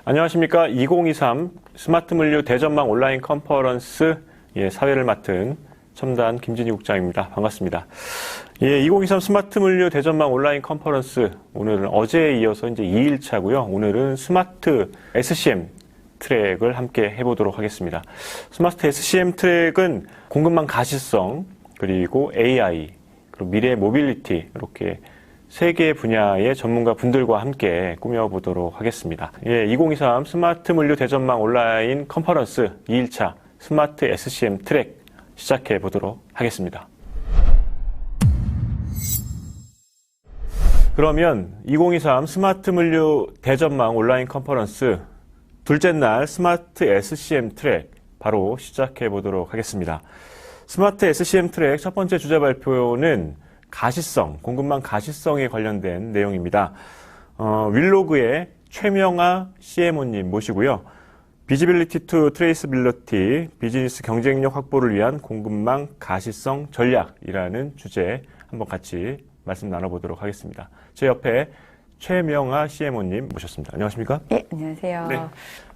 안녕하십니까. 2023 스마트 물류 대전망 온라인 컨퍼런스 사회를 맡은 첨단 김진희 국장입니다. 반갑습니다. 2023 스마트 물류 대전망 온라인 컨퍼런스, 오늘은 어제에 이어서 이제 2일차고요. 오늘은 스마트 SCM 트랙을 함께 해보도록 하겠습니다. 스마트 SCM 트랙은 공급망 가시성, 그리고 AI, 그리고 미래 모빌리티, 이렇게 세 개 분야의 전문가 분들과 함께 꾸며보도록 하겠습니다. 2023 스마트 물류 대전망 온라인 컨퍼런스 2일차 스마트 SCM 트랙 시작해 보도록 하겠습니다. 그러면 2023 스마트 물류 대전망 온라인 컨퍼런스 둘째 날 스마트 SCM 트랙 바로 시작해 보도록 하겠습니다. 스마트 SCM 트랙 첫 번째 주제 발표는 가시성, 공급망 가시성에 관련된 내용입니다. 윌로그의 최명하 CMO님 모시고요. 비지빌리티 투 트레이스빌리티, 비즈니스 경쟁력 확보를 위한 공급망 가시성 전략이라는 주제 한번 같이 말씀 나눠보도록 하겠습니다. 제 옆에 최명하 CMO님 모셨습니다. 안녕하십니까? 예, 안녕하세요. 네.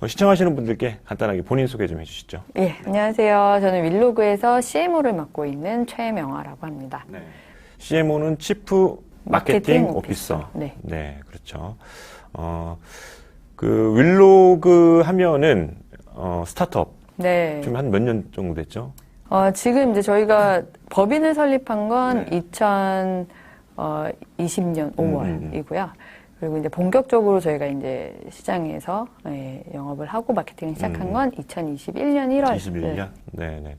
시청하시는 분들께 간단하게 본인 소개 좀 해주시죠. 예, 안녕하세요. 저는 윌로그에서 CMO를 맡고 있는 최명하라고 합니다. 네. CMO는 치프 마케팅 오피서. 네. 네, 그렇죠. 윌로그 하면은, 스타트업. 네. 지금 한 몇 년 정도 됐죠? 지금 이제 저희가 법인을 설립한 건 네. 2020년 5월이고요. 그리고 이제 본격적으로 저희가 이제 시장에서 영업을 하고 마케팅을 시작한 건 2021년 1월. 21년? 네네.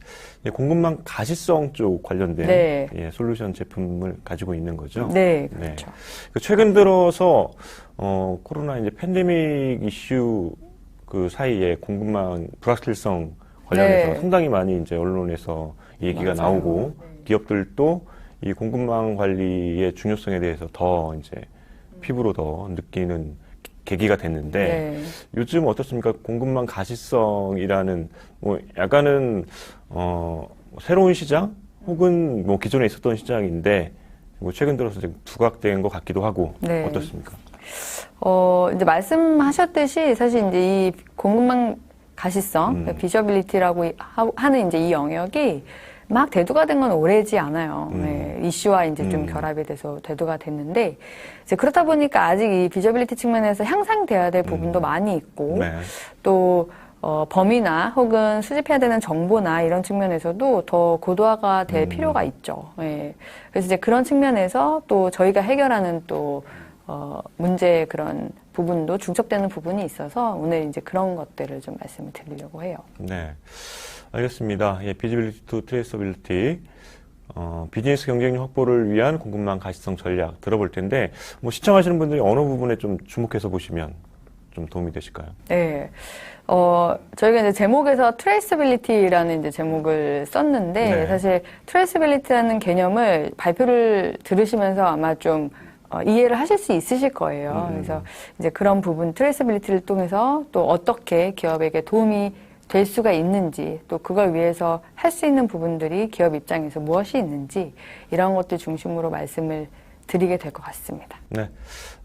공급망 가시성 쪽 관련된 네. 솔루션 제품을 가지고 있는 거죠? 네, 그렇죠. 네. 최근 들어서, 코로나 이제 팬데믹 이슈 그 사이에 공급망 불확실성 관련해서 네. 상당히 많이 이제 언론에서 얘기가 맞아요. 나오고, 네. 기업들도 이 공급망 관리의 중요성에 대해서 더 이제 피부로 더 느끼는 계기가 됐는데, 네. 요즘 어떻습니까? 공급망 가시성이라는 약간은 새로운 시장 혹은 기존에 있었던 시장인데 최근 들어서 좀 두각된 것 같기도 하고. 네. 어떻습니까? 이제 말씀하셨듯이 사실 이제 이 공급망 가시성, 비저빌리티라고 하는 이제 이 영역이 막 대두가 된 건 오래지 않아요. 네, 이슈와 이제 좀 결합이 돼서 대두가 됐는데, 이제 그렇다 보니까 아직 이 비저빌리티 측면에서 향상돼야 될 부분도 많이 있고, 네. 또, 범위나 혹은 수집해야 되는 정보나 이런 측면에서도 더 고도화가 될 필요가 있죠. 예. 그래서 이제 그런 측면에서 또 저희가 해결하는 또, 문제의 그런 부분도 중첩되는 부분이 있어서 오늘 이제 그런 것들을 좀 말씀을 드리려고 해요. 네. 알겠습니다. 비지빌리티 투 트레이서빌리티, 비즈니스 경쟁력 확보를 위한 공급망 가시성 전략 들어볼 텐데, 시청하시는 분들이 어느 부분에 좀 주목해서 보시면 좀 도움이 되실까요? 네. 저희가 이제 제목에서 트레이스빌리티라는 이제 제목을 썼는데, 네. 사실 트레이스빌리티라는 개념을 발표를 들으시면서 아마 좀 이해를 하실 수 있으실 거예요. 그래서 이제 그런 부분, 트레이스빌리티를 통해서 또 어떻게 기업에게 도움이 될 수가 있는지, 또 그걸 위해서 할 수 있는 부분들이 기업 입장에서 무엇이 있는지, 이런 것들 중심으로 말씀을 드리게 될 것 같습니다. 네.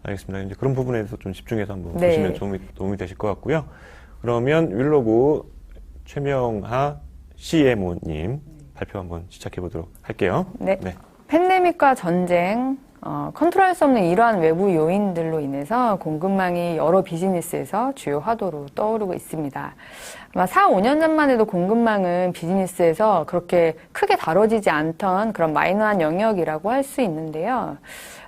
알겠습니다. 이제 그런 부분에 대해서 좀 집중해서 한번 네. 보시면 도움이 되실 것 같고요. 그러면 윌로그 최명하 CMO님 발표 한번 시작해 보도록 할게요. 네. 팬데믹과 전쟁, 컨트롤할 수 없는 이러한 외부 요인들로 인해서 공급망이 여러 비즈니스에서 주요 화두로 떠오르고 있습니다. 아마 4, 5년 전만 해도 공급망은 비즈니스에서 그렇게 크게 다뤄지지 않던 그런 마이너한 영역이라고 할 수 있는데요.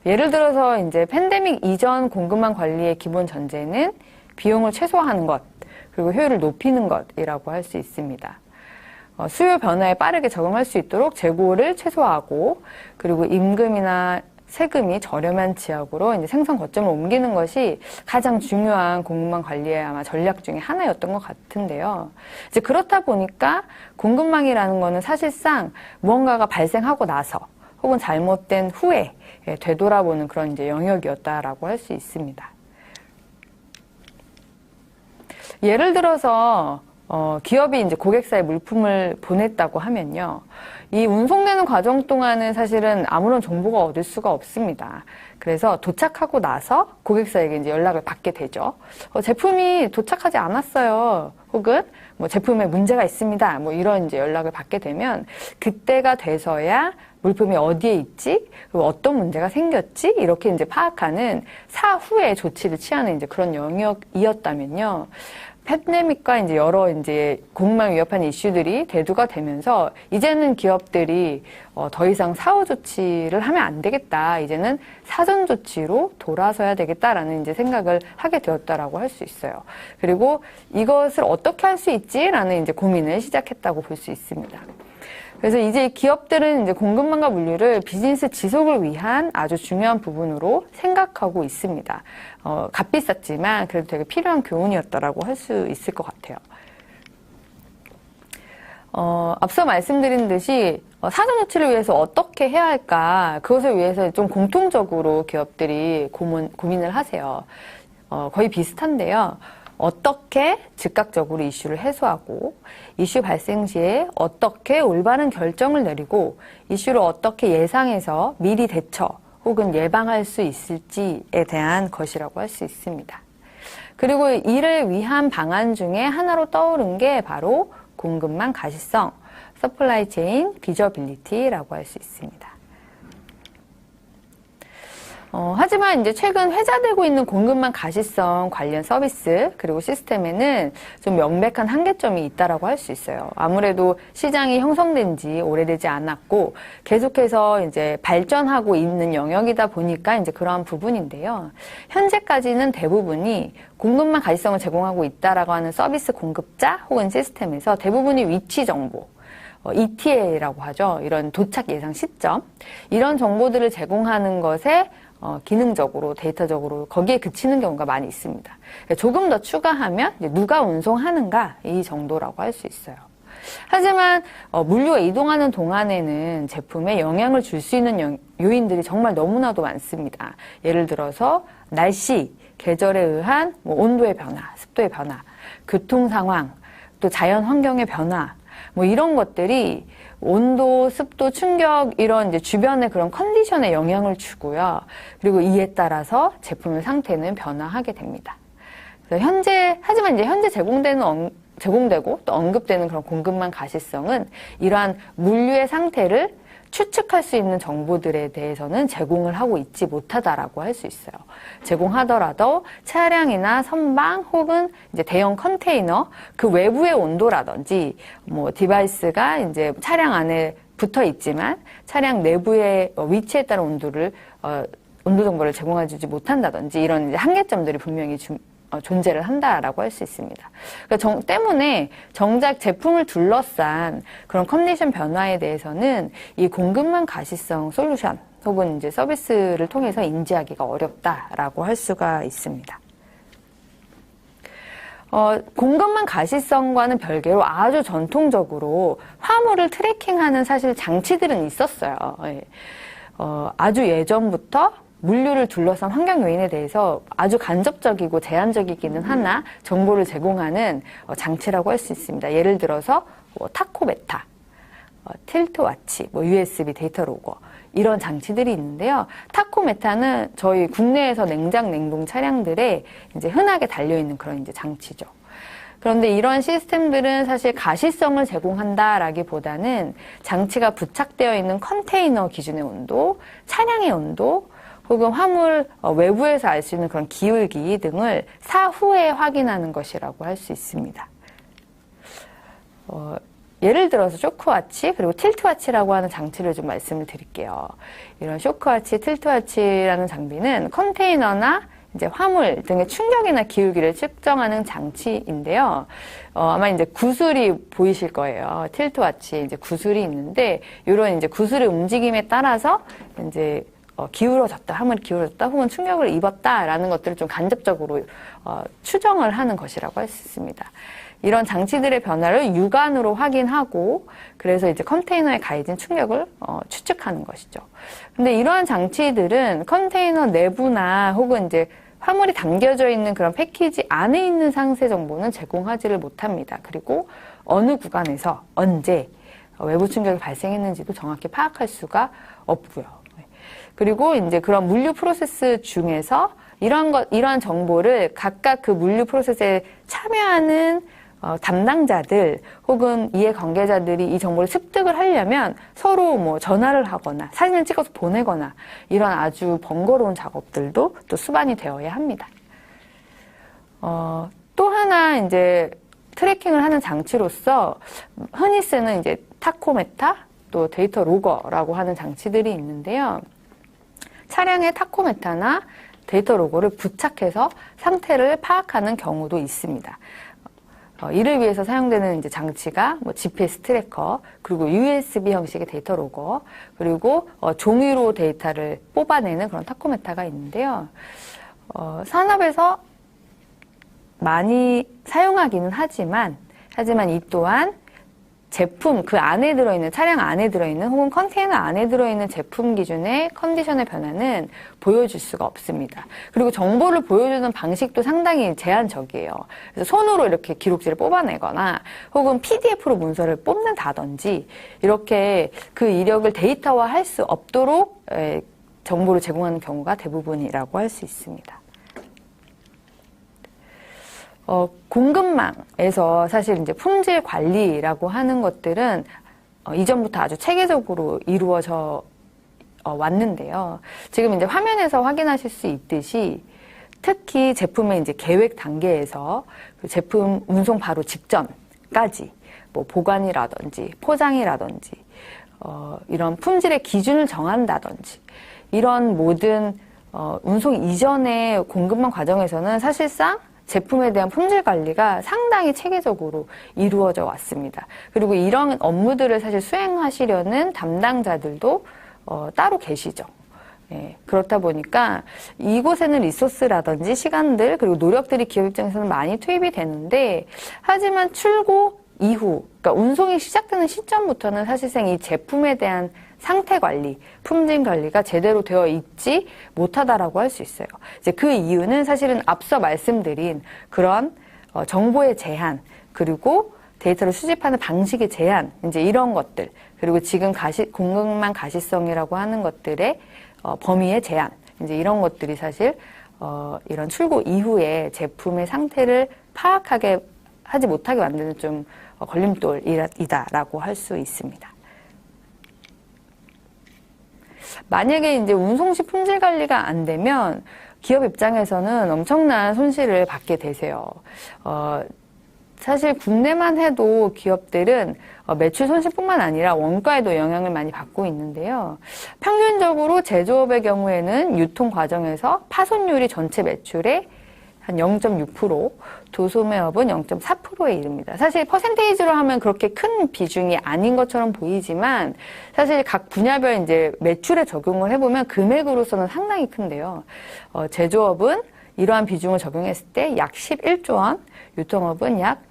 예를 들어서 이제 팬데믹 이전 공급망 관리의 기본 전제는 비용을 최소화하는 것, 그리고 효율을 높이는 것이라고 할 수 있습니다. 수요 변화에 빠르게 적응할 수 있도록 재고를 최소화하고, 그리고 임금이나 세금이 저렴한 지역으로 이제 생산 거점을 옮기는 것이 가장 중요한 공급망 관리의 아마 전략 중에 하나였던 것 같은데요. 이제 그렇다 보니까 공급망이라는 거는 사실상 무언가가 발생하고 나서 혹은 잘못된 후에 되돌아보는 그런 이제 영역이었다라고 할 수 있습니다. 예를 들어서 기업이 이제 고객사에 물품을 보냈다고 하면요. 이 운송되는 과정 동안은 사실은 아무런 정보가 얻을 수가 없습니다. 그래서 도착하고 나서 고객사에게 이제 연락을 받게 되죠. 제품이 도착하지 않았어요. 혹은 뭐 제품에 문제가 있습니다. 뭐 이런 이제 연락을 받게 되면 그때가 돼서야 물품이 어디에 있지? 그리고 어떤 문제가 생겼지? 이렇게 이제 파악하는 사후에 조치를 취하는 이제 그런 영역이었다면요. 팬데믹과 이제 여러 이제 공급망 위협하는 이슈들이 대두가 되면서 이제는 기업들이 더 이상 사후 조치를 하면 안 되겠다. 이제는 사전 조치로 돌아서야 되겠다라는 이제 생각을 하게 되었다라고 할 수 있어요. 그리고 이것을 어떻게 할 수 있지라는 이제 고민을 시작했다고 볼 수 있습니다. 그래서 이제 기업들은 이제 공급망과 물류를 비즈니스 지속을 위한 아주 중요한 부분으로 생각하고 있습니다. 값비쌌지만 그래도 되게 필요한 교훈이었다라고 할 수 있을 것 같아요. 앞서 말씀드린 듯이 사전 조치를 위해서 어떻게 해야 할까? 그것을 위해서 좀 공통적으로 기업들이 고민을 하세요. 거의 비슷한데요. 어떻게 즉각적으로 이슈를 해소하고 이슈 발생 시에 어떻게 올바른 결정을 내리고 이슈를 어떻게 예상해서 미리 대처 혹은 예방할 수 있을지에 대한 것이라고 할 수 있습니다. 그리고 이를 위한 방안 중에 하나로 떠오른 게 바로 공급망 가시성, 서플라이 체인 비저빌리티라고 할 수 있습니다. 하지만 이제 최근 회자되고 있는 공급망 가시성 관련 서비스 그리고 시스템에는 좀 명백한 한계점이 있다라고 할 수 있어요. 아무래도 시장이 형성된 지 오래되지 않았고 계속해서 이제 발전하고 있는 영역이다 보니까 이제 그러한 부분인데요. 현재까지는 대부분이 공급망 가시성을 제공하고 있다라고 하는 서비스 공급자 혹은 시스템에서 대부분이 위치 정보, ETA라고 하죠. 이런 도착 예상 시점, 이런 정보들을 제공하는 것에 기능적으로, 데이터적으로 거기에 그치는 경우가 많이 있습니다. 조금 더 추가하면 누가 운송하는가 이 정도라고 할 수 있어요. 하지만 물류가 이동하는 동안에는 제품에 영향을 줄 수 있는 요인들이 정말 너무나도 많습니다. 예를 들어서 날씨, 계절에 의한 온도의 변화, 습도의 변화, 교통 상황, 또 자연 환경의 변화, 이런 것들이 온도, 습도, 충격 이런 이제 주변의 그런 컨디션에 영향을 주고요. 그리고 이에 따라서 제품의 상태는 변화하게 됩니다. 그래서 하지만 이제 현재 제공되고 또 언급되는 그런 공급망 가시성은 이러한 물류의 상태를 추측할 수 있는 정보들에 대해서는 제공을 하고 있지 못하다라고 할 수 있어요. 제공하더라도 차량이나 선박 혹은 이제 대형 컨테이너 그 외부의 온도라든지 디바이스가 이제 차량 안에 붙어 있지만 차량 내부의 위치에 따른 온도 정보를 제공해주지 못한다든지 이런 이제 한계점들이 분명히 존재를 한다라고 할 수 있습니다. 그러니까 때문에 정작 제품을 둘러싼 그런 컨디션 변화에 대해서는 이 공급망 가시성 솔루션 혹은 이제 서비스를 통해서 인지하기가 어렵다라고 할 수가 있습니다. 공급망 가시성과는 별개로 아주 전통적으로 화물을 트래킹하는 사실 장치들은 있었어요. 아주 예전부터 물류를 둘러싼 환경 요인에 대해서 아주 간접적이고 제한적이기는 하나 정보를 제공하는 장치라고 할 수 있습니다. 예를 들어서 타코메타, 틸트와치, USB 데이터 로거 이런 장치들이 있는데요. 타코메타는 저희 국내에서 냉장 냉동 차량들에 이제 흔하게 달려 있는 그런 이제 장치죠. 그런데 이런 시스템들은 사실 가시성을 제공한다라기보다는 장치가 부착되어 있는 컨테이너 기준의 온도, 차량의 온도, 혹은 화물 외부에서 알 수 있는 그런 기울기 등을 사후에 확인하는 것이라고 할 수 있습니다. 예를 들어서 쇼크와치 그리고 틸트와치라고 하는 장치를 좀 말씀을 드릴게요. 이런 쇼크와치, 틸트와치라는 장비는 컨테이너나 이제 화물 등의 충격이나 기울기를 측정하는 장치인데요. 아마 이제 구슬이 보이실 거예요. 틸트와치에 이제 구슬이 있는데 이런 이제 구슬의 움직임에 따라서 이제 기울어졌다, 화물이 기울어졌다, 혹은 충격을 입었다라는 것들을 좀 간접적으로 추정을 하는 것이라고 할 수 있습니다. 이런 장치들의 변화를 육안으로 확인하고 그래서 이제 컨테이너에 가해진 충격을 추측하는 것이죠. 근데 이러한 장치들은 컨테이너 내부나 혹은 이제 화물이 담겨져 있는 그런 패키지 안에 있는 상세 정보는 제공하지를 못합니다. 그리고 어느 구간에서 언제 외부 충격이 발생했는지도 정확히 파악할 수가 없고요. 그리고 이제 그런 물류 프로세스 중에서 이러한 정보를 각각 그 물류 프로세스에 참여하는 담당자들 혹은 이해관계자들이 이 정보를 습득을 하려면 서로 뭐 전화를 하거나 사진을 찍어서 보내거나 이런 아주 번거로운 작업들도 또 수반이 되어야 합니다. 또 하나 이제 트래킹을 하는 장치로서 흔히 쓰는 이제 타코메타 또 데이터 로거라고 하는 장치들이 있는데요. 차량의 타코메타나 데이터 로고를 부착해서 상태를 파악하는 경우도 있습니다. 이를 위해서 사용되는 이제 장치가 뭐 GPS 트래커, 그리고 USB 형식의 데이터 로거, 그리고 종이로 데이터를 뽑아내는 그런 타코메타가 있는데요. 산업에서 많이 사용하기는 하지만 이 또한 제품 그 안에 들어있는 차량 안에 들어있는 혹은 컨테이너 안에 들어있는 제품 기준의 컨디션의 변화는 보여줄 수가 없습니다. 그리고 정보를 보여주는 방식도 상당히 제한적이에요. 그래서 손으로 이렇게 기록지를 뽑아내거나 혹은 PDF로 문서를 뽑는다든지 이렇게 그 이력을 데이터화할 수 없도록 정보를 제공하는 경우가 대부분이라고 할 수 있습니다. 공급망에서 사실 이제 품질 관리라고 하는 것들은 이전부터 아주 체계적으로 이루어져 왔는데요. 지금 이제 화면에서 확인하실 수 있듯이 특히 제품의 이제 계획 단계에서 그 제품 운송 바로 직전까지 뭐 보관이라든지 포장이라든지 이런 품질의 기준을 정한다든지 이런 모든 운송 이전의 공급망 과정에서는 사실상 제품에 대한 품질 관리가 상당히 체계적으로 이루어져 왔습니다. 그리고 이런 업무들을 사실 수행하시려는 담당자들도 따로 계시죠. 예, 그렇다 보니까 이곳에는 리소스라든지 시간들 그리고 노력들이 기업 입장에서는 많이 투입이 되는데 하지만 출고 이후, 그러니까 운송이 시작되는 시점부터는 사실상 이 제품에 대한 상태 관리, 품질 관리가 제대로 되어 있지 못하다라고 할 수 있어요. 이제 그 이유는 사실은 앞서 말씀드린 그런 정보의 제한, 그리고 데이터를 수집하는 방식의 제한, 이제 이런 것들, 그리고 지금 공급망 가시성이라고 하는 것들의 범위의 제한, 이제 이런 것들이 사실 이런 출고 이후에 제품의 상태를 하지 못하게 만드는 좀 걸림돌이다라고 할 수 있습니다. 만약에 이제 운송 시 품질 관리가 안 되면 기업 입장에서는 엄청난 손실을 받게 되세요. 사실 국내만 해도 기업들은 매출 손실뿐만 아니라 원가에도 영향을 많이 받고 있는데요. 평균적으로 제조업의 경우에는 유통 과정에서 파손율이 전체 매출의 한 0.6%, 도소매업은 0.4%에 이릅니다. 사실 퍼센테이지로 하면 그렇게 큰 비중이 아닌 것처럼 보이지만 사실 각 분야별 이제 매출에 적용을 해보면 금액으로서는 상당히 큰데요. 제조업은 이러한 비중을 적용했을 때 약 11조 원, 유통업은 약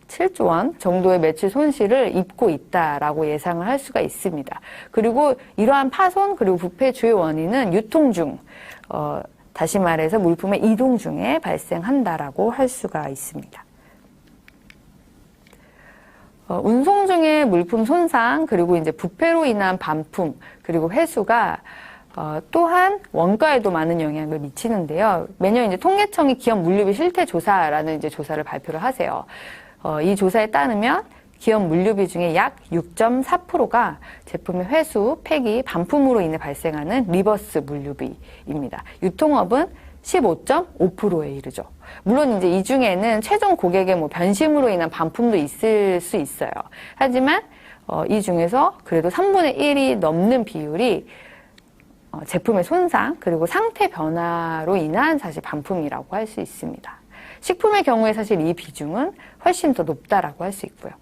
7조 원 정도의 매출 손실을 입고 있다라고 예상을 할 수가 있습니다. 그리고 이러한 파손 그리고 부패 주요 원인은 유통 중 다시 말해서 물품의 이동 중에 발생한다라고 할 수가 있습니다. 운송 중에 물품 손상 그리고 이제 부패로 인한 반품 그리고 회수가 또한 원가에도 많은 영향을 미치는데요. 매년 이제 통계청이 기업 물류비 실태 조사라는 이제 조사를 발표를 하세요. 이 조사에 따르면 기업 물류비 중에 약 6.4%가 제품의 회수, 폐기, 반품으로 인해 발생하는 리버스 물류비입니다. 유통업은 15.5%에 이르죠. 물론 이제 이 중에는 최종 고객의 뭐 변심으로 인한 반품도 있을 수 있어요. 하지만 이 중에서 그래도 3분의 1이 넘는 비율이 제품의 손상 그리고 상태 변화로 인한 사실 반품이라고 할 수 있습니다. 식품의 경우에 사실 이 비중은 훨씬 더 높다라고 할 수 있고요.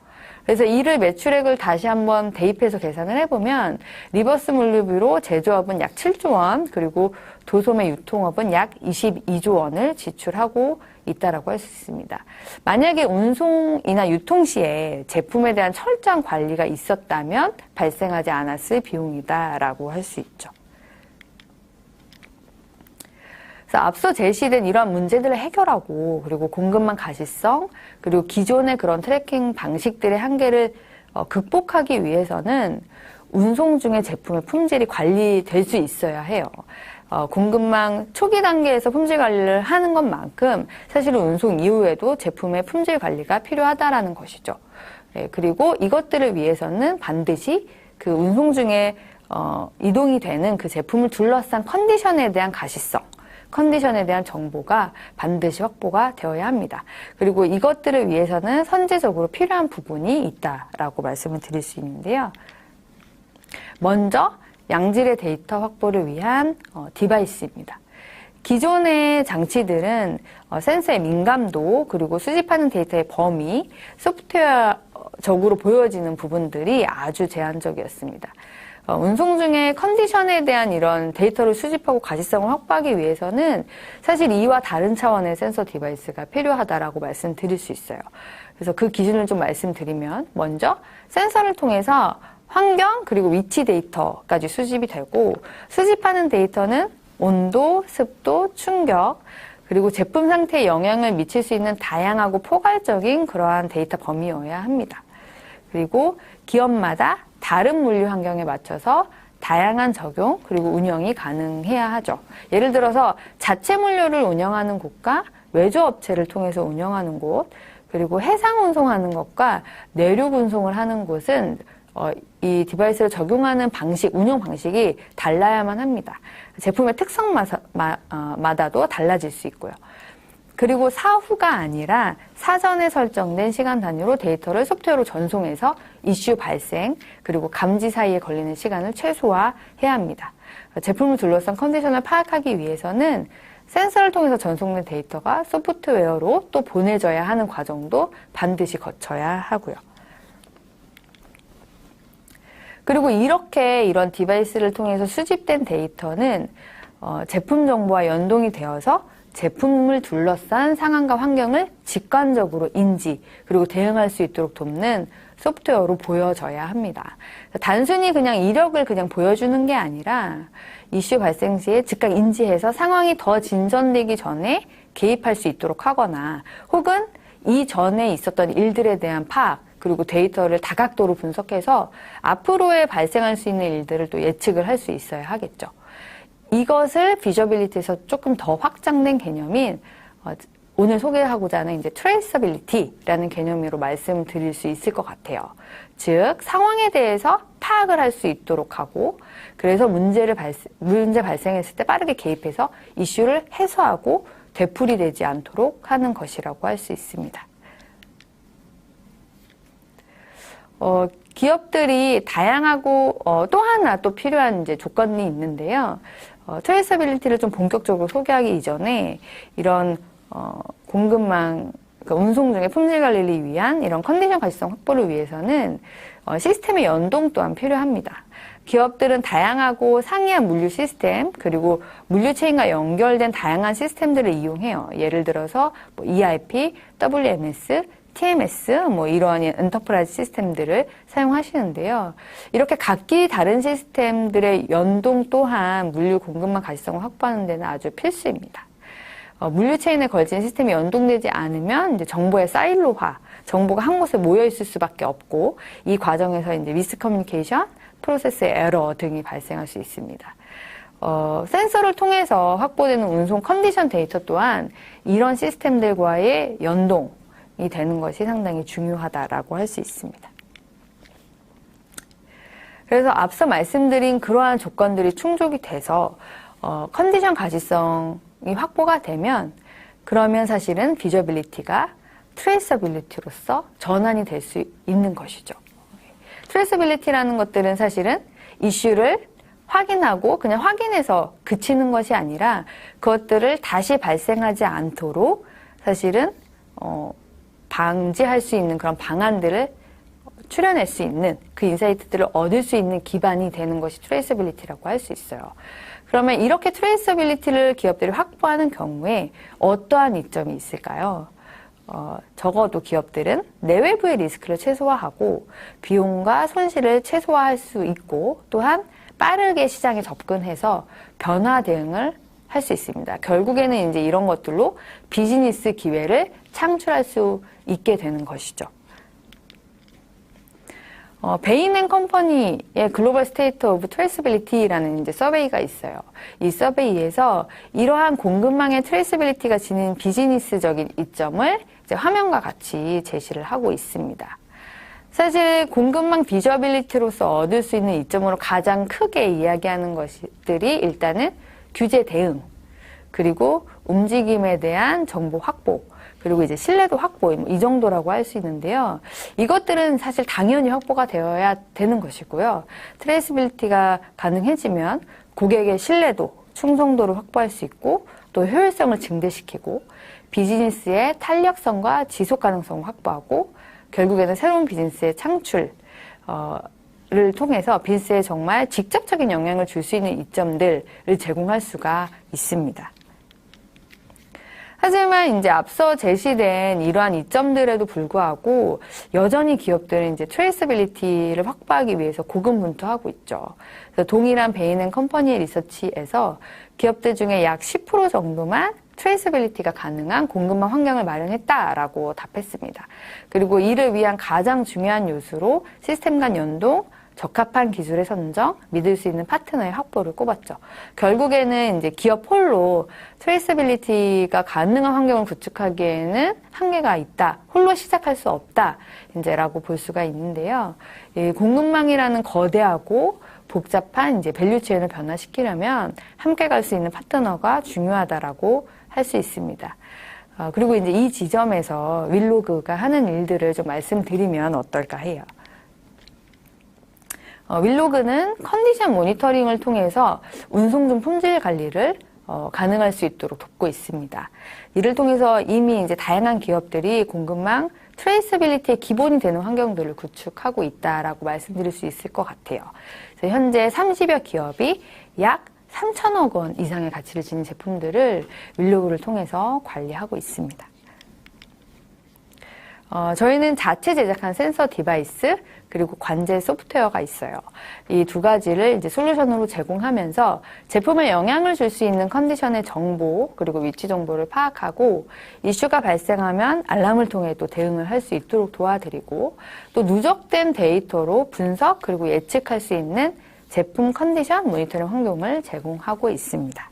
그래서 이를 매출액을 다시 한번 대입해서 계산을 해보면 리버스 물류비로 제조업은 약 7조 원 그리고 도소매 유통업은 약 22조 원을 지출하고 있다라고 할 수 있습니다. 만약에 운송이나 유통 시에 제품에 대한 철저한 관리가 있었다면 발생하지 않았을 비용이다라고 할 수 있죠. 그래서 앞서 제시된 이러한 문제들을 해결하고 그리고 공급망 가시성 그리고 기존의 그런 트래킹 방식들의 한계를 극복하기 위해서는 운송 중에 제품의 품질이 관리될 수 있어야 해요. 공급망 초기 단계에서 품질 관리를 하는 것만큼 사실은 운송 이후에도 제품의 품질 관리가 필요하다라는 것이죠. 그리고 이것들을 위해서는 반드시 그 운송 중에 이동이 되는 그 제품을 둘러싼 컨디션에 대한 가시성, 컨디션에 대한 정보가 반드시 확보가 되어야 합니다. 그리고 이것들을 위해서는 선제적으로 필요한 부분이 있다라고 말씀을 드릴 수 있는데요. 먼저 양질의 데이터 확보를 위한 디바이스입니다. 기존의 장치들은 센서의 민감도 그리고 수집하는 데이터의 범위, 소프트웨어적으로 보여지는 부분들이 아주 제한적이었습니다. 운송 중에 컨디션에 대한 이런 데이터를 수집하고 가시성을 확보하기 위해서는 사실 이와 다른 차원의 센서 디바이스가 필요하다라고 말씀드릴 수 있어요. 그래서 그 기준을 좀 말씀드리면 먼저 센서를 통해서 환경 그리고 위치 데이터까지 수집이 되고 수집하는 데이터는 온도, 습도, 충격 그리고 제품 상태에 영향을 미칠 수 있는 다양하고 포괄적인 그러한 데이터 범위여야 합니다. 그리고 기업마다 다른 물류 환경에 맞춰서 다양한 적용 그리고 운영이 가능해야 하죠. 예를 들어서 자체 물류를 운영하는 곳과 외주 업체를 통해서 운영하는 곳 그리고 해상 운송하는 것과 내륙 운송을 하는 곳은 이 디바이스를 적용하는 방식, 운영 방식이 달라야만 합니다. 제품의 특성마다도 달라질 수 있고요. 그리고 사후가 아니라 사전에 설정된 시간 단위로 데이터를 소프트웨어로 전송해서 이슈 발생, 그리고 감지 사이에 걸리는 시간을 최소화해야 합니다. 제품을 둘러싼 컨디션을 파악하기 위해서는 센서를 통해서 전송된 데이터가 소프트웨어로 또 보내져야 하는 과정도 반드시 거쳐야 하고요. 그리고 이렇게 이런 디바이스를 통해서 수집된 데이터는 제품 정보와 연동이 되어서 제품을 둘러싼 상황과 환경을 직관적으로 인지 그리고 대응할 수 있도록 돕는 소프트웨어로 보여져야 합니다. 단순히 그냥 이력을 그냥 보여주는 게 아니라 이슈 발생 시에 즉각 인지해서 상황이 더 진전되기 전에 개입할 수 있도록 하거나 혹은 이전에 있었던 일들에 대한 파악 그리고 데이터를 다각도로 분석해서 앞으로에 발생할 수 있는 일들을 또 예측을 할 수 있어야 하겠죠. 이것을 비저빌리티에서 조금 더 확장된 개념인 오늘 소개하고자 하는 이제 트레이서빌리티라는 개념으로 말씀드릴 수 있을 것 같아요. 즉 상황에 대해서 파악을 할 수 있도록 하고 그래서 문제 발생했을 때 빠르게 개입해서 이슈를 해소하고 되풀이되지 않도록 하는 것이라고 할 수 있습니다. 기업들이 다양하고 또 하나 또 필요한 이제 조건이 있는데요. 트레이서빌리티를 좀 본격적으로 소개하기 이전에 이런 공급망 그러니까 운송 중에 품질 관리를 위한 이런 컨디션 가시성 확보를 위해서는 시스템의 연동 또한 필요합니다. 기업들은 다양하고 상이한 물류 시스템 그리고 물류 체인과 연결된 다양한 시스템들을 이용해요. 예를 들어서 ERP, WMS, TMS 이러한 엔터프라이즈 시스템들을 사용하시는데요. 이렇게 각기 다른 시스템들의 연동 또한 물류 공급망 가시성을 확보하는 데는 아주 필수입니다. 물류 체인에 걸친 시스템이 연동되지 않으면 이제 정보의 사일로화, 정보가 한 곳에 모여 있을 수밖에 없고 이 과정에서 이제 미스커뮤니케이션, 프로세스의 에러 등이 발생할 수 있습니다. 센서를 통해서 확보되는 운송 컨디션 데이터 또한 이런 시스템들과의 연동이 되는 것이 상당히 중요하다라고 할 수 있습니다. 그래서 앞서 말씀드린 그러한 조건들이 충족이 돼서 컨디션 가시성이 확보가 되면 그러면 사실은 비저빌리티가 트레이서빌리티로서 전환이 될 수 있는 것이죠. 트레이서빌리티라는 것들은 사실은 이슈를 확인하고 그냥 확인해서 그치는 것이 아니라 그것들을 다시 발생하지 않도록 사실은 방지할 수 있는 그런 방안들을 추려낼 수 있는 그 인사이트들을 얻을 수 있는 기반이 되는 것이 트레이서빌리티라고 할 수 있어요. 그러면 이렇게 트레이서빌리티를 기업들이 확보하는 경우에 어떠한 이점이 있을까요? 적어도 기업들은 내외부의 리스크를 최소화하고 비용과 손실을 최소화할 수 있고 또한 빠르게 시장에 접근해서 변화 대응을 할 수 있습니다. 결국에는 이제 이런 것들로 비즈니스 기회를 창출할 수 있게 되는 것이죠. 베인&컴퍼니의 글로벌 스테이트 오브 트레이스빌리티라는 이제 서베이가 있어요. 이 서베이에서 이러한 공급망의 트레이스빌리티가 지닌 비즈니스적인 이점을 이제 화면과 같이 제시를 하고 있습니다. 사실 공급망 비저빌리티로서 얻을 수 있는 이점으로 가장 크게 이야기하는 것들이 일단은 규제 대응, 그리고 움직임에 대한 정보 확보, 그리고 이제 신뢰도 확보, 이 정도라고 할 수 있는데요. 이것들은 사실 당연히 확보가 되어야 되는 것이고요. 트레이스빌리티가 가능해지면 고객의 신뢰도, 충성도를 확보할 수 있고 또 효율성을 증대시키고 비즈니스의 탄력성과 지속 가능성을 확보하고 결국에는 새로운 비즈니스의 창출을 통해서 비즈니스에 정말 직접적인 영향을 줄 수 있는 이점들을 제공할 수가 있습니다. 하지만 이제 앞서 제시된 이러한 이점들에도 불구하고 여전히 기업들은 이제 트레이스빌리티를 확보하기 위해서 고군분투하고 있죠. 그래서 동일한 베인&컴퍼니의 리서치에서 기업들 중에 약 10% 정도만 트레이스빌리티가 가능한 공급망 환경을 마련했다라고 답했습니다. 그리고 이를 위한 가장 중요한 요소로 시스템 간 연동, 적합한 기술의 선정, 믿을 수 있는 파트너의 확보를 꼽았죠. 결국에는 이제 기업 홀로 트레이스빌리티가 가능한 환경을 구축하기에는 한계가 있다. 홀로 시작할 수 없다. 이제라고 볼 수가 있는데요. 이 공급망이라는 거대하고 복잡한 이제 밸류체인을 변화시키려면 함께 갈 수 있는 파트너가 중요하다라고 할 수 있습니다. 그리고 이제 이 지점에서 윌로그가 하는 일들을 좀 말씀드리면 어떨까 해요. 윌로그는 컨디션 모니터링을 통해서 운송 중 품질 관리를 가능할 수 있도록 돕고 있습니다. 이를 통해서 이미 이제 다양한 기업들이 공급망 트레이스빌리티의 기본이 되는 환경들을 구축하고 있다라고 말씀드릴 수 있을 것 같아요. 그래서 현재 30여 기업이 약 3천억 원 이상의 가치를 지닌 제품들을 윌로그를 통해서 관리하고 있습니다. 저희는 자체 제작한 센서 디바이스 그리고 관제 소프트웨어가 있어요. 이 두 가지를 이제 솔루션으로 제공하면서 제품에 영향을 줄 수 있는 컨디션의 정보 그리고 위치 정보를 파악하고 이슈가 발생하면 알람을 통해 또 대응을 할 수 있도록 도와드리고 또 누적된 데이터로 분석 그리고 예측할 수 있는 제품 컨디션 모니터링 환경을 제공하고 있습니다.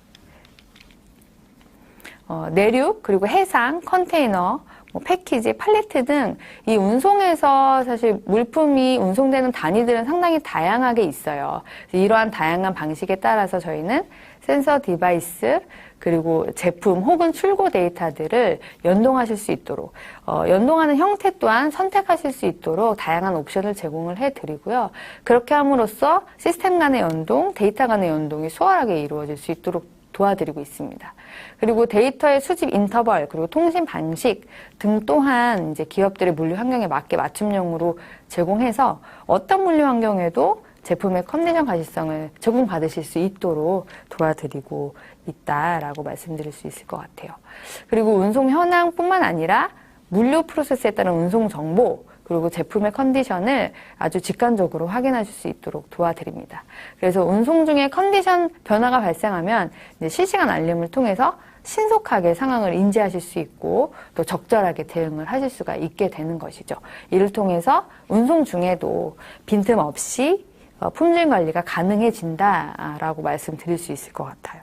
내륙 그리고 해상, 컨테이너, 패키지, 팔레트 등 이 운송에서 사실 물품이 운송되는 단위들은 상당히 다양하게 있어요. 이러한 다양한 방식에 따라서 저희는 센서 디바이스 그리고 제품 혹은 출고 데이터들을 연동하실 수 있도록 연동하는 형태 또한 선택하실 수 있도록 다양한 옵션을 제공을 해드리고요. 그렇게 함으로써 시스템 간의 연동, 데이터 간의 연동이 수월하게 이루어질 수 있도록 도와드리고 있습니다. 그리고 데이터의 수집 인터벌, 그리고 통신 방식 등 또한 이제 기업들의 물류 환경에 맞게 맞춤형으로 제공해서 어떤 물류 환경에도 제품의 컨디션 가시성을 적응받으실 수 있도록 도와드리고 있다라고 말씀드릴 수 있을 것 같아요. 그리고 운송 현황뿐만 아니라 물류 프로세스에 따른 운송 정보, 그리고 제품의 컨디션을 아주 직관적으로 확인하실 수 있도록 도와드립니다. 그래서 운송 중에 컨디션 변화가 발생하면 이제 실시간 알림을 통해서 신속하게 상황을 인지하실 수 있고 또 적절하게 대응을 하실 수가 있게 되는 것이죠. 이를 통해서 운송 중에도 빈틈없이 품질 관리가 가능해진다라고 말씀드릴 수 있을 것 같아요.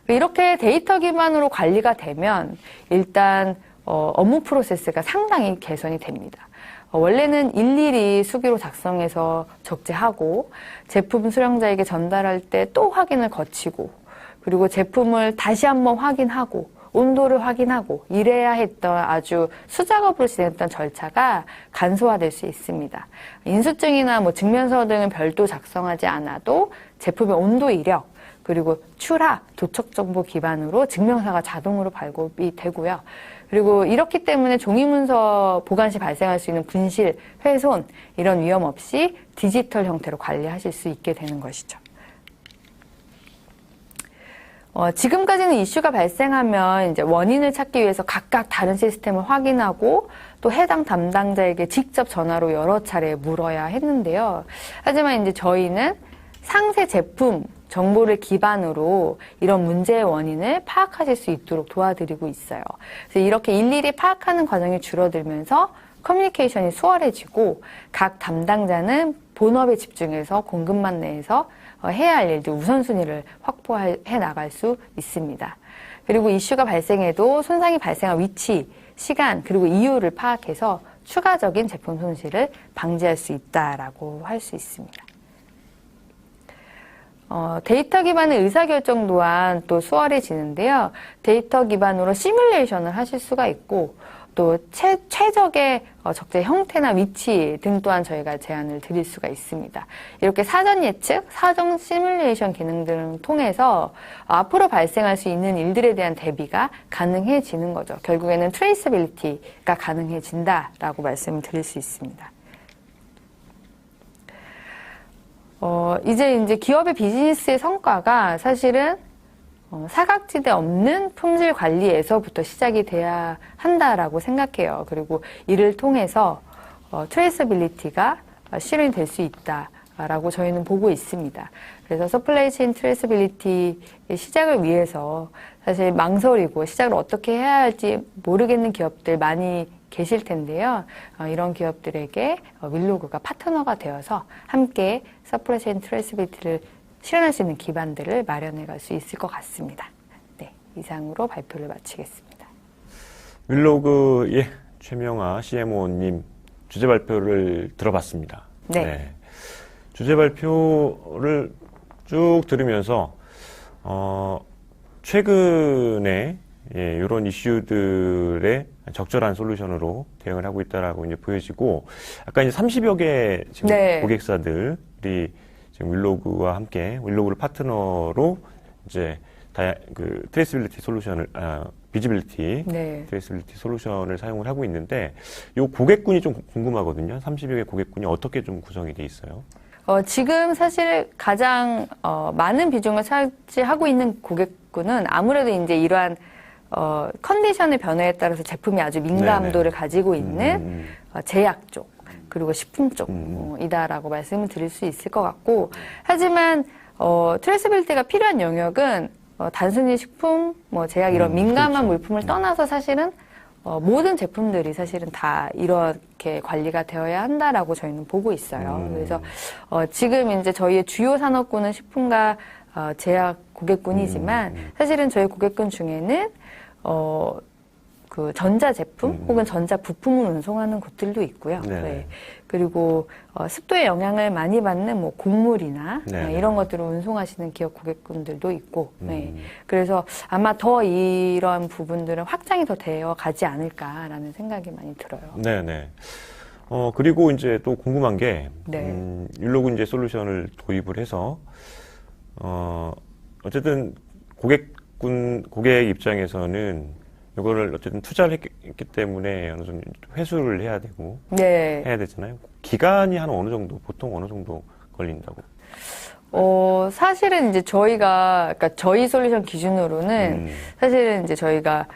이렇게 데이터 기반으로 관리가 되면 일단 업무 프로세스가 상당히 개선이 됩니다. 원래는 일일이 수기로 작성해서 적재하고 제품 수령자에게 전달할 때 또 확인을 거치고 그리고 제품을 다시 한번 확인하고 온도를 확인하고 이래야 했던 아주 수작업으로 진행했던 절차가 간소화될 수 있습니다. 인수증이나 증명서 등은 별도 작성하지 않아도 제품의 온도 이력 그리고 출하, 도착 정보 기반으로 증명서가 자동으로 발급이 되고요. 그리고 이렇기 때문에 종이문서 보관 시 발생할 수 있는 분실, 훼손 이런 위험 없이 디지털 형태로 관리하실 수 있게 되는 것이죠. 지금까지는 이슈가 발생하면 이제 원인을 찾기 위해서 각각 다른 시스템을 확인하고 또 해당 담당자에게 직접 전화로 여러 차례 물어야 했는데요. 하지만 이제 저희는 상세 제품 정보를 기반으로 이런 문제의 원인을 파악하실 수 있도록 도와드리고 있어요. 그래서 이렇게 일일이 파악하는 과정이 줄어들면서 커뮤니케이션이 수월해지고 각 담당자는 본업에 집중해서 공급망 내에서 해야 할 일들 우선순위를 확보해 나갈 수 있습니다. 그리고 이슈가 발생해도 손상이 발생한 위치, 시간, 그리고 이유를 파악해서 추가적인 제품 손실을 방지할 수 있다라고 할 수 있습니다. 데이터 기반의 의사결정 또한 또 수월해지는데요. 데이터 기반으로 시뮬레이션을 하실 수가 있고 또 최적의 적재 형태나 위치 등 또한 저희가 제안을 드릴 수가 있습니다. 이렇게 사전 예측, 사전 시뮬레이션 기능 등을 통해서 앞으로 발생할 수 있는 일들에 대한 대비가 가능해지는 거죠. 결국에는 트레이서빌리티가 가능해진다라고 말씀을 드릴 수 있습니다. 이제 기업의 비즈니스의 성과가 사실은 사각지대 없는 품질 관리에서부터 시작이 돼야 한다라고 생각해요. 그리고 이를 통해서 트레이서빌리티가 실현이 될 수 있다라고 저희는 보고 있습니다. 그래서 서플라이 체인 트레이서빌리티의 시작을 위해서 사실 망설이고 시작을 어떻게 해야 할지 모르겠는 기업들 많이 계실 텐데요. 이런 기업들에게 윌로그가 파트너가 되어서 함께 서플라이 체인 트레이서빌리티를 실현할 수 있는 기반들을 마련해 갈 수 있을 것 같습니다. 네, 이상으로 발표를 마치겠습니다. 윌로그의 최명아 CMO님 주제 발표를 들어봤습니다. 네. 주제 발표를 쭉 들으면서 최근에 이런 이슈들에 적절한 솔루션으로 대응을 하고 있다라고 이제 보여지고, 아까 이제 30여 개 지금 네. 고객사들이 지금 윌로그와 함께 윌로그를 파트너로 이제 트레이스빌리티 솔루션을 비지빌리티 네. 트레이스빌리티 솔루션을 사용을 하고 있는데, 요 고객군이 좀 궁금하거든요. 30여 개 고객군이 어떻게 좀 구성이 돼 있어요? 지금 사실 가장 많은 비중을 차지하고 있는 고객군은 아무래도 이제 이러한 컨디션의 변화에 따라서 제품이 아주 민감도를 가지고 있는 제약 쪽, 그리고 식품 쪽이다라고 말씀을 드릴 수 있을 것 같고, 하지만 트레이서빌리티가 필요한 영역은 단순히 식품, 제약 이런 민감한 그렇죠. 물품을 떠나서 사실은 모든 제품들이 사실은 다 이렇게 관리가 되어야 한다라고 저희는 보고 있어요. 그래서 지금 이제 저희의 주요 산업군은 식품과 제약 고객군이지만 사실은 저희 고객군 중에는 그 전자제품 혹은 전자부품을 운송하는 곳들도 있고요. 네. 그리고 습도의 영향을 많이 받는 곡물이나 이런 것들을 운송하시는 기업 고객군들도 있고, 네. 그래서 아마 더 이런 부분들은 확장이 더 되어 가지 않을까라는 생각이 많이 들어요. 네네. 그리고 이제 또 궁금한 게, 네. 율로그 이제 솔루션을 도입을 해서, 어쨌든 고객 입장에서는 이거를 어쨌든 투자를 했기 때문에 어느 정도 회수를 해야 되고, 네. 해야 되잖아요. 기간이 한 어느 정도, 보통 어느 정도 걸린다고? 사실은 이제 그러니까 저희 솔루션 기준으로는 사실은 이제 저희가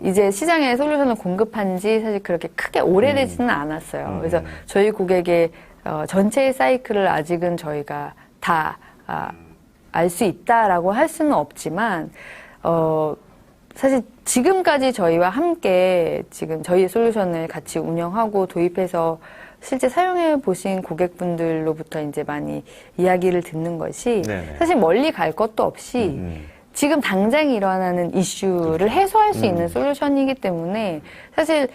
이제 시장에 솔루션을 공급한 지 사실 그렇게 크게 오래되지는 않았어요. 그래서 저희 고객의 전체의 사이클을 아직은 저희가 다 알 수 있다라고 할 수는 없지만, 사실 지금까지 저희와 함께 지금 저희의 솔루션을 같이 운영하고 도입해서 실제 사용해 보신 고객분들로부터 이제 많이 이야기를 듣는 것이, 네네. 사실 멀리 갈 것도 없이 지금 당장 일어나는 이슈를 해소할 수 있는 솔루션이기 때문에 사실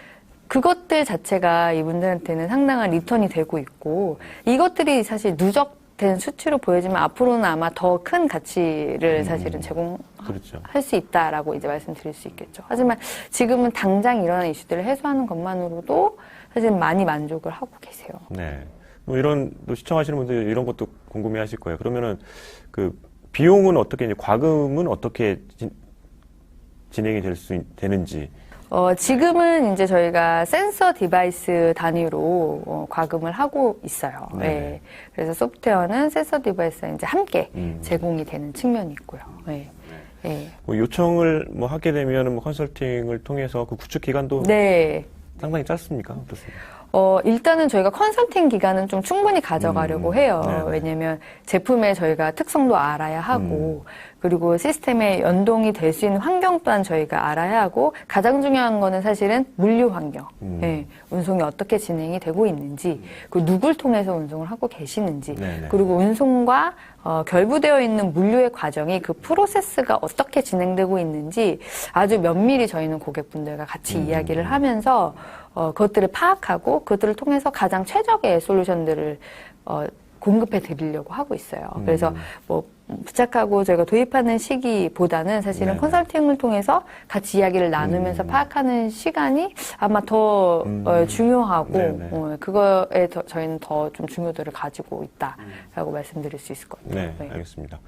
그것들 자체가 이분들한테는 상당한 리턴이 되고 있고, 이것들이 사실 누적된 수치로 보여지면 앞으로는 아마 더 큰 가치를 사실은 제공할 그렇죠. 수 있다라고 이제 말씀드릴 수 있겠죠. 하지만 지금은 당장 일어나는 이슈들을 해소하는 것만으로도 사실 많이 만족을 하고 계세요. 네. 뭐 이런, 또 시청하시는 분들 이런 것도 궁금해 하실 거예요. 그러면은 그 비용은 어떻게, 이제 과금은 어떻게 진행이 되는지. 지금은 이제 저희가 센서 디바이스 단위로 과금을 하고 있어요. 네. 그래서 소프트웨어는 센서 디바이스와 이제 함께 제공이 되는 측면이 있고요. 네. 네. 뭐 요청을 뭐 하게 되면 뭐 컨설팅을 통해서 그 구축 기간도 네. 상당히 짧습니까? 어떻습니까? 일단은 저희가 컨설팅 기간은 좀 충분히 가져가려고 해요. 네네. 왜냐면 제품의 저희가 특성도 알아야 하고, 그리고 시스템에 연동이 될 수 있는 환경 또한 저희가 알아야 하고, 가장 중요한 거는 사실은 물류 환경. 예, 운송이 어떻게 진행이 되고 있는지, 그리고 누굴 통해서 운송을 하고 계시는지, 네네. 그리고 운송과 결부되어 있는 물류의 과정이 그 프로세스가 어떻게 진행되고 있는지 아주 면밀히 저희는 고객분들과 같이 이야기를 하면서 그것들을 파악하고 그것들을 통해서 가장 최적의 솔루션들을 공급해 드리려고 하고 있어요. 그래서 뭐 부착하고 저희가 도입하는 시기보다는 사실은 네네. 컨설팅을 통해서 같이 이야기를 나누면서 파악하는 시간이 아마 더 중요하고 네네. 그거에 저희는 더 좀 중요도를 가지고 있다라고 말씀드릴 수 있을 것 같아요. 네, 알겠습니다.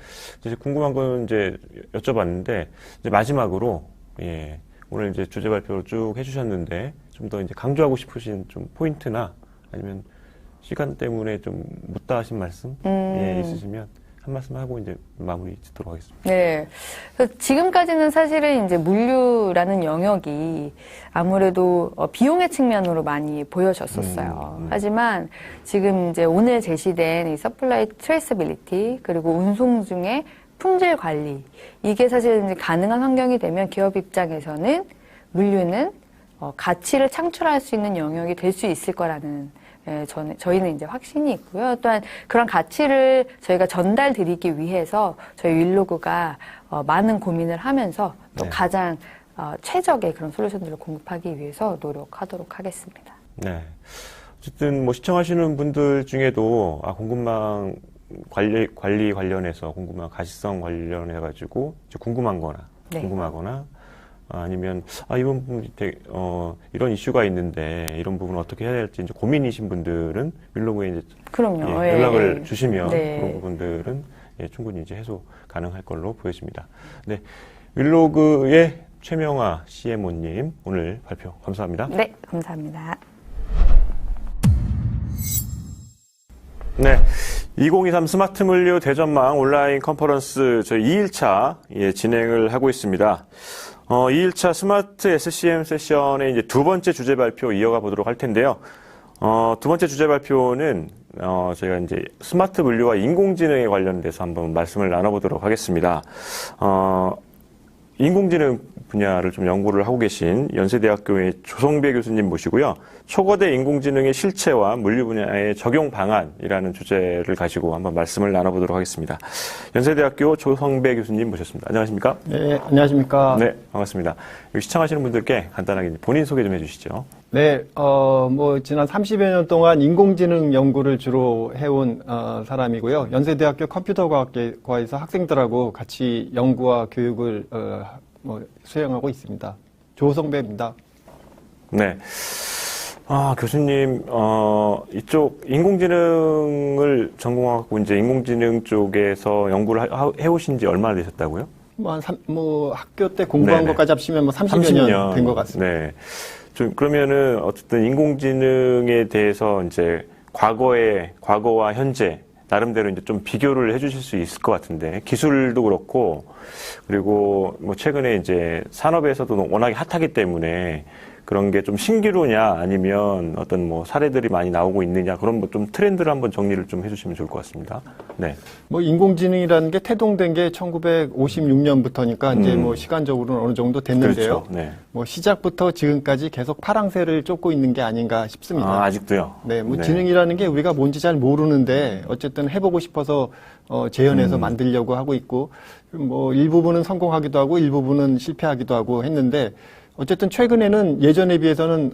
이제 궁금한 건 이제 여쭤봤는데 이제 마지막으로 예, 오늘 이제 주제 발표를 쭉 해주셨는데 좀 더 이제 강조하고 싶으신 좀 포인트나 아니면 시간 때문에 좀 묻다 하신 말씀 예, 있으시면 한 말씀 하고 이제 마무리 짓도록 하겠습니다. 네. 그래서 지금까지는 사실은 이제 물류라는 영역이 아무래도 비용의 측면으로 많이 보여졌었어요. 하지만 지금 이제 오늘 제시된 이 서플라이 트레이서빌리티 그리고 운송 중에 품질 관리 이게 사실 이제 가능한 환경이 되면 기업 입장에서는 물류는 가치를 창출할 수 있는 영역이 될 수 있을 거라는 저희는 이제 확신이 있고요. 또한 그런 가치를 저희가 전달드리기 위해서 저희 윌로그가 많은 고민을 하면서 또 네. 가장 최적의 그런 솔루션들을 공급하기 위해서 노력하도록 하겠습니다. 네. 어쨌든 뭐 시청하시는 분들 중에도 공급망 관리 관련해서 궁금한 가시성 관련해 가지고 궁금한거나 네. 궁금하거나 아니면 이번 부분이 이런 이슈가 있는데 이런 부분 어떻게 해야 될지 이제 고민이신 분들은 윌로그에 이제 그럼요. 예, 연락을 주시면 네. 그런 부분들은 예, 충분히 이제 해소 가능할 걸로 보여집니다. 네, 윌로그의 최명화 CMO님 오늘 발표 감사합니다. 네, 감사합니다. 네. 2023 스마트 물류 대전망 온라인 컨퍼런스 저희 2일차 진행을 하고 있습니다. 2일차 스마트 SCM 세션의 이제 두 번째 주제 발표 이어가 보도록 할 텐데요. 두 번째 주제 발표는 저희가 이제 스마트 물류와 인공지능에 관련돼서 한번 말씀을 나눠보도록 하겠습니다. 인공지능 분야를 좀 연구를 하고 계신 연세대학교의 조성배 교수님 모시고요. 초거대 인공지능의 실체와 물류 분야의 적용 방안이라는 주제를 가지고 한번 말씀을 나눠보도록 하겠습니다. 연세대학교 조성배 교수님 모셨습니다. 안녕하십니까? 네, 안녕하십니까? 네, 반갑습니다. 여기 시청하시는 분들께 간단하게 본인 소개 좀 해주시죠. 네, 지난 30여 년 동안 인공지능 연구를 주로 해온, 사람이고요. 연세대학교 컴퓨터과학과에서 학생들하고 같이 연구와 교육을, 수행하고 있습니다. 조성배입니다. 네. 교수님, 이쪽 인공지능을 전공하고 이제 인공지능 쪽에서 연구를 해오신 지 얼마나 되셨다고요? 학교 때 공부한 네네. 것까지 합치면 30여 년 된 것 같습니다. 네. 그러면은 어쨌든 인공지능에 대해서 이제 과거와 현재 나름대로 이제 좀 비교를 해주실 수 있을 것 같은데 기술도 그렇고 그리고 뭐 최근에 이제 산업에서도 워낙에 핫하기 때문에 그런 게 좀 신기루냐 아니면 어떤 뭐 사례들이 많이 나오고 있느냐 그런 뭐 좀 트렌드를 한번 정리를 좀 해주시면 좋을 것 같습니다. 네. 인공지능이라는 게 태동된 게 1956년부터니까 이제 시간적으로는 어느 정도 됐는데요. 그렇죠. 네. 시작부터 지금까지 계속 파랑새를 쫓고 있는 게 아닌가 싶습니다. 아직도요? 네, 지능이라는 게 우리가 뭔지 잘 모르는데 어쨌든 해보고 싶어서 재현해서 만들려고 하고 있고 일부분은 성공하기도 하고 일부분은 실패하기도 하고 했는데 어쨌든 최근에는 예전에 비해서는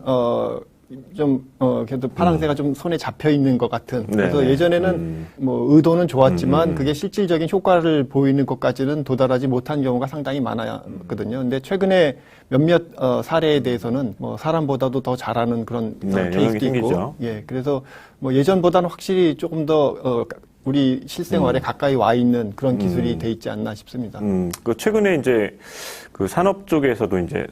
그래도 파랑새가 좀 손에 잡혀 있는 것 같은. 그래서 네네. 예전에는 의도는 좋았지만 그게 실질적인 효과를 보이는 것까지는 도달하지 못한 경우가 상당히 많았거든요. 근데 최근에 몇몇 사례에 대해서는 사람보다도 더 잘하는 그런 케이스도 있고. 생기죠. 예, 그래서 예전보다는 확실히 조금 더 우리 실생활에 가까이 와 있는 그런 기술이 돼 있지 않나 싶습니다. 최근에 이제 그 산업 쪽에서도 이제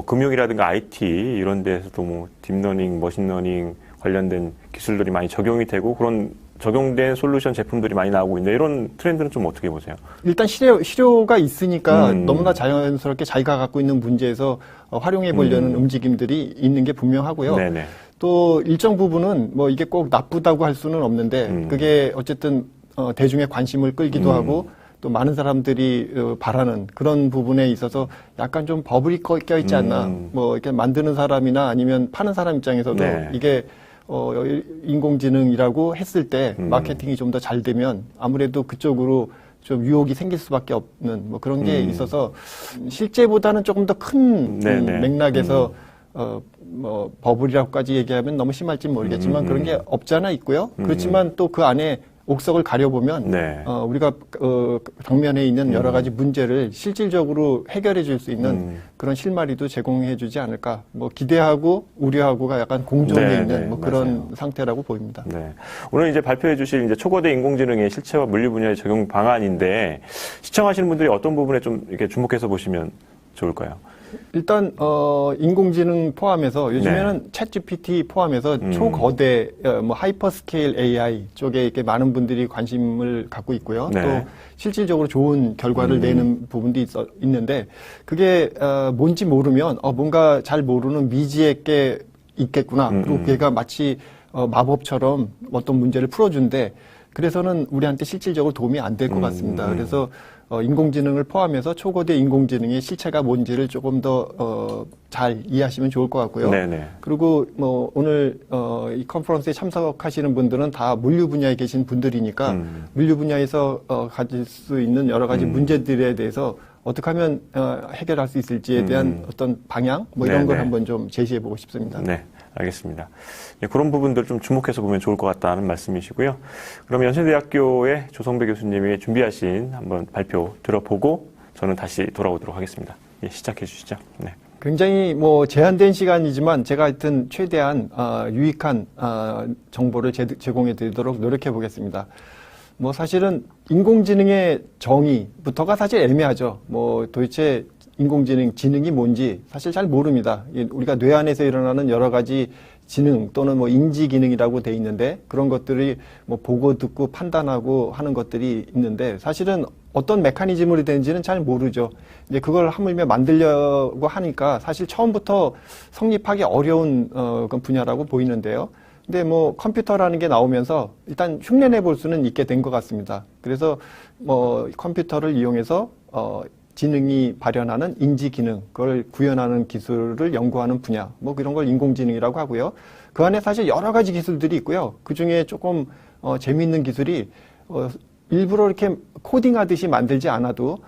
금융이라든가 IT 이런 데에서도 딥러닝, 머신러닝 관련된 기술들이 많이 적용이 되고 그런 적용된 솔루션 제품들이 많이 나오고 있는데 이런 트렌드는 좀 어떻게 보세요? 일단 실효가 있으니까 너무나 자연스럽게 자기가 갖고 있는 문제에서 활용해 보려는 움직임들이 있는 게 분명하고요. 네네. 또 일정 부분은 뭐 이게 꼭 나쁘다고 할 수는 없는데 그게 어쨌든 대중의 관심을 끌기도 하고 또 많은 사람들이 바라는 그런 부분에 있어서 약간 좀 버블이 껴있지 않나. 뭐 이렇게 만드는 사람이나 아니면 파는 사람 입장에서도 네. 이게 인공지능이라고 했을 때 마케팅이 좀 더 잘 되면 아무래도 그쪽으로 좀 유혹이 생길 수밖에 없는 뭐 그런 게 있어서 실제보다는 조금 더 큰 맥락에서 뭐 버블이라고까지 얘기하면 너무 심할지 모르겠지만 그런 게 없지 않아 있고요. 그렇지만 또 그 안에 옥석을 가려보면 네. 우리가 당면에 있는 여러 가지 문제를 실질적으로 해결해 줄 수 있는 그런 실마리도 제공해 주지 않을까. 뭐 기대하고 우려하고가 약간 공존해 네, 있는 네, 뭐 그런 맞아요. 상태라고 보입니다. 네. 오늘 이제 발표해 주실 이제 초거대 인공지능의 실체와 물리 분야의 적용 방안인데 시청하시는 분들이 어떤 부분에 좀 이렇게 주목해서 보시면 좋을까요? 일단 인공지능 포함해서 요즘에는 챗 GPT 포함해서 초거대 뭐 하이퍼스케일 AI 쪽에 이렇게 많은 분들이 관심을 갖고 있고요. 네. 또 실질적으로 좋은 결과를 내는 부분도 있는데 그게 뭔지 모르면 뭔가 잘 모르는 미지의 게 있겠구나. 그리고 걔가 마치 마법처럼 어떤 문제를 풀어준대. 그래서는 우리한테 실질적으로 도움이 안 될 것 같습니다. 그래서 인공지능을 포함해서 초거대 인공지능의 실체가 뭔지를 조금 더 잘 이해하시면 좋을 것 같고요. 네네. 그리고 뭐 오늘 이 컨퍼런스에 참석하시는 분들은 다 물류 분야에 계신 분들이니까 물류 분야에서 가질 수 있는 여러 가지 문제들에 대해서 어떻게 하면 해결할 수 있을지에 대한 어떤 방향 뭐 이런 걸 네네. 한번 좀 제시해 보고 싶습니다. 네, 알겠습니다. 예, 그런 부분들 좀 주목해서 보면 좋을 것 같다는 말씀이시고요. 그럼 연세대학교의 조성배 교수님이 준비하신 한번 발표 들어보고 저는 다시 돌아오도록 하겠습니다. 예, 시작해 주시죠. 네. 굉장히 뭐 제한된 시간이지만 제가 하여튼 최대한 유익한 정보를 제공해 드리도록 노력해 보겠습니다. 뭐 사실은 인공지능의 정의부터가 사실 애매하죠. 뭐 도대체 지능이 뭔지 사실 잘 모릅니다. 우리가 뇌 안에서 일어나는 여러 가지 지능 또는 뭐 인지 기능이라고 돼 있는데 그런 것들이 뭐 보고 듣고 판단하고 하는 것들이 있는데 사실은 어떤 메커니즘으로 되는지는 잘 모르죠. 이제 그걸 하물며 만들려고 하니까 사실 처음부터 성립하기 어려운 그런 분야라고 보이는데요. 근데 뭐 컴퓨터라는 게 나오면서 일단 흉내내 볼 수는 있게 된 것 같습니다. 그래서 뭐 컴퓨터를 이용해서 지능이 발현하는 인지 기능, 그걸 구현하는 기술을 연구하는 분야, 뭐 그런 걸 인공지능이라고 하고요. 그 안에 사실 여러 가지 기술들이 있고요. 그 중에 조금 재미있는 기술이 일부러 이렇게 코딩하듯이 만들지 않아도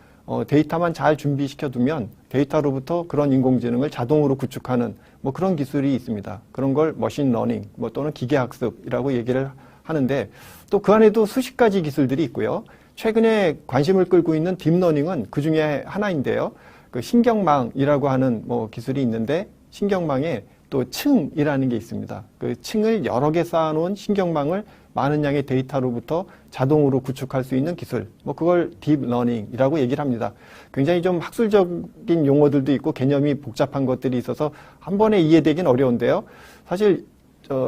데이터만 잘 준비시켜 두면 데이터로부터 그런 인공지능을 자동으로 구축하는 뭐 그런 기술이 있습니다. 그런 걸 머신 러닝 뭐 또는 기계학습이라고 얘기를 하는데 또 그 안에도 수십 가지 기술들이 있고요. 최근에 관심을 끌고 있는 딥러닝은 그 중에 하나인데요. 그 신경망이라고 하는 뭐 기술이 있는데 신경망에 또 층이라는 게 있습니다. 그 층을 여러 개 쌓아놓은 신경망을 많은 양의 데이터로부터 자동으로 구축할 수 있는 기술. 뭐 그걸 딥러닝이라고 얘기를 합니다. 굉장히 좀 학술적인 용어들도 있고 개념이 복잡한 것들이 있어서 한 번에 이해되긴 어려운데요. 사실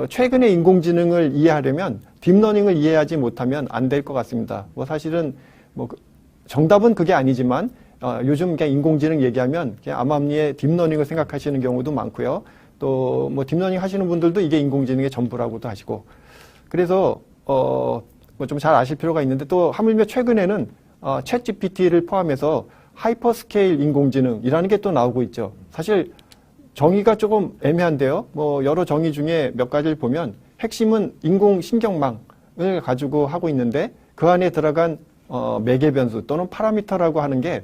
최근의 인공지능을 이해하려면 딥러닝을 이해하지 못하면 안 될 것 같습니다. 뭐 사실은 뭐 정답은 그게 아니지만 요즘 그냥 인공지능 얘기하면 그냥 암암리에 딥러닝을 생각하시는 경우도 많고요. 또 뭐 딥러닝 하시는 분들도 이게 인공지능의 전부라고도 하시고 그래서 뭐 좀 잘 아실 필요가 있는데 또 하물며 최근에는 챗 GPT를 포함해서 하이퍼스케일 인공지능이라는 게 또 나오고 있죠. 사실 정의가 조금 애매한데요. 뭐 여러 정의 중에 몇 가지를 보면 핵심은 인공신경망을 가지고 하고 있는데 그 안에 들어간 매개 변수 또는 파라미터라고 하는 게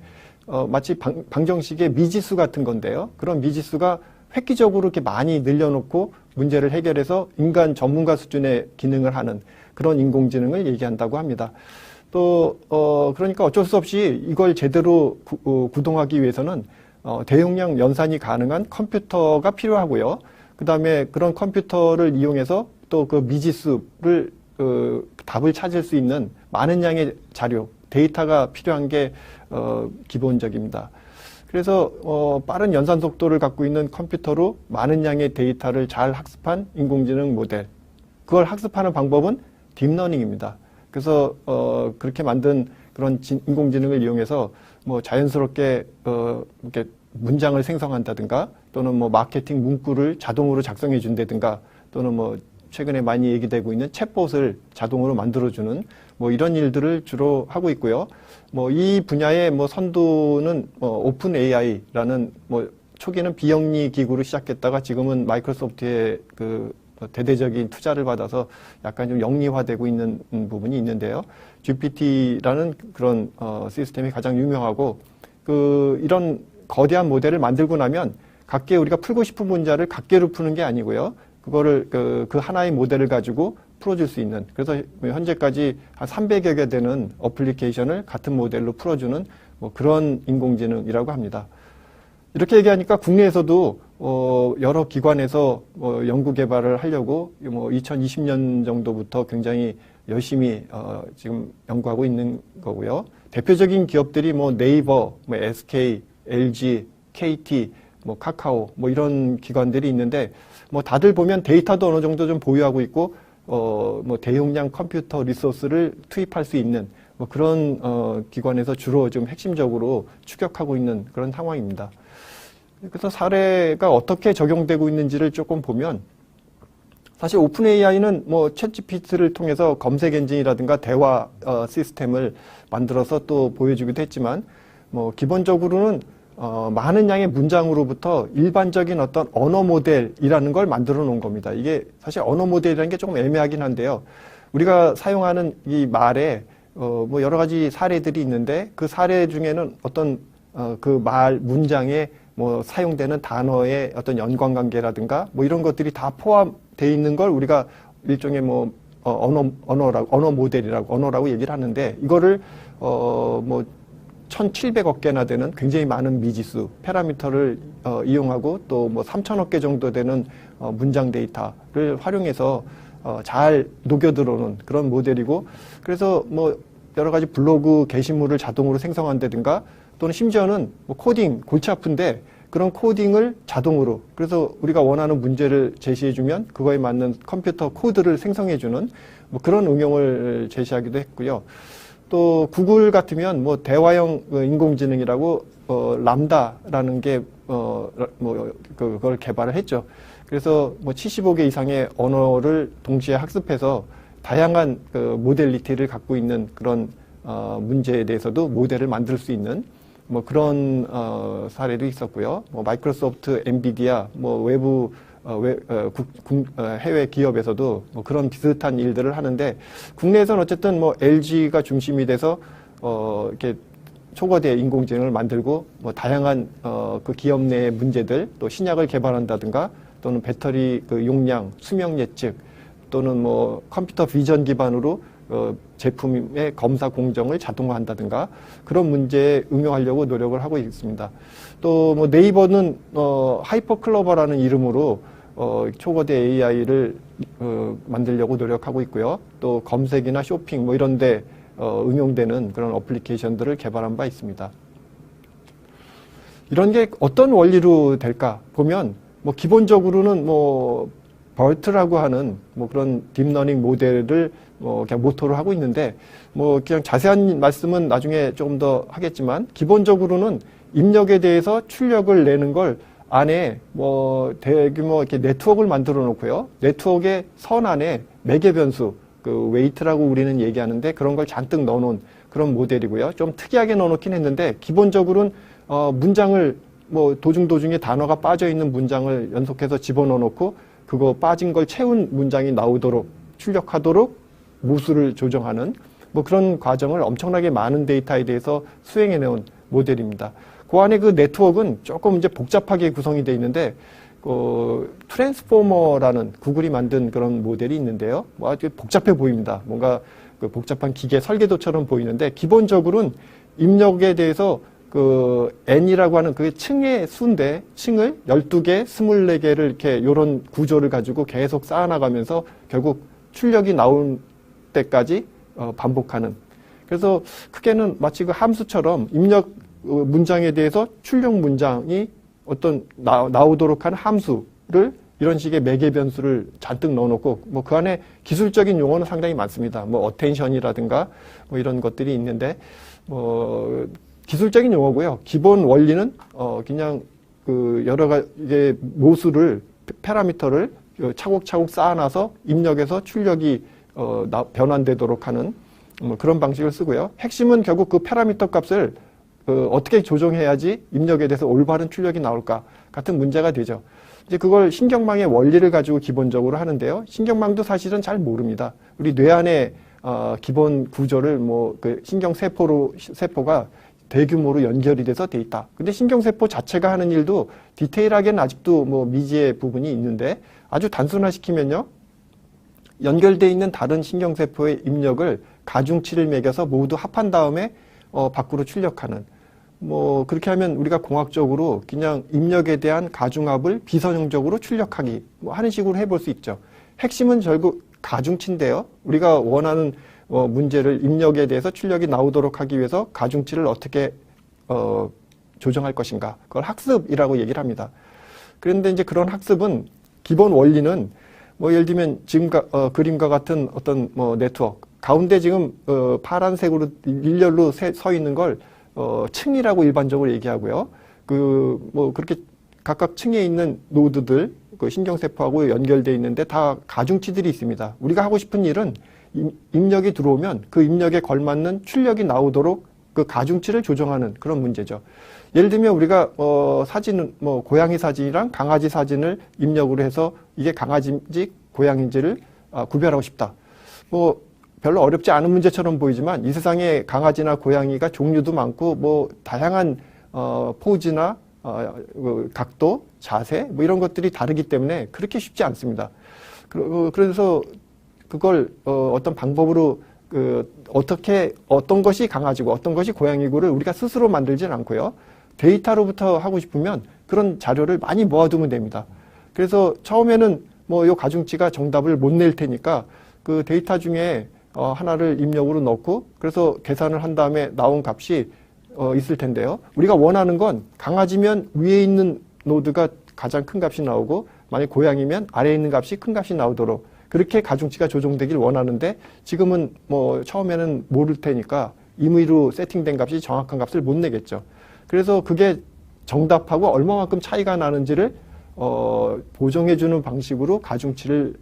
마치 방정식의 미지수 같은 건데요. 그런 미지수가 획기적으로 이렇게 많이 늘려놓고 문제를 해결해서 인간 전문가 수준의 기능을 하는 그런 인공지능을 얘기한다고 합니다. 또 그러니까 어쩔 수 없이 이걸 제대로 구동하기 위해서는 대용량 연산이 가능한 컴퓨터가 필요하고요. 그다음에 그런 컴퓨터를 이용해서 또 그 미지수를 답을 찾을 수 있는 많은 양의 자료, 데이터가 필요한 게 기본적입니다. 그래서 빠른 연산 속도를 갖고 있는 컴퓨터로 많은 양의 데이터를 잘 학습한 인공지능 모델. 그걸 학습하는 방법은 딥러닝입니다. 그래서 그렇게 만든 그런 인공지능을 이용해서 뭐 자연스럽게 이렇게 문장을 생성한다든가 또는 뭐 마케팅 문구를 자동으로 작성해 준다든가 또는 뭐 최근에 많이 얘기되고 있는 챗봇을 자동으로 만들어주는 뭐 이런 일들을 주로 하고 있고요. 뭐 이 분야의 뭐 선두는 오픈 AI라는 뭐 초기는 비영리 기구로 시작했다가 지금은 마이크로소프트의 그 대대적인 투자를 받아서 약간 좀 영리화되고 있는 부분이 있는데요. GPT라는 그런 시스템이 가장 유명하고 이런 거대한 모델을 만들고 나면 각계 우리가 풀고 싶은 문제를 각계로 푸는 게 아니고요. 그거를 그 하나의 모델을 가지고 풀어줄 수 있는, 그래서 현재까지 한 300여 개 되는 어플리케이션을 같은 모델로 풀어주는 뭐 그런 인공지능이라고 합니다. 이렇게 얘기하니까 국내에서도 여러 기관에서 연구 개발을 하려고 뭐 2020년 정도부터 굉장히 열심히 지금 연구하고 있는 거고요. 대표적인 기업들이 뭐 네이버, 뭐 SK, LG, KT, 뭐 카카오, 뭐 이런 기관들이 있는데 뭐 다들 보면 데이터도 어느 정도 좀 보유하고 있고 뭐 대용량 컴퓨터 리소스를 투입할 수 있는 뭐 그런 기관에서 주로 좀 핵심적으로 추격하고 있는 그런 상황입니다. 그래서 사례가 어떻게 적용되고 있는지를 조금 보면 사실 오픈 AI는 뭐 챗GPT를 통해서 검색 엔진이라든가 대화 시스템을 만들어서 또 보여주기도 했지만 뭐 기본적으로는 많은 양의 문장으로부터 일반적인 어떤 언어 모델이라는 걸 만들어 놓은 겁니다. 이게 사실 언어 모델이라는 게 조금 애매하긴 한데요. 우리가 사용하는 이 말에 뭐 여러 가지 사례들이 있는데 그 사례 중에는 어떤 그 말 문장에 뭐 사용되는 단어의 어떤 연관관계라든가 뭐 이런 것들이 다 포함되어 있는 걸 우리가 일종의 뭐 언어 모델이라고 언어라고 얘기를 하는데 이거를 뭐 1,700억 개나 되는 굉장히 많은 미지수, 파라미터를 이용하고 또 뭐 3,000억 개 정도 되는 문장 데이터를 활용해서 잘 녹여들어오는 그런 모델이고 그래서 뭐 여러 가지 블로그 게시물을 자동으로 생성한다든가 또는 심지어는 뭐 코딩, 골치 아픈데 그런 코딩을 자동으로 그래서 우리가 원하는 문제를 제시해주면 그거에 맞는 컴퓨터 코드를 생성해주는 뭐 그런 응용을 제시하기도 했고요. 또 구글 같으면 뭐 대화형 인공지능이라고 람다라는 게 그걸 개발을 했죠. 그래서 뭐 75개 이상의 언어를 동시에 학습해서 다양한 모델리티를 갖고 있는 그런 문제에 대해서도 모델을 만들 수 있는 뭐 그런 사례도 있었고요. 뭐 마이크로소프트, 엔비디아, 뭐 외부 해외 기업에서도 뭐 그런 비슷한 일들을 하는데 국내에서는 어쨌든 뭐 LG가 중심이 돼서 이렇게 초거대 인공지능을 만들고 뭐 다양한 그 기업 내의 문제들 또 신약을 개발한다든가 또는 배터리 그 용량, 수명 예측 또는 뭐 컴퓨터 비전 기반으로 제품의 검사 공정을 자동화한다든가 그런 문제에 응용하려고 노력을 하고 있습니다. 또 뭐 네이버는 하이퍼클로버라는 이름으로 초거대 AI를 만들려고 노력하고 있고요. 또 검색이나 쇼핑 뭐 이런 데 응용되는 그런 어플리케이션들을 개발한 바 있습니다. 이런 게 어떤 원리로 될까 보면 뭐 기본적으로는 뭐 벌트라고 하는 뭐 그런 딥러닝 모델을 그냥 모토로 하고 있는데 뭐 그냥 자세한 말씀은 나중에 조금 더 하겠지만 기본적으로는 입력에 대해서 출력을 내는 걸 안에 뭐 대규모 이렇게 네트워크를 만들어 놓고요. 네트워크의 선 안에 매개 변수 그 웨이트라고 우리는 얘기하는데 그런 걸 잔뜩 넣어 놓은 그런 모델이고요. 좀 특이하게 넣어 놓긴 했는데 기본적으로는 문장을 뭐 도중에 단어가 빠져 있는 문장을 연속해서 집어넣어 놓고 그거 빠진 걸 채운 문장이 나오도록 출력하도록 모수를 조정하는 뭐 그런 과정을 엄청나게 많은 데이터에 대해서 수행해 내온 모델입니다. 그 안에 그 네트워크는 조금 이제 복잡하게 구성이 되어 있는데 트랜스포머라는 구글이 만든 그런 모델이 있는데요. 뭐 아주 복잡해 보입니다. 뭔가 그 복잡한 기계 설계도처럼 보이는데 기본적으로는 입력에 대해서 그 n이라고 하는 그게 층의 수인데 층을 12개, 24개를 이렇게 이런 구조를 가지고 계속 쌓아나가면서 결국 출력이 나올 때까지 반복하는. 그래서 크게는 마치 그 함수처럼 입력 문장에 대해서 출력 문장이 어떤 나오도록 하는 함수를 이런 식의 매개 변수를 잔뜩 넣어놓고 뭐 그 안에 기술적인 용어는 상당히 많습니다. 뭐 어텐션이라든가 뭐 이런 것들이 있는데 뭐 기술적인 용어고요. 기본 원리는 그냥 그 여러 가지 모수를 파라미터를 차곡차곡 쌓아놔서 입력에서 출력이 변환되도록 하는 그런 방식을 쓰고요. 핵심은 결국 그 파라미터 값을 어떻게 조정해야지 입력에 대해서 올바른 출력이 나올까 같은 문제가 되죠. 이제 그걸 신경망의 원리를 가지고 기본적으로 하는데요. 신경망도 사실은 잘 모릅니다. 우리 뇌 안에 기본 구조를 그 신경세포가 대규모로 연결이 돼서 돼 있다. 근데 신경세포 자체가 하는 일도 디테일하게는 아직도 미지의 부분이 있는데 아주 단순화시키면요. 연결되어 있는 다른 신경세포의 입력을 가중치를 매겨서 모두 합한 다음에 밖으로 출력하는 그렇게 하면 우리가 공학적으로 그냥 입력에 대한 가중합을 비선형적으로 출력하기 하는 식으로 해볼 수 있죠. 핵심은 결국 가중치인데요. 우리가 원하는 문제를 입력에 대해서 출력이 나오도록 하기 위해서 가중치를 어떻게 조정할 것인가. 그걸 학습이라고 얘기를 합니다. 그런데 이제 그런 학습은 기본 원리는 예를 들면 지금 그림과 같은 어떤 네트워크 가운데 지금 파란색으로 일렬로 서 있는 걸 층이라고 일반적으로 얘기하고요. 그렇게 각각 층에 있는 노드들, 그 신경세포하고 연결되어 있는데 다 가중치들이 있습니다. 우리가 하고 싶은 일은 입력이 들어오면 그 입력에 걸맞는 출력이 나오도록 그 가중치를 조정하는 그런 문제죠. 예를 들면 우리가 사진은 고양이 사진이랑 강아지 사진을 입력으로 해서 이게 강아지인지 고양이인지를 구별하고 싶다. 별로 어렵지 않은 문제처럼 보이지만 이 세상에 강아지나 고양이가 종류도 많고 다양한 포즈나 각도, 자세 이런 것들이 다르기 때문에 그렇게 쉽지 않습니다. 그래서 그걸 어떤 방법으로 어떤 것이 강아지고 어떤 것이 고양이고를 우리가 스스로 만들지는 않고요. 데이터로부터 하고 싶으면 그런 자료를 많이 모아두면 됩니다. 그래서 처음에는 요 가중치가 정답을 못 낼 테니까 그 데이터 중에 하나를 입력으로 넣고 그래서 계산을 한 다음에 나온 값이 있을 텐데요. 우리가 원하는 건 강아지면 위에 있는 노드가 가장 큰 값이 나오고 만약 고양이면 아래에 있는 값이 큰 값이 나오도록 그렇게 가중치가 조정되길 원하는데 지금은 처음에는 모를 테니까 임의로 세팅된 값이 정확한 값을 못 내겠죠. 그래서 그게 정답하고 얼마만큼 차이가 나는지를 보정해주는 방식으로 가중치를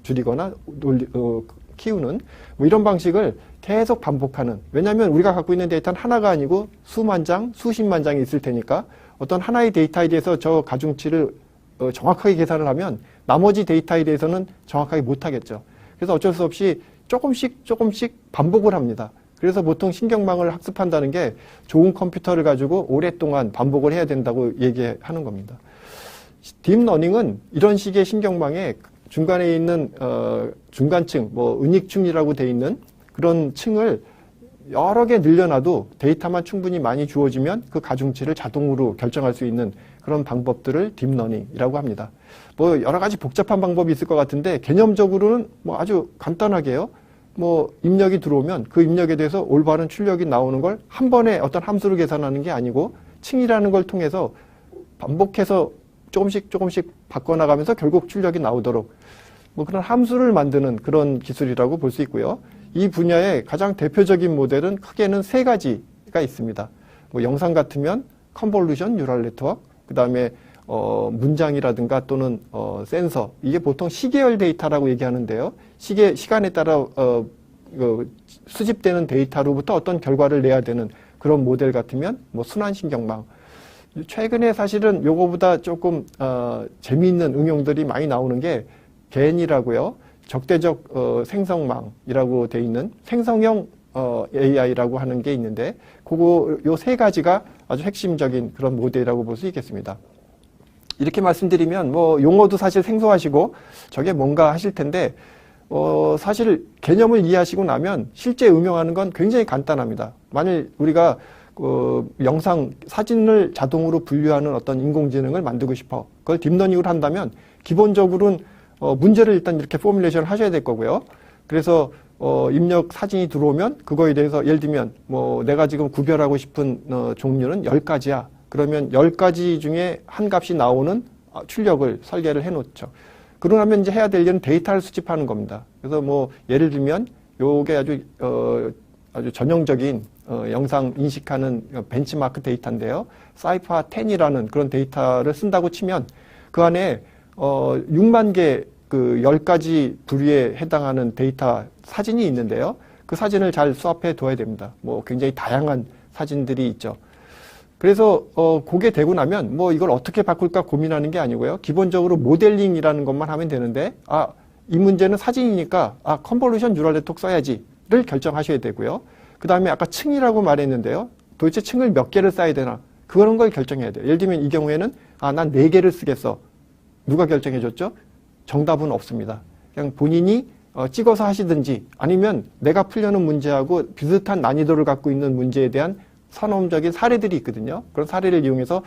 줄이거나 키우는 이런 방식을 계속 반복하는. 왜냐하면 우리가 갖고 있는 데이터는 하나가 아니고 수만 장, 수십만 장이 있을 테니까 어떤 하나의 데이터에 대해서 저 가중치를 정확하게 계산을 하면 나머지 데이터에 대해서는 정확하게 못하겠죠. 그래서 어쩔 수 없이 조금씩 반복을 합니다. 그래서 보통 신경망을 학습한다는 게 좋은 컴퓨터를 가지고 오랫동안 반복을 해야 된다고 얘기하는 겁니다. 딥러닝은 이런 식의 신경망에 중간에 있는 중간층, 은익층이라고 돼 있는 그런 층을 여러 개 늘려놔도 데이터만 충분히 많이 주어지면 그 가중치를 자동으로 결정할 수 있는 그런 방법들을 딥러닝이라고 합니다. 여러 가지 복잡한 방법이 있을 것 같은데 개념적으로는 아주 간단하게요. 입력이 들어오면 그 입력에 대해서 올바른 출력이 나오는 걸 한 번에 어떤 함수를 계산하는 게 아니고 층이라는 걸 통해서 반복해서 조금씩 바꿔나가면서 결국 출력이 나오도록 그런 함수를 만드는 그런 기술이라고 볼 수 있고요. 이 분야의 가장 대표적인 모델은 크게는 세 가지가 있습니다. 영상 같으면 컨볼루션 뉴럴 네트워크, 그 다음에 문장이라든가 또는 센서, 이게 보통 시계열 데이터라고 얘기하는데요. 시간에 따라 수집되는 데이터로부터 어떤 결과를 내야 되는 그런 모델 같으면 순환신경망. 최근에 사실은 요거보다 조금 재미있는 응용들이 많이 나오는 게 겐이라고요. 적대적 생성망이라고 돼 있는 생성형 AI라고 하는 게 있는데 요 세 가지가 아주 핵심적인 그런 모델이라고 볼 수 있겠습니다. 이렇게 말씀드리면 용어도 사실 생소하시고 저게 뭔가 하실 텐데 사실 개념을 이해하시고 나면 실제 응용하는 건 굉장히 간단합니다. 만일 우리가 영상, 사진을 자동으로 분류하는 어떤 인공지능을 만들고 싶어. 그걸 딥러닝으로 한다면 기본적으로는 문제를 일단 이렇게 포뮬레이션을 하셔야 될 거고요. 그래서 입력 사진이 들어오면 그거에 대해서 예를 들면 내가 지금 구별하고 싶은 종류는 10가지야. 그러면 10가지 중에 한 값이 나오는 출력을 설계를 해놓죠. 그러면 이제 해야 될 일은 데이터를 수집하는 겁니다. 그래서 예를 들면 요게 아주 전형적인 영상 인식하는 벤치마크 데이터인데요. 사이파 10이라는 그런 데이터를 쓴다고 치면 그 안에 6만 개 그 10가지 부류에 해당하는 데이터 사진이 있는데요. 그 사진을 잘 수합해 둬야 됩니다. 뭐 굉장히 다양한 사진들이 있죠. 그래서 그게 되고 나면 뭐 이걸 어떻게 바꿀까 고민하는 게 아니고요. 기본적으로 모델링이라는 것만 하면 되는데 이 문제는 사진이니까 컨볼루션 뉴럴 네트워크 써야지를 결정하셔야 되고요. 그 다음에 아까 층이라고 말했는데요. 도대체 층을 몇 개를 써야 되나 그런 걸 결정해야 돼요. 예를 들면 이 경우에는 난 4개를 쓰겠어. 누가 결정해 줬죠? 정답은 없습니다. 그냥 본인이 찍어서 하시든지 아니면 내가 풀려는 문제하고 비슷한 난이도를 갖고 있는 문제에 대한 선험적인 사례들이 있거든요. 그런 사례를 이용해서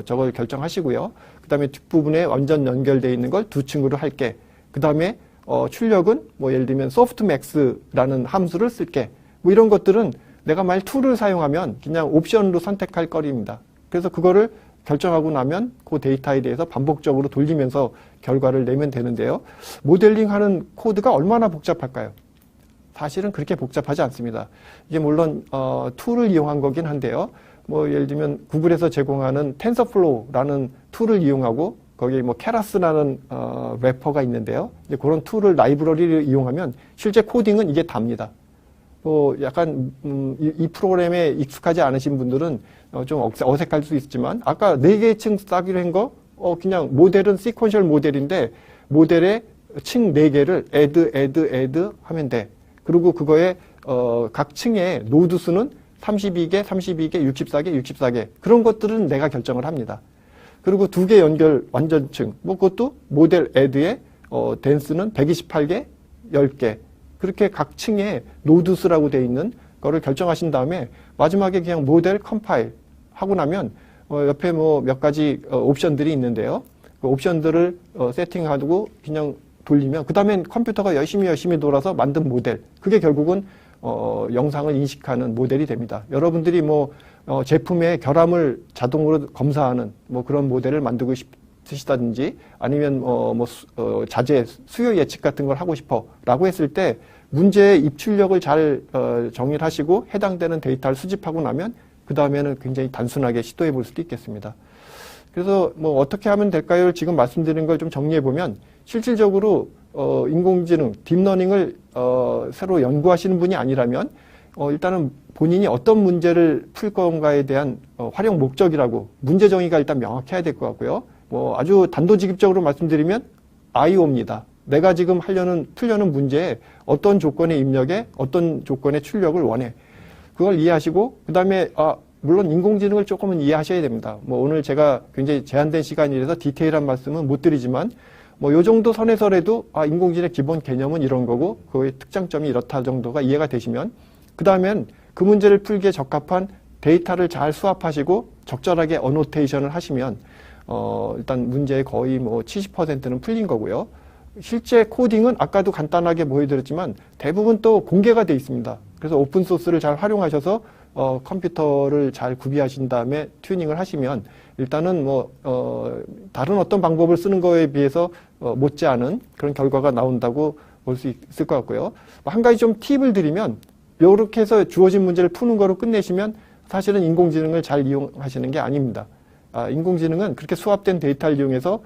저걸 결정하시고요. 그 다음에 뒷부분에 완전 연결되어 있는 걸 2층으로 할게. 그 다음에 출력은 뭐 예를 들면 소프트맥스라는 함수를 쓸게. 뭐 이런 것들은 내가 만약 툴을 사용하면 그냥 옵션으로 선택할 거리입니다. 그래서 그거를 결정하고 나면 그 데이터에 대해서 반복적으로 돌리면서 결과를 내면 되는데요. 모델링하는 코드가 얼마나 복잡할까요? 사실은 그렇게 복잡하지 않습니다. 이게 물론 툴을 이용한 거긴 한데요. 뭐 예를 들면 구글에서 제공하는 텐서플로우라는 툴을 이용하고 거기에 뭐 케라스라는 래퍼가 있는데요. 이제 그런 툴을 라이브러리를 이용하면 실제 코딩은 이게 답니다. 약간 이 프로그램에 익숙하지 않으신 분들은 좀 어색할 수 있지만 아까 4개의 층 따기로 한 거 그냥 모델은 시퀀셜 모델인데 모델에 층 4개를 add 하면 돼. 그리고 그거에 각 층의 노드 수는 32개, 32개, 64개, 64개 그런 것들은 내가 결정을 합니다. 그리고 2개 연결 완전층 뭐 그것도 모델 add에 댄스는 128개, 10개 그렇게 각 층에 노드 수라고 되어 있는 거를 결정하신 다음에 마지막에 그냥 모델 컴파일 하고 나면 옆에 뭐 몇 가지 옵션들이 있는데요. 그 옵션들을 세팅하고 그냥 돌리면 그 다음엔 컴퓨터가 열심히 돌아서 만든 모델 그게 결국은 영상을 인식하는 모델이 됩니다. 여러분들이 뭐 제품의 결함을 자동으로 검사하는 뭐 그런 모델을 만들고 싶으시다든지 아니면 자재 수요 예측 같은 걸 하고 싶어라고 했을 때 문제의 입출력을 잘 정의를 하시고 해당되는 데이터를 수집하고 나면 그 다음에는 굉장히 단순하게 시도해 볼 수도 있겠습니다. 그래서 뭐 어떻게 하면 될까요? 지금 말씀드린 걸 좀 정리해 보면 실질적으로 인공지능, 딥러닝을 새로 연구하시는 분이 아니라면 일단은 본인이 어떤 문제를 풀 건가에 대한 활용 목적이라고 문제 정의가 일단 명확해야 될 것 같고요. 뭐 아주 단도직입적으로 말씀드리면 IO입니다. 내가 지금 풀려는 문제에 어떤 조건의 입력에 어떤 조건의 출력을 원해. 그걸 이해하시고 그 다음에 물론 인공지능을 조금은 이해하셔야 됩니다. 뭐 오늘 제가 굉장히 제한된 시간이라서 디테일한 말씀은 못 드리지만 뭐 요 정도 선에서라도 인공지능의 기본 개념은 이런 거고 그의 특장점이 이렇다 정도가 이해가 되시면 그 다음엔 그 문제를 풀기에 적합한 데이터를 잘 수합하시고 적절하게 어노테이션을 하시면 일단 문제의 거의 뭐 70%는 풀린 거고요. 실제 코딩은 아까도 간단하게 보여드렸지만 대부분 또 공개가 돼 있습니다. 그래서 오픈소스를 잘 활용하셔서 컴퓨터를 잘 구비하신 다음에 튜닝을 하시면 일단은 다른 어떤 방법을 쓰는 거에 비해서 못지않은 그런 결과가 나온다고 볼 수 있을 것 같고요. 한 가지 좀 팁을 드리면 이렇게 해서 주어진 문제를 푸는 거로 끝내시면 사실은 인공지능을 잘 이용하시는 게 아닙니다. 인공지능은 그렇게 수합된 데이터를 이용해서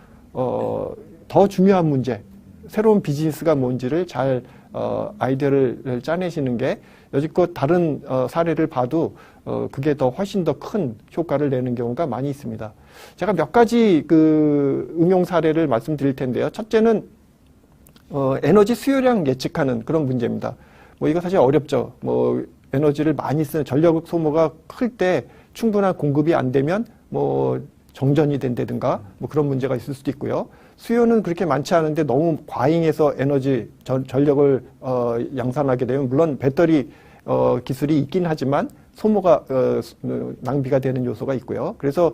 더 중요한 문제, 새로운 비즈니스가 뭔지를 잘 아이디어를 짜내시는 게 여지껏 다른 사례를 봐도 그게 더 훨씬 더 큰 효과를 내는 경우가 많이 있습니다. 제가 몇 가지 그 응용 사례를 말씀드릴 텐데요. 첫째는 에너지 수요량 예측하는 그런 문제입니다. 뭐 이거 사실 어렵죠. 뭐 에너지를 많이 쓰는 전력 소모가 클 때 충분한 공급이 안 되면 뭐 정전이 된다든가 뭐 그런 문제가 있을 수도 있고요. 수요는 그렇게 많지 않은데 너무 과잉해서 에너지 전력을 양산하게 되면 물론 배터리 기술이 있긴 하지만 소모가 낭비가 되는 요소가 있고요. 그래서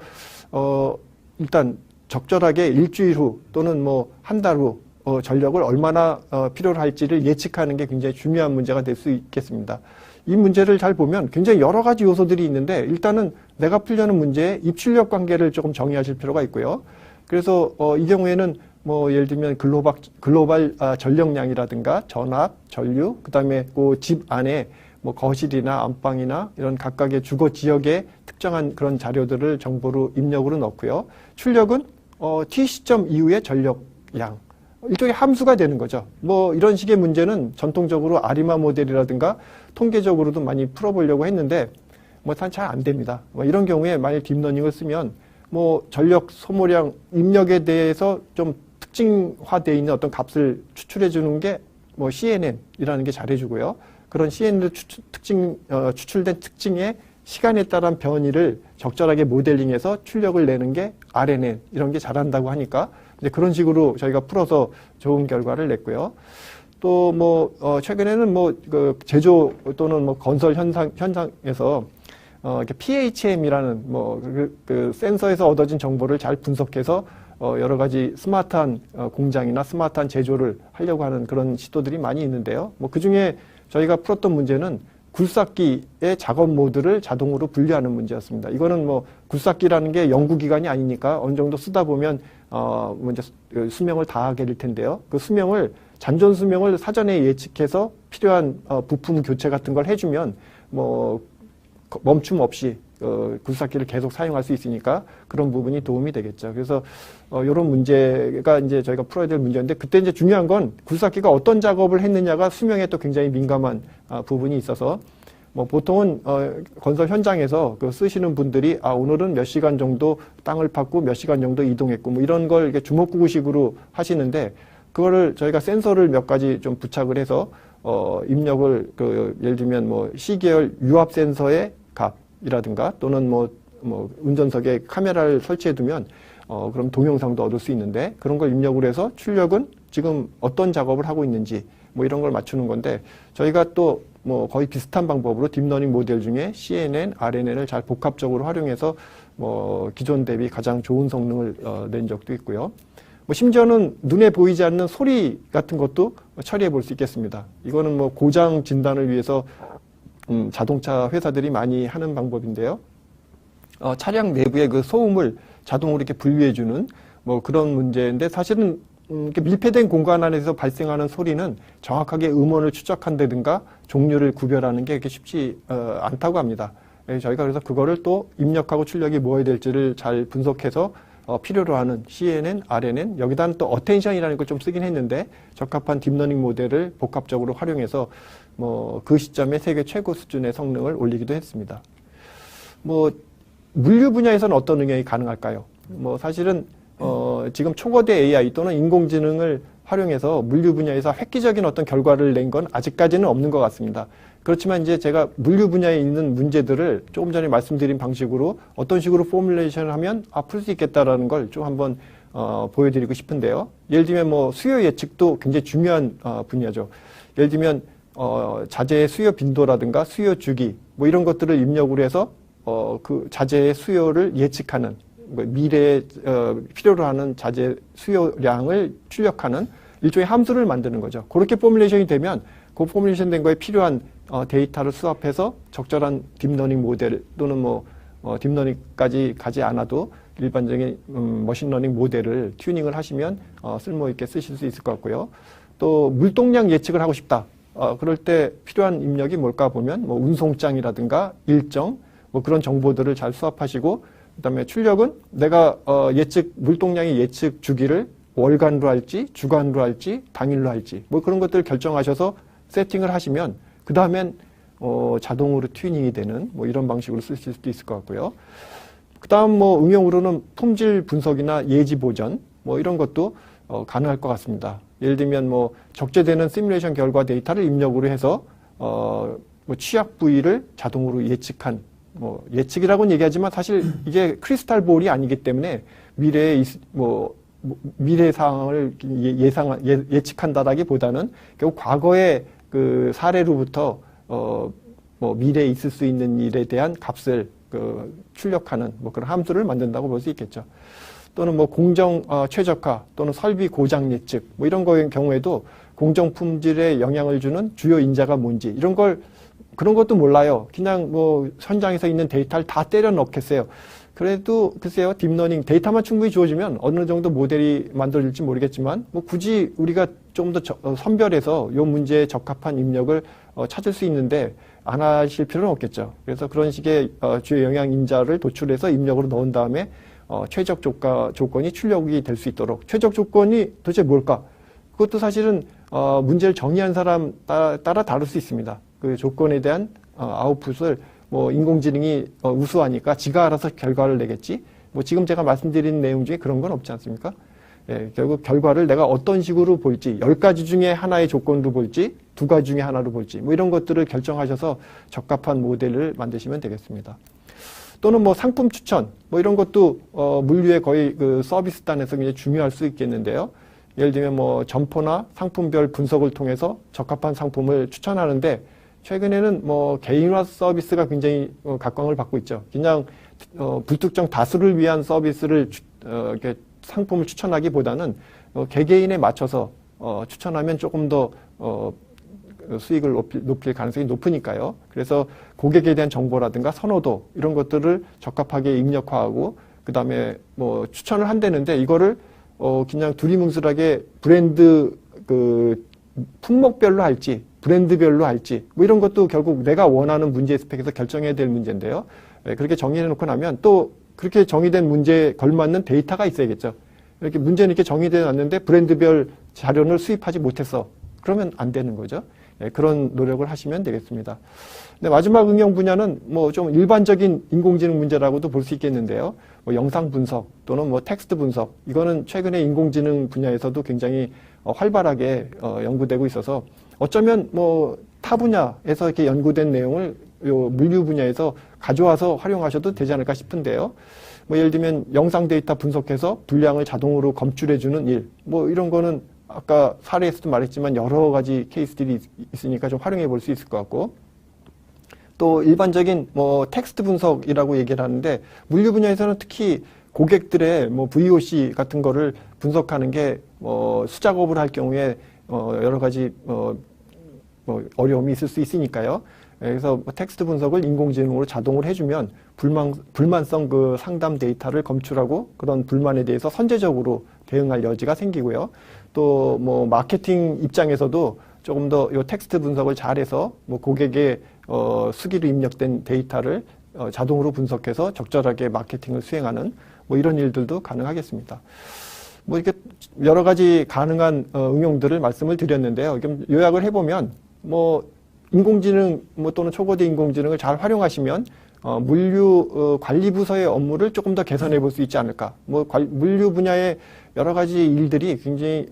일단 적절하게 일주일 후 또는 뭐 한 달 후 전력을 얼마나 필요로 할지를 예측하는 게 굉장히 중요한 문제가 될 수 있겠습니다. 이 문제를 잘 보면 굉장히 여러 가지 요소들이 있는데 일단은 내가 풀려는 문제의 입출력 관계를 조금 정의하실 필요가 있고요. 그래서 이 경우에는 뭐 예를 들면 글로벌 전력량이라든가 전압, 전류, 그다음에 그 집 안에 뭐 거실이나 안방이나 이런 각각의 주거 지역의 특정한 그런 자료들을 정보로 입력으로 넣고요. 출력은 T 시점 이후의 전력량. 일종의 함수가 되는 거죠. 뭐 이런 식의 문제는 전통적으로 아리마 모델이라든가 통계적으로도 많이 풀어보려고 했는데 뭐 잘 안 됩니다. 뭐 이런 경우에 만약 딥러닝을 쓰면 뭐 전력 소모량 입력에 대해서 좀 특징화되어 있는 어떤 값을 추출해 주는 게 뭐 CNN이라는 게 잘해주고요. 그런 CNN을 추출된 특징의 시간에 따른 변이를 적절하게 모델링해서 출력을 내는 게 RNN 이런 게 잘한다고 하니까 이제 그런 식으로 저희가 풀어서 좋은 결과를 냈고요. 또 뭐 최근에는 뭐 그 제조 또는 뭐 건설 현장에서 이렇게 PHM이라는 뭐 그 센서에서 얻어진 정보를 잘 분석해서 여러 가지 스마트한 공장이나 스마트한 제조를 하려고 하는 그런 시도들이 많이 있는데요. 뭐 그 중에 저희가 풀었던 문제는 굴삭기의 작업 모드를 자동으로 분류하는 문제였습니다. 이거는 뭐 굴삭기라는 게 연구기관이 아니니까 어느 정도 쓰다 보면 이제 수명을 다하게 될 텐데요. 그 수명을 잔존 수명을 사전에 예측해서 필요한 부품 교체 같은 걸 해주면 뭐 멈춤 없이 굴삭기를 계속 사용할 수 있으니까 그런 부분이 도움이 되겠죠. 그래서 이런 문제가 이제 저희가 풀어야 될 문제인데 그때 이제 중요한 건 굴삭기가 어떤 작업을 했느냐가 수명에 또 굉장히 민감한 부분이 있어서 뭐 보통은 건설 현장에서 그 쓰시는 분들이 오늘은 몇 시간 정도 땅을 팠고 몇 시간 정도 이동했고 뭐 이런 걸 이렇게 주먹구구식으로 하시는데 그거를 저희가 센서를 몇 가지 좀 부착을 해서 입력을 예를 들면 뭐 C계열 유압 센서의 값이라든가 또는 뭐 운전석에 카메라를 설치해 두면 그럼 동영상도 얻을 수 있는데 그런 걸 입력을 해서 출력은 지금 어떤 작업을 하고 있는지 뭐 이런 걸 맞추는 건데 저희가 또 뭐 거의 비슷한 방법으로 딥러닝 모델 중에 CNN, RNN을 잘 복합적으로 활용해서 뭐 기존 대비 가장 좋은 성능을 낸 적도 있고요. 뭐 심지어는 눈에 보이지 않는 소리 같은 것도 처리해 볼 수 있겠습니다. 이거는 뭐 고장 진단을 위해서 자동차 회사들이 많이 하는 방법인데요. 차량 내부의 그 소음을 자동으로 이렇게 분류해주는 뭐 그런 문제인데 사실은 이렇게 밀폐된 공간 안에서 발생하는 소리는 정확하게 음원을 추적한다든가 종류를 구별하는 게 그렇게 쉽지 않다고 합니다. 저희가 그래서 그거를 또 입력하고 출력이 뭐해야 될지를 잘 분석해서 필요로 하는 CNN, RNN 여기다는 또 어텐션이라는 걸 좀 쓰긴 했는데 적합한 딥러닝 모델을 복합적으로 활용해서 뭐 그 시점에 세계 최고 수준의 성능을 올리기도 했습니다. 뭐 물류 분야에서는 어떤 응용이 가능할까요? 뭐 사실은 지금 초거대 AI 또는 인공지능을 활용해서 물류 분야에서 획기적인 어떤 결과를 낸 건 아직까지는 없는 것 같습니다. 그렇지만 이제 제가 물류 분야에 있는 문제들을 조금 전에 말씀드린 방식으로 어떤 식으로 포뮬레이션을 하면 풀 수 있겠다라는 걸 좀 한번 보여드리고 싶은데요. 예를 들면 뭐 수요 예측도 굉장히 중요한 분야죠. 예를 들면 자재의 수요 빈도라든가 수요 주기 뭐 이런 것들을 입력을 해서 그 자재의 수요를 예측하는 미래에 필요로 하는 자재 수요량을 출력하는 일종의 함수를 만드는 거죠. 그렇게 포뮬레이션이 되면 그 포뮬레이션 된 거에 필요한 데이터를 수합해서 적절한 딥러닝 모델 또는 뭐 딥러닝까지 가지 않아도 일반적인 머신러닝 모델을 튜닝을 하시면 쓸모 있게 쓰실 수 있을 것 같고요. 또 물동량 예측을 하고 싶다. 그럴 때 필요한 입력이 뭘까 보면 뭐 운송장이라든가 일정 뭐 그런 정보들을 잘 수합하시고 그다음에 출력은 내가 물동량의 예측 주기를 월간으로 할지 주간으로 할지 당일로 할지 뭐 그런 것들을 결정하셔서 세팅을 하시면 그 다음엔 자동으로 튜닝이 되는 뭐 이런 방식으로 쓰실 수도 있을 것 같고요. 그 다음 뭐 응용으로는 품질 분석이나 예지 보전 뭐 이런 것도 가능할 것 같습니다. 예를 들면 뭐 적재되는 시뮬레이션 결과 데이터를 입력으로 해서 뭐 취약 부위를 자동으로 예측한 뭐 예측이라고는 얘기하지만 사실 이게 크리스탈 볼이 아니기 때문에 미래 상황을 예측한다라기보다는 결국 과거의 그 사례로부터 뭐 미래에 있을 수 있는 일에 대한 값을 출력하는 뭐 그런 함수를 만든다고 볼 수 있겠죠. 또는 뭐 공정 최적화 또는 설비 고장 예측 뭐 이런 거의 경우에도 공정 품질에 영향을 주는 주요 인자가 뭔지 이런 걸 그런 것도 몰라요. 그냥 뭐 현장에서 있는 데이터를 다 때려 넣겠어요. 그래도 글쎄요, 딥러닝 데이터만 충분히 주어지면 어느 정도 모델이 만들어질지 모르겠지만 뭐 굳이 우리가 좀 더 선별해서 이 문제에 적합한 입력을 찾을 수 있는데 안 하실 필요는 없겠죠. 그래서 그런 식의 주요 영향 인자를 도출해서 입력으로 넣은 다음에 최적 조건이 출력이 될 수 있도록 최적 조건이 도대체 뭘까? 그것도 사실은 문제를 정의한 사람 따라 다를 수 있습니다. 그 조건에 대한 아웃풋을 뭐 인공지능이 우수하니까 지가 알아서 결과를 내겠지. 뭐 지금 제가 말씀드린 내용 중에 그런 건 없지 않습니까? 예, 결국 결과를 내가 어떤 식으로 볼지, 10가지 중에 하나의 조건으로 볼지, 2가지 중에 하나로 볼지, 뭐 이런 것들을 결정하셔서 적합한 모델을 만드시면 되겠습니다. 또는 뭐 상품 추천, 뭐 이런 것도 물류의 거의 그 서비스단에서 굉장히 중요할 수 있겠는데요. 예를 들면 뭐 점포나 상품별 분석을 통해서 적합한 상품을 추천하는데 최근에는 뭐 개인화 서비스가 굉장히 각광을 받고 있죠. 그냥 불특정 다수를 위한 서비스를 이렇게 상품을 추천하기보다는 개개인에 맞춰서 추천하면 조금 더 수익을 높일 가능성이 높으니까요. 그래서 고객에 대한 정보라든가 선호도 이런 것들을 적합하게 입력화하고 그 다음에 뭐 추천을 한다는데 이거를 그냥 두리뭉술하게 브랜드 그 품목별로 할지 브랜드별로 할지 뭐 이런 것도 결국 내가 원하는 문제 스펙에서 결정해야 될 문제인데요. 그렇게 정의해 놓고 나면 또 그렇게 정의된 문제에 걸맞는 데이터가 있어야겠죠. 이렇게 문제는 이렇게 정의되어 놨는데 브랜드별 자료를 수입하지 못했어. 그러면 안 되는 거죠. 그런 노력을 하시면 되겠습니다. 근데 마지막 응용 분야는 뭐 좀 일반적인 인공지능 문제라고도 볼 수 있겠는데요. 뭐 영상 분석 또는 뭐 텍스트 분석 이거는 최근에 인공지능 분야에서도 굉장히 활발하게 연구되고 있어서 어쩌면 뭐 타 분야에서 이렇게 연구된 내용을 요 물류 분야에서 가져와서 활용하셔도 되지 않을까 싶은데요. 뭐 예를 들면 영상 데이터 분석해서 분량을 자동으로 검출해주는 일, 뭐 이런 거는 아까 사례에서도 말했지만 여러 가지 케이스들이 있으니까 좀 활용해 볼 수 있을 것 같고 또 일반적인 뭐 텍스트 분석이라고 얘기를 하는데 물류 분야에서는 특히 고객들의 뭐 VOC 같은 거를 분석하는 게 수작업을 할 경우에 여러 가지 뭐 어려움이 있을 수 있으니까요. 그래서 뭐 텍스트 분석을 인공지능으로 자동으로 해주면 불만성 그 상담 데이터를 검출하고 그런 불만에 대해서 선제적으로 대응할 여지가 생기고요. 또 뭐 마케팅 입장에서도 조금 더 이 텍스트 분석을 잘해서 뭐 고객의 수기로 입력된 데이터를 자동으로 분석해서 적절하게 마케팅을 수행하는 뭐 이런 일들도 가능하겠습니다. 뭐 이렇게 여러 가지 가능한 응용들을 말씀을 드렸는데요. 요약을 해보면 뭐 인공지능 뭐 또는 초거대 인공지능을 잘 활용하시면 물류 관리 부서의 업무를 조금 더 개선해 볼 수 있지 않을까. 뭐 물류 분야의 여러 가지 일들이 굉장히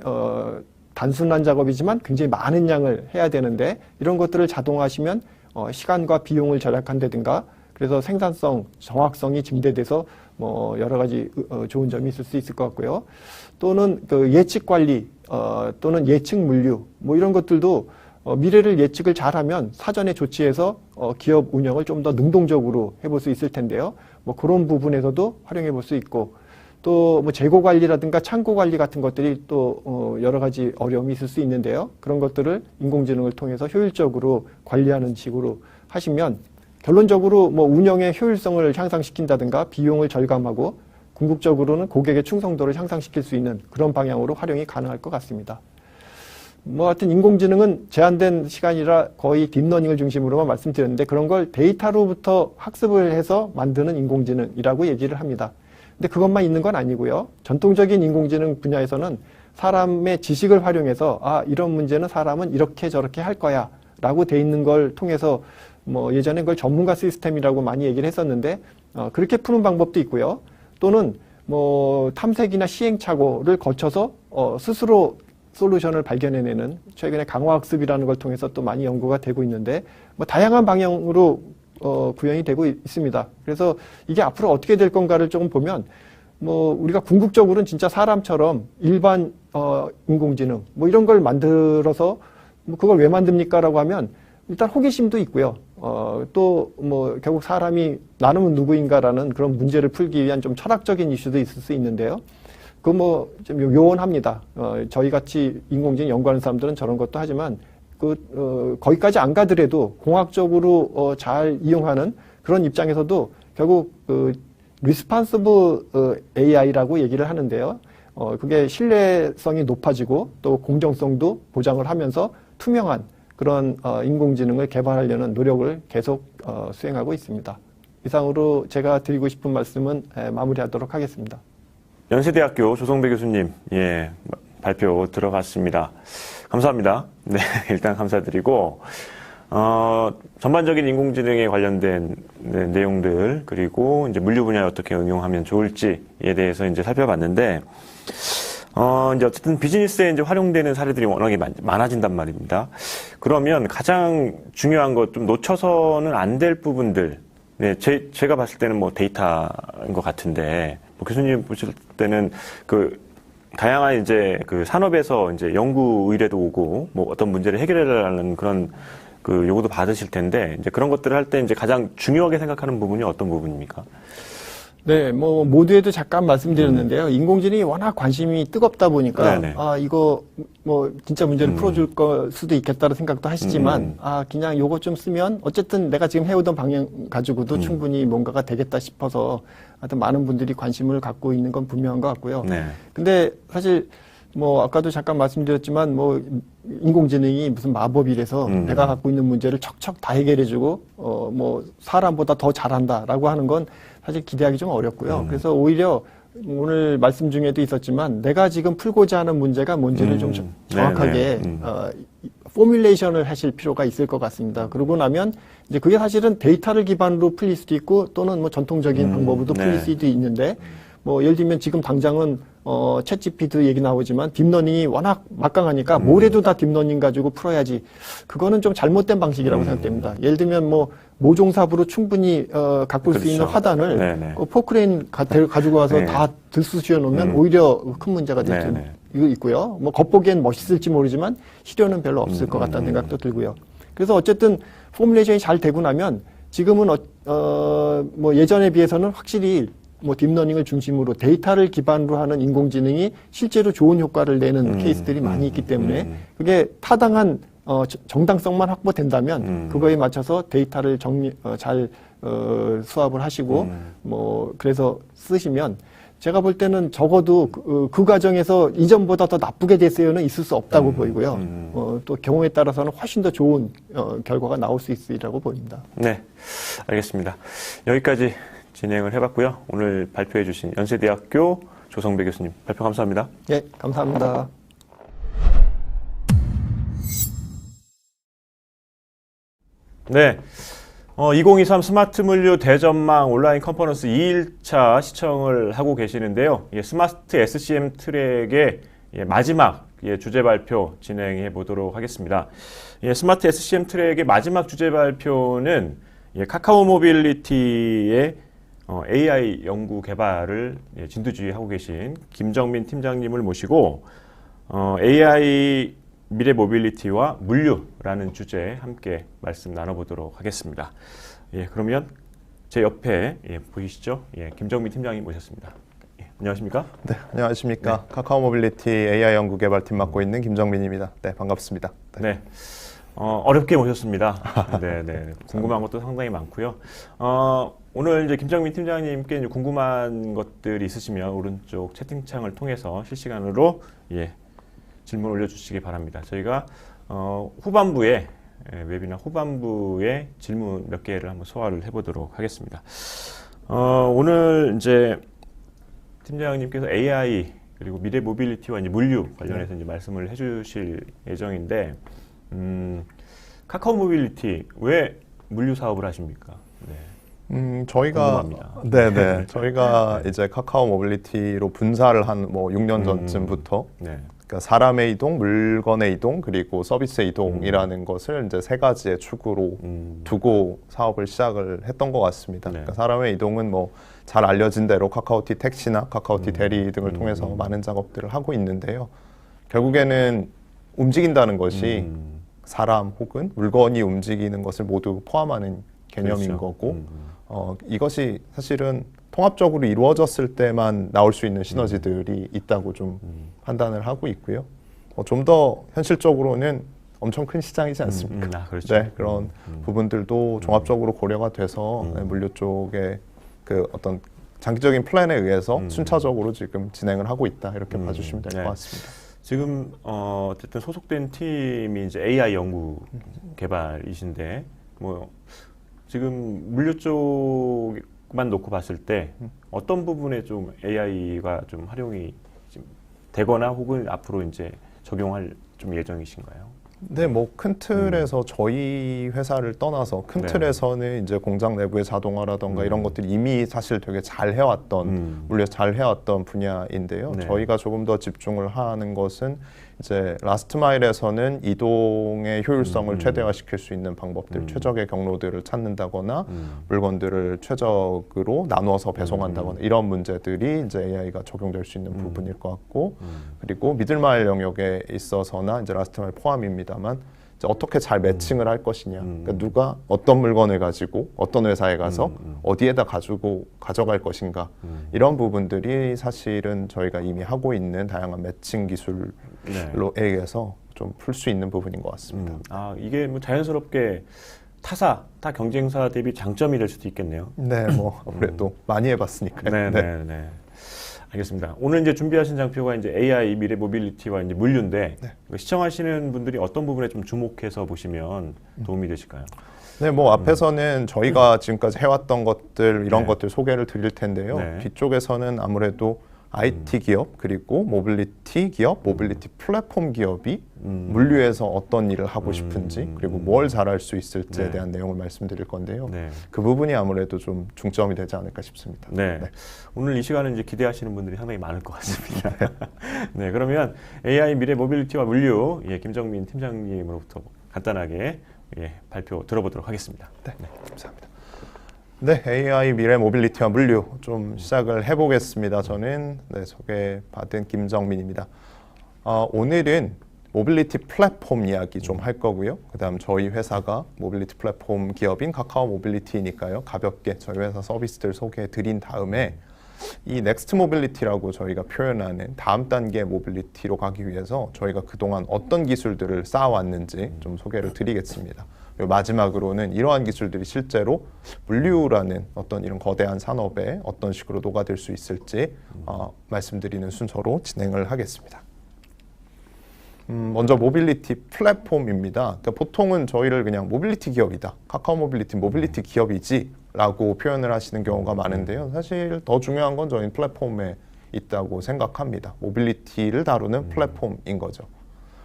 단순한 작업이지만 굉장히 많은 양을 해야 되는데 이런 것들을 자동화하시면 시간과 비용을 절약한다든가 그래서 생산성, 정확성이 증대돼서 뭐 여러 가지 좋은 점이 있을 수 있을 것 같고요. 또는 그 예측 관리 또는 예측 물류 뭐 이런 것들도 미래를 예측을 잘하면 사전에 조치해서 기업 운영을 좀 더 능동적으로 해볼 수 있을 텐데요. 뭐 그런 부분에서도 활용해 볼 수 있고 또 뭐 재고 관리라든가 창고 관리 같은 것들이 또 여러 가지 어려움이 있을 수 있는데요. 그런 것들을 인공지능을 통해서 효율적으로 관리하는 식으로 하시면 결론적으로 뭐 운영의 효율성을 향상시킨다든가 비용을 절감하고 궁극적으로는 고객의 충성도를 향상시킬 수 있는 그런 방향으로 활용이 가능할 것 같습니다. 뭐 하여튼 인공지능은 제한된 시간이라 거의 딥러닝을 중심으로만 말씀드렸는데 그런 걸 데이터로부터 학습을 해서 만드는 인공지능이라고 얘기를 합니다. 근데 그것만 있는 건 아니고요. 전통적인 인공지능 분야에서는 사람의 지식을 활용해서 이런 문제는 사람은 이렇게 저렇게 할 거야 라고 돼 있는 걸 통해서 뭐 예전에 그걸 전문가 시스템이라고 많이 얘기를 했었는데 그렇게 푸는 방법도 있고요. 또는 뭐 탐색이나 시행착오를 거쳐서 스스로 솔루션을 발견해내는 최근에 강화학습이라는 걸 통해서 또 많이 연구가 되고 있는데 뭐 다양한 방향으로 구현이 되고 있습니다. 그래서 이게 앞으로 어떻게 될 건가를 조금 보면 뭐 우리가 궁극적으로는 진짜 사람처럼 일반 인공지능 뭐 이런 걸 만들어서 뭐 그걸 왜 만듭니까라고 하면 일단 호기심도 있고요. 또 뭐 결국 사람이 나는 누구인가라는 그런 문제를 풀기 위한 좀 철학적인 이슈도 있을 수 있는데요. 그 뭐 좀 요원합니다. 저희 같이 인공지능 연구하는 사람들은 저런 것도 하지만 거기까지 안 가더라도 공학적으로 잘 이용하는 그런 입장에서도 결국 responsive AI라고 얘기를 하는데요. 그게 신뢰성이 높아지고 또 공정성도 보장을 하면서 투명한 그런 인공지능을 개발하려는 노력을 계속 수행하고 있습니다. 이상으로 제가 드리고 싶은 말씀은 마무리하도록 하겠습니다. 연세대학교 조성배 교수님, 예, 발표 들어갔습니다. 감사합니다. 네, 일단 감사드리고, 전반적인 인공지능에 관련된 내용들, 그리고 이제 물류 분야에 어떻게 응용하면 좋을지에 대해서 이제 살펴봤는데, 이제 어쨌든 비즈니스에 이제 활용되는 사례들이 워낙에 많아진단 말입니다. 그러면 가장 중요한 것 좀 놓쳐서는 안 될 부분들, 네, 제가 봤을 때는 뭐 데이터인 것 같은데, 뭐 교수님 보실 때는 다양한 이제 산업에서 이제 연구 의뢰도 오고, 뭐 어떤 문제를 해결해달라는 그런 요구도 받으실 텐데, 이제 그런 것들을 할 때 이제 가장 중요하게 생각하는 부분이 어떤 부분입니까? 네, 뭐 모두에도 잠깐 말씀드렸는데요. 인공지능이 워낙 관심이 뜨겁다 보니까 네네. 이거 뭐 진짜 문제를 풀어줄 거 수도 있겠다는 생각도 하시지만 그냥 요거 좀 쓰면 어쨌든 내가 지금 해오던 방향 가지고도 충분히 뭔가가 되겠다 싶어서 하여튼 많은 분들이 관심을 갖고 있는 건 분명한 것 같고요. 네. 근데 사실 뭐 아까도 잠깐 말씀드렸지만 뭐 인공지능이 무슨 마법이라서 내가 갖고 있는 문제를 척척 다 해결해주고 뭐 사람보다 더 잘한다라고 하는 건 사실 기대하기 좀 어렵고요. 그래서 오히려 오늘 말씀 중에도 있었지만 내가 지금 풀고자 하는 문제가 뭔지를 좀 정확하게 포뮬레이션을 하실 필요가 있을 것 같습니다. 그러고 나면 이제 그게 사실은 데이터를 기반으로 풀릴 수도 있고 또는 뭐 전통적인 방법으로도 풀릴 수도 있는데 뭐 예를 들면 지금 당장은 챗 GPT 얘기 나오지만 딥러닝이 워낙 막강하니까 뭘 해도 다 딥러닝 가지고 풀어야지. 그거는 좀 잘못된 방식이라고 생각됩니다. 예를 들면 뭐 모종삽으로 충분히 가꿀 수 있는 화단을 포크레인 가지고 와서 다 들쑤시어 놓으면 오히려 큰 문제가 될 수 있고요. 뭐 겉보기엔 멋있을지 모르지만 실효는 별로 없을 것 같다는 생각도 들고요. 그래서 어쨌든 포뮬레이션이 잘 되고 나면 지금은 뭐 예전에 비해서는 확실히 뭐 딥러닝을 중심으로 데이터를 기반으로 하는 인공지능이 실제로 좋은 효과를 내는 케이스들이 많이 있기 때문에 그게 타당한 정당성만 확보된다면 그거에 맞춰서 데이터를 잘 수합을 하시고 뭐 그래서 쓰시면 제가 볼 때는 적어도 그 과정에서 이전보다 더 나쁘게 됐어요는 있을 수 없다고 보이고요. 또 경우에 따라서는 훨씬 더 좋은 결과가 나올 수 있으리라고 보입니다. 네, 알겠습니다. 여기까지 진행을 해봤고요. 오늘 발표해 주신 연세대학교 조성배 교수님 발표 감사합니다. 네, 감사합니다. 네, 2023 스마트 물류 대전망 온라인 컨퍼런스 2일차 시청을 하고 계시는데요. 스마트 SCM 트랙의 마지막 주제 발표 진행해 보도록 하겠습니다. 스마트 SCM 트랙의 마지막 주제 발표는 카카오 모빌리티의 AI 연구 개발을 진두지휘하고 계신 김정민 팀장님을 모시고 AI 미래 모빌리티와 물류라는 주제에 함께 말씀 나눠보도록 하겠습니다. 그러면 제 옆에 보이시죠? 김정민 팀장님 모셨습니다. 안녕하십니까? 네, 안녕하십니까? 카카오 모빌리티 AI 연구 개발팀 맡고 있는 김정민입니다. 네, 반갑습니다. 네. 어렵게 모셨습니다. 네. 궁금한 것도 상당히 많고요. 오늘 이제 김정민 팀장님께 이제 궁금한 것들이 있으시면 오른쪽 채팅창을 통해서 실시간으로 질문 올려주시기 바랍니다. 저희가 후반부에 웨비나 후반부에 질문 몇 개를 한번 소화를 해보도록 하겠습니다. 오늘 이제 팀장님께서 AI 그리고 미래 모빌리티와 이제 물류 관련해서 이제 말씀을 해주실 예정인데 카카오 모빌리티 왜 물류 사업을 하십니까? 저희가 궁금합니다. 저희가 이제 카카오 모빌리티로 분사를 한 뭐 6년 전쯤부터 그러니까 사람의 이동, 물건의 이동, 그리고 서비스의 이동이라는 것을 이제 세 가지의 축으로 두고 사업을 시작을 했던 것 같습니다. 그러니까 사람의 이동은 뭐 잘 알려진 대로 카카오티 택시나 카카오티 대리 등을 통해서 많은 작업들을 하고 있는데요. 결국에는 움직인다는 것이 사람 혹은 물건이 움직이는 것을 모두 포함하는 개념인 거고 이것이 사실은 통합적으로 이루어졌을 때만 나올 수 있는 시너지들이 있다고 좀 판단을 하고 있고요. 좀 더 현실적으로는 엄청 큰 시장이지 않습니까? 그렇죠. 네, 그런 부분들도 종합적으로 고려가 돼서 물류 쪽에 그 어떤 장기적인 플랜에 의해서 순차적으로 지금 진행을 하고 있다 이렇게 봐주시면 될 것 같습니다. 지금 어쨌든 소속된 팀이 이제 AI 연구 개발이신데 뭐 지금 물류 쪽만 놓고 봤을 때 어떤 부분에 좀 AI가 좀 활용이 좀 되거나 혹은 앞으로 이제 적용할 좀 예정이신가요? 네, 뭐 큰 틀에서 저희 회사를 떠나서 큰 네. 틀에서는 이제 공장 내부의 자동화라던가 이런 것들이 이미 사실 되게 잘 해왔던 물려 잘 해왔던 분야인데요. 네. 저희가 조금 더 집중을 하는 것은 이제 라스트 마일에서는 이동의 효율성을 최대화시킬 수 있는 방법들, 최적의 경로들을 찾는다거나 물건들을 최적으로 나눠서 배송한다거나 이런 문제들이 이제 AI가 적용될 수 있는 부분일 것 같고, 그리고 미들마일 영역에 있어서나 이제 라스트 마일 포함입니다만 이제 어떻게 잘 매칭을 할 것이냐, 그러니까 누가 어떤 물건을 가지고 어떤 회사에 가서 어디에다 가져갈 것인가, 이런 부분들이 사실은 저희가 이미 하고 있는 다양한 매칭 기술로 의해서 좀 풀 수 있는 부분인 것 같습니다. 아, 이게 뭐 자연스럽게 타 경쟁사 대비 장점이 될 수도 있겠네요. 네, 뭐 아무래도 많이 해봤으니까요. 네. 알겠습니다. 오늘 이제 준비하신 장표가 이제 AI 미래 모빌리티와 이제 물류인데 시청하시는 분들이 어떤 부분에 좀 주목해서 보시면 도움이 되실까요? 네, 뭐 앞에서는 저희가 지금까지 해왔던 것들 이런 네. 것들 소개를 드릴 텐데요. 네. 뒤쪽에서는 아무래도 IT 기업 그리고 모빌리티 기업, 모빌리티 플랫폼 기업이 물류에서 어떤 일을 하고 싶은지 그리고 뭘 잘할 수 있을지에 네. 대한 내용을 말씀드릴 건데요. 네. 그 부분이 아무래도 좀 중점이 되지 않을까 싶습니다. 네. 오늘 이 시간은 이제 기대하시는 분들이 상당히 많을 것 같습니다. 네, 그러면 AI 미래 모빌리티와 물류 김정민 팀장님으로부터 간단하게 발표 들어보도록 하겠습니다. 네, 감사합니다. 네, AI 미래 모빌리티와 물류 좀 시작을 해보겠습니다. 저는 소개받은 김정민입니다. 오늘은 모빌리티 플랫폼 이야기 좀 할 거고요. 그다음 저희 회사가 모빌리티 플랫폼 기업인 카카오 모빌리티니까요. 가볍게 저희 회사 서비스들 소개해 드린 다음에 이 넥스트 모빌리티라고 저희가 표현하는 다음 단계 모빌리티로 가기 위해서 저희가 그동안 어떤 기술들을 쌓아왔는지 좀 소개를 드리겠습니다. 그리고 마지막으로는 이러한 기술들이 실제로 물류라는 어떤 이런 거대한 산업에 어떤 식으로 녹아들 수 있을지 말씀드리는 순서로 진행을 하겠습니다. 먼저 모빌리티 플랫폼입니다. 그러니까 보통은 저희를 그냥 모빌리티 기업이다, 카카오 모빌리티 기업이지 라고 표현을 하시는 경우가 많은데요. 사실 더 중요한 건 저희는 플랫폼에 있다고 생각합니다. 모빌리티를 다루는 플랫폼인 거죠.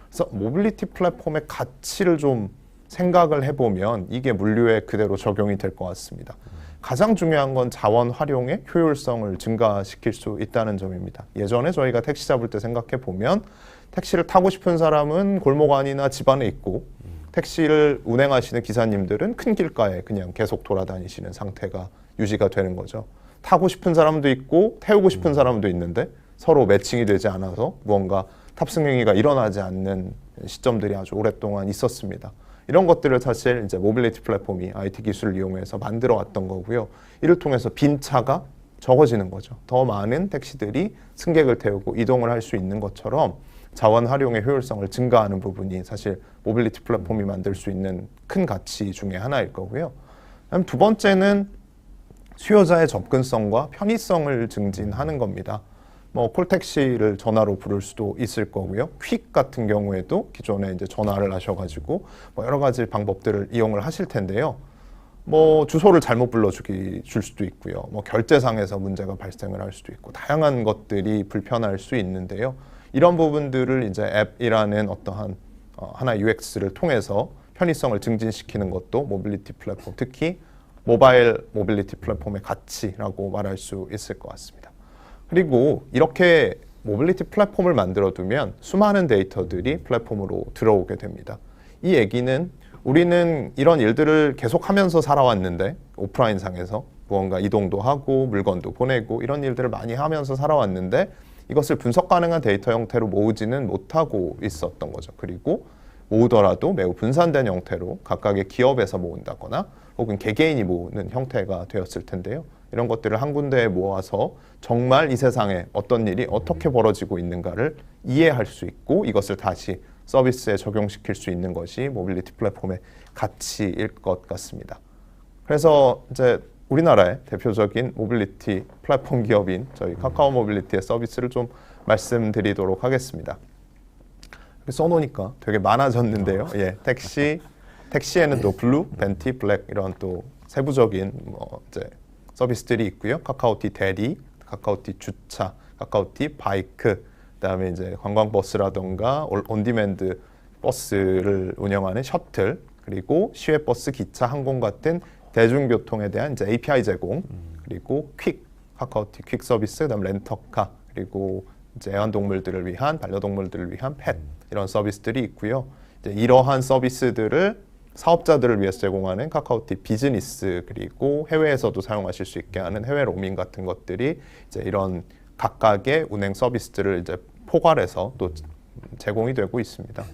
그래서 모빌리티 플랫폼의 가치를 좀 생각을 해보면 이게 물류에 그대로 적용이 될 것 같습니다. 가장 중요한 건 자원 활용의 효율성을 증가시킬 수 있다는 점입니다. 예전에 저희가 택시 잡을 때 생각해 보면 택시를 타고 싶은 사람은 골목 안이나 집 안에 있고 택시를 운행하시는 기사님들은 큰 길가에 그냥 계속 돌아다니시는 상태가 유지가 되는 거죠. 타고 싶은 사람도 있고 태우고 싶은 사람도 있는데 서로 매칭이 되지 않아서 무언가 탑승 행위가 일어나지 않는 시점들이 아주 오랫동안 있었습니다. 이런 것들을 사실 이제 모빌리티 플랫폼이 IT 기술을 이용해서 만들어 왔던 거고요. 이를 통해서 빈 차가 적어지는 거죠. 더 많은 택시들이 승객을 태우고 이동을 할 수 있는 것처럼 자원 활용의 효율성을 증가하는 부분이 사실 모빌리티 플랫폼이 만들 수 있는 큰 가치 중에 하나일 거고요. 그다음 두 번째는 수요자의 접근성과 편의성을 증진하는 겁니다. 뭐 콜택시를 전화로 부를 수도 있을 거고요. 퀵 같은 경우에도 기존에 이제 전화를 하셔가지고 뭐 여러 가지 방법들을 이용을 하실 텐데요. 뭐 주소를 잘못 줄 수도 있고요. 뭐 결제상에서 문제가 발생을 할 수도 있고 다양한 것들이 불편할 수 있는데요. 이런 부분들을 이제 앱이라는 어떠한 하나의 UX를 통해서 편의성을 증진시키는 것도 모빌리티 플랫폼, 특히 모바일 모빌리티 플랫폼의 가치라고 말할 수 있을 것 같습니다. 그리고 이렇게 모빌리티 플랫폼을 만들어두면 수많은 데이터들이 플랫폼으로 들어오게 됩니다. 이 얘기는 우리는 이런 일들을 계속하면서 살아왔는데 오프라인상에서 무언가 이동도 하고 물건도 보내고 이런 일들을 많이 하면서 살아왔는데 이것을 분석 가능한 데이터 형태로 모으지는 못하고 있었던 거죠. 그리고 모으더라도 매우 분산된 형태로 각각의 기업에서 모은다거나 혹은 개개인이 모으는 형태가 되었을 텐데요. 이런 것들을 한 군데에 모아서 정말 이 세상에 어떤 일이 어떻게 벌어지고 있는가를 이해할 수 있고 이것을 다시 서비스에 적용시킬 수 있는 것이 모빌리티 플랫폼의 가치일 것 같습니다. 그래서 이제 우리나라의 대표적인 모빌리티 플랫폼 기업인 저희 카카오 모빌리티의 서비스를 좀 말씀드리도록 하겠습니다. 써놓으니까 되게 많아졌는데요. 택시에는 또 블루, 벤티, 블랙 이런 또 세부적인 뭐 이제 서비스들이 있고요. 카카오티 대리, 카카오티 주차, 카카오티 바이크, 그다음에 이제 관광버스라던가 온디맨드 버스를 운영하는 셔틀, 그리고 시외버스, 기차, 항공 같은 대중교통에 대한 이제 API 제공, 그리고 퀵, 카카오티 퀵 서비스, 그다음 렌터카, 그리고 이제 애완동물들을 위한, 반려동물들을 위한 펫, 이런 서비스들이 있고요. 이제 이러한 서비스들을 사업자들을 위해서 제공하는 카카오티 비즈니스, 그리고 해외에서도 사용하실 수 있게 하는 해외 로밍 같은 것들이 이제 이런 각각의 운행 서비스들을 이제 포괄해서 또 제공이 되고 있습니다.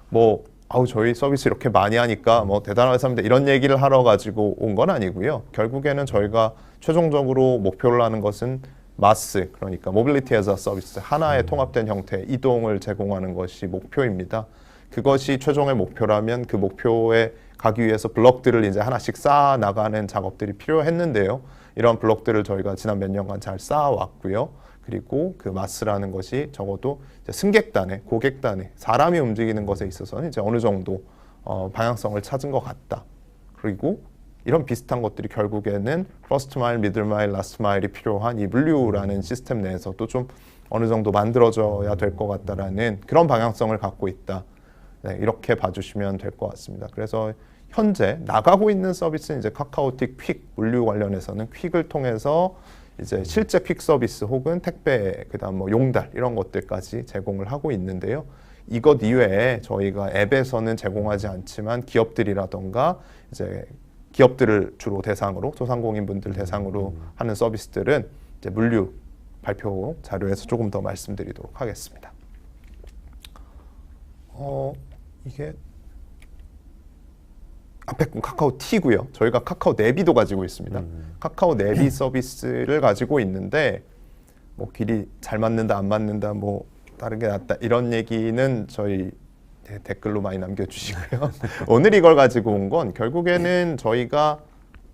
뭐 저희 서비스 이렇게 많이 하니까 뭐 대단한 회사입니다, 이런 얘기를 하러 가지고 온 건 아니고요. 결국에는 저희가 최종적으로 목표를 하는 것은 마스, 그러니까 모빌리티 에즈 어 서비스, 하나의 통합된 형태의 이동을 제공하는 것이 목표입니다. 그것이 최종의 목표라면 그 목표에 가기 위해서 블록들을 이제 하나씩 쌓아 나가는 작업들이 필요했는데요. 이런 블록들을 저희가 지난 몇 년간 잘 쌓아왔고요. 그리고 그 마스라는 것이 적어도 이제 승객단에, 고객단에, 사람이 움직이는 것에 있어서는 이제 어느 정도 방향성을 찾은 것 같다. 그리고 이런 비슷한 것들이 결국에는 퍼스트 마일, 미들 마일, 라스트 마일이 필요한 이 물류라는 시스템 내에서도 좀 어느 정도 만들어져야 될 것 같다라는 그런 방향성을 갖고 있다. 네, 이렇게 봐주시면 될 것 같습니다. 그래서 현재 나가고 있는 서비스는 이제 카카오티 퀵 물류 관련해서는 퀵을 통해서 이제 실제 퀵 서비스 혹은 택배, 그다음 뭐 용달 이런 것들까지 제공을 하고 있는데요. 이것 이외에 저희가 앱에서는 제공하지 않지만 기업들이라던가 이제 기업들을 주로 대상으로, 소상공인분들 대상으로 하는 서비스들은 이제 물류 발표 자료에서 조금 더 말씀드리도록 하겠습니다. 이게 앞에 건 카카오티고요. 저희가 카카오 내비도 가지고 있습니다. 카카오 내비 서비스를 가지고 있는데 뭐 길이 잘 맞는다, 안 맞는다, 뭐 다른 게 낫다 이런 얘기는 저희 댓글로 많이 남겨주시고요. 오늘 이걸 가지고 온 건 결국에는 저희가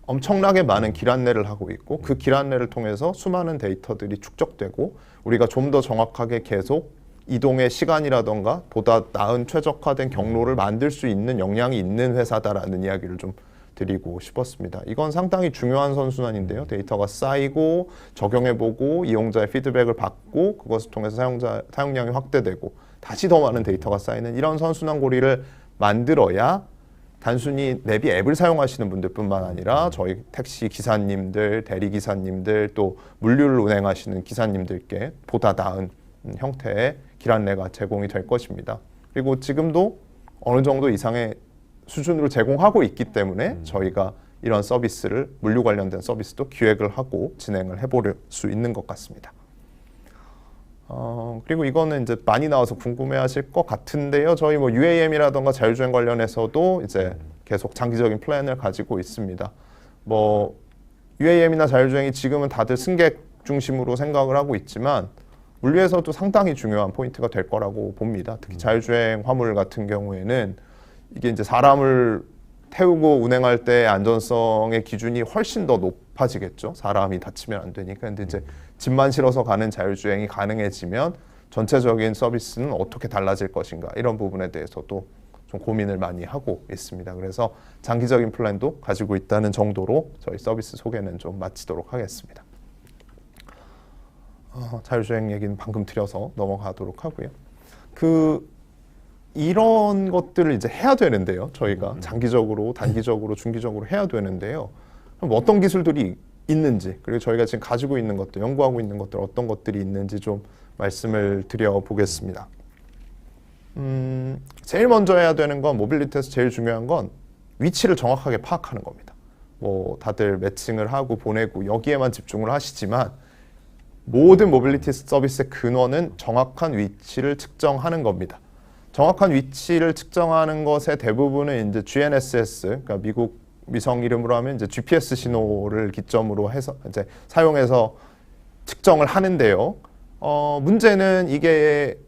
엄청나게 많은 길 안내를 하고 있고 그 길 안내를 통해서 수많은 데이터들이 축적되고 우리가 좀 더 정확하게 계속 이동의 시간이라던가 보다 나은 최적화된 경로를 만들 수 있는 역량이 있는 회사다라는 이야기를 좀 드리고 싶었습니다. 이건 상당히 중요한 선순환인데요. 데이터가 쌓이고 적용해보고 이용자의 피드백을 받고 그것을 통해서 사용량이 확대되고 다시 더 많은 데이터가 쌓이는 이런 선순환 고리를 만들어야 단순히 내비 앱을 사용하시는 분들뿐만 아니라 저희 택시 기사님들, 대리 기사님들, 또 물류를 운행하시는 기사님들께 보다 나은 형태의 길 안내가 제공이 될 것입니다. 그리고 지금도 어느 정도 이상의 수준으로 제공하고 있기 때문에 저희가 이런 서비스를, 물류 관련된 서비스도 기획을 하고 진행을 해볼 수 있는 것 같습니다. 그리고 이거는 이제 많이 나와서 궁금해하실 것 같은데요. 저희 뭐 UAM이라던가 자율주행 관련해서도 이제 계속 장기적인 플랜을 가지고 있습니다. 뭐 UAM이나 자율주행이 지금은 다들 승객 중심으로 생각을 하고 있지만 물류에서도 상당히 중요한 포인트가 될 거라고 봅니다. 특히 자율주행 화물 같은 경우에는 이게 이제 사람을 태우고 운행할 때 안전성의 기준이 훨씬 더 높아지겠죠. 사람이 다치면 안 되니까. 근데 이제 짐만 실어서 가는 자율주행이 가능해지면 전체적인 서비스는 어떻게 달라질 것인가 이런 부분에 대해서도 좀 고민을 많이 하고 있습니다. 그래서 장기적인 플랜도 가지고 있다는 정도로 저희 서비스 소개는 좀 마치도록 하겠습니다. 자율주행 얘기는 방금 드려서 넘어가도록 하고요. 이런 것들을 이제 해야 되는데요. 저희가 장기적으로, 단기적으로, 중기적으로 해야 되는데요. 그럼 어떤 기술들이 있는지, 그리고 저희가 지금 가지고 있는 것들, 연구하고 있는 것들 어떤 것들이 있는지 좀 말씀을 드려보겠습니다. 제일 먼저 해야 되는 건, 모빌리티에서 제일 중요한 건 위치를 정확하게 파악하는 겁니다. 뭐 다들 매칭을 하고 보내고 여기에만 집중을 하시지만 모든 모빌리티 서비스의 근원은 정확한 위치를 측정하는 겁니다. 정확한 위치를 측정하는 것의 대부분은 이제 GNSS, 그러니까 미국 위성 이름으로 하면 이제 GPS 신호를 기점으로 해서 이제 사용해서 측정을 하는데요. 문제는 이게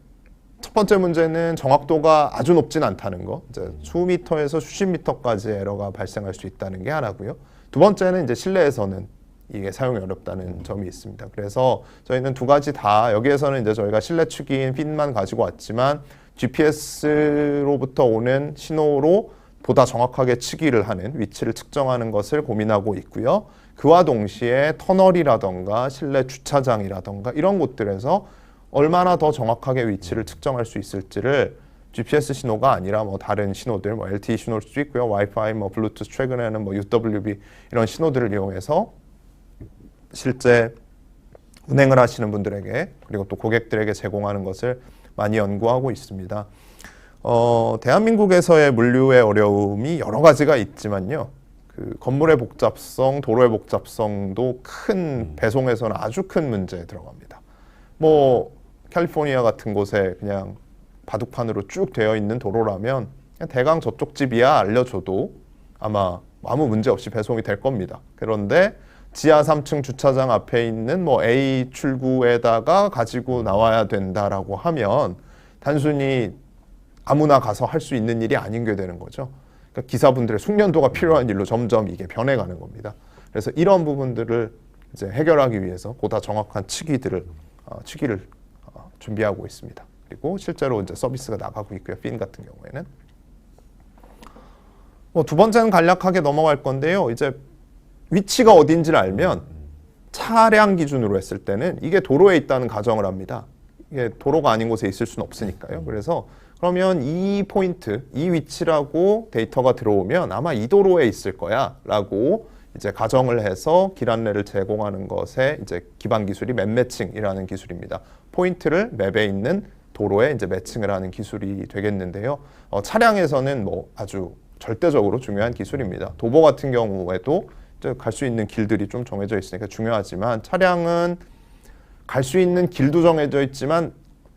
첫 번째 문제는 정확도가 아주 높진 않다는 거. 이제 수미터에서 수십 미터까지 에러가 발생할 수 있다는 게 하나고요. 두 번째는 이제 실내에서는 이게 사용이 어렵다는 점이 있습니다. 그래서 저희는 두 가지 다, 여기에서는 이제 저희가 실내 축인 핀만 가지고 왔지만 GPS로부터 오는 신호로 보다 정확하게 측위를 하는 위치를 측정하는 것을 고민하고 있고요. 그와 동시에 터널이라던가 실내 주차장이라던가 이런 곳들에서 얼마나 더 정확하게 위치를 측정할 수 있을지를 GPS 신호가 아니라 뭐 다른 신호들, 뭐 LTE 신호일 수도 있고요. 와이파이, 뭐 블루투스, 최근에는 뭐 UWB 이런 신호들을 이용해서 실제 운행을 하시는 분들에게 그리고 또 고객들에게 제공하는 것을 많이 연구하고 있습니다. 대한민국에서의 물류의 어려움이 여러 가지가 있지만요. 그 건물의 복잡성, 도로의 복잡성도 큰 배송에서는 아주 큰 문제에 들어갑니다. 뭐 캘리포니아 같은 곳에 그냥 바둑판으로 쭉 되어 있는 도로라면 그냥 대강 저쪽 집이야 알려줘도 아마 아무 문제 없이 배송이 될 겁니다. 그런데 지하 3층 주차장 앞에 있는 뭐 A 출구에다가 가지고 나와야 된다라고 하면 단순히 아무나 가서 할 수 있는 일이 아닌 게 되는 거죠. 그러니까 기사분들의 숙련도가 필요한 일로 점점 이게 변해가는 겁니다. 그래서 이런 부분들을 이제 해결하기 위해서 보다 정확한 측위를 준비하고 있습니다. 그리고 실제로 이제 서비스가 나가고 있고요. 핀 같은 경우에는 뭐 두 번째는 간략하게 넘어갈 건데요. 이제 위치가 어딘지를 알면 차량 기준으로 했을 때는 이게 도로에 있다는 가정을 합니다. 이게 도로가 아닌 곳에 있을 수는 없으니까요. 그래서 그러면 이 포인트, 이 위치라고 데이터가 들어오면 아마 이 도로에 있을 거야 라고 이제 가정을 해서 길 안내를 제공하는 것에 이제 기반 기술이 맵 매칭이라는 기술입니다. 포인트를 맵에 있는 도로에 이제 매칭을 하는 기술이 되겠는데요. 차량에서는 뭐 아주 절대적으로 중요한 기술입니다. 도보 같은 경우에도 갈 수 있는 길들이 좀 정해져 있으니까 중요하지만 차량은 갈 수 있는 길도 정해져 있지만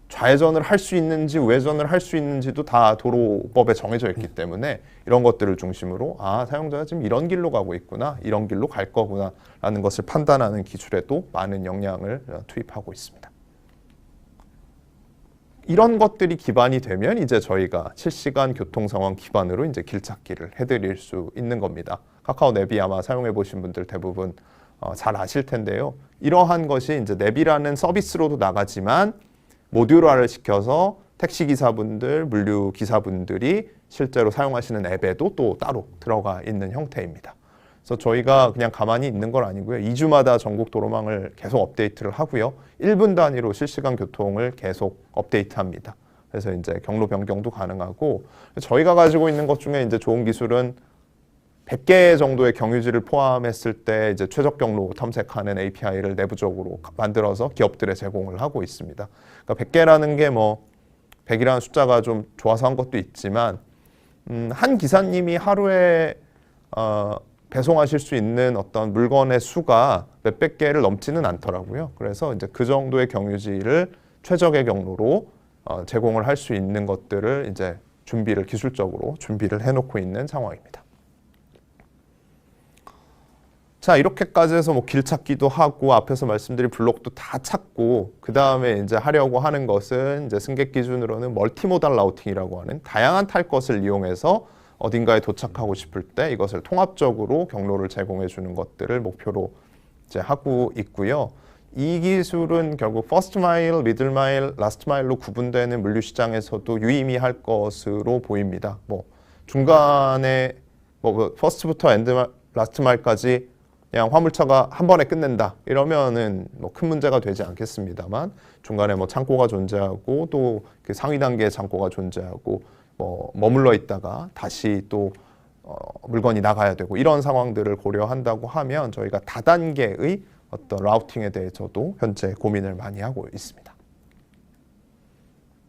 좌회전을 할 수 있는지 우회전을 할 수 있는지도 다 도로법에 정해져 있기 때문에 이런 것들을 중심으로 사용자가 지금 이런 길로 가고 있구나, 이런 길로 갈 거구나 라는 것을 판단하는 기술에도 많은 역량을 투입하고 있습니다. 이런 것들이 기반이 되면 이제 저희가 실시간 교통 상황 기반으로 이제 길 찾기를 해드릴 수 있는 겁니다. 카카오 내비 아마 사용해 보신 분들 대부분 잘 아실 텐데요. 이러한 것이 이제 내비라는 서비스로도 나가지만 모듈화를 시켜서 택시 기사분들, 물류 기사분들이 실제로 사용하시는 앱에도 또 따로 들어가 있는 형태입니다. 그래서 저희가 그냥 가만히 있는 건 아니고요. 2주마다 전국 도로망을 계속 업데이트를 하고요. 1분 단위로 실시간 교통을 계속 업데이트합니다. 그래서 이제 경로 변경도 가능하고 저희가 가지고 있는 것 중에 이제 좋은 기술은 100개 정도의 경유지를 포함했을 때 이제 최적 경로 탐색하는 API를 내부적으로 만들어서 기업들에 제공을 하고 있습니다. 그러니까 100개라는 게 뭐 100이라는 숫자가 좀 좋아서 한 것도 있지만 한 기사님이 하루에 배송하실 수 있는 어떤 물건의 수가 몇백 개를 넘지는 않더라고요. 그래서 이제 그 정도의 경유지를 최적의 경로로 제공을 할 수 있는 것들을 이제 기술적으로 준비를 해놓고 있는 상황입니다. 자, 이렇게까지 해서 뭐 길 찾기도 하고 앞에서 말씀드린 블록도 다 찾고 그 다음에 이제 하려고 하는 것은 이제 승객 기준으로는 멀티모달 라우팅이라고 하는 다양한 탈 것을 이용해서 어딘가에 도착하고 싶을 때 이것을 통합적으로 경로를 제공해 주는 것들을 목표로 이제 하고 있고요. 이 기술은 결국 퍼스트 마일, 미들 마일, 라스트 마일로 구분되는 물류 시장에서도 유의미할 것으로 보입니다. 뭐 중간에 뭐 퍼스트부터 라스트 마일까지 그냥 화물차가 한 번에 끝낸다 이러면은 뭐 큰 문제가 되지 않겠습니다만 중간에 뭐 창고가 존재하고 또 그 상위 단계의 창고가 존재하고 뭐 머물러 있다가 다시 또 물건이 나가야 되고 이런 상황들을 고려한다고 하면 저희가 다단계의 어떤 라우팅에 대해서도 현재 고민을 많이 하고 있습니다.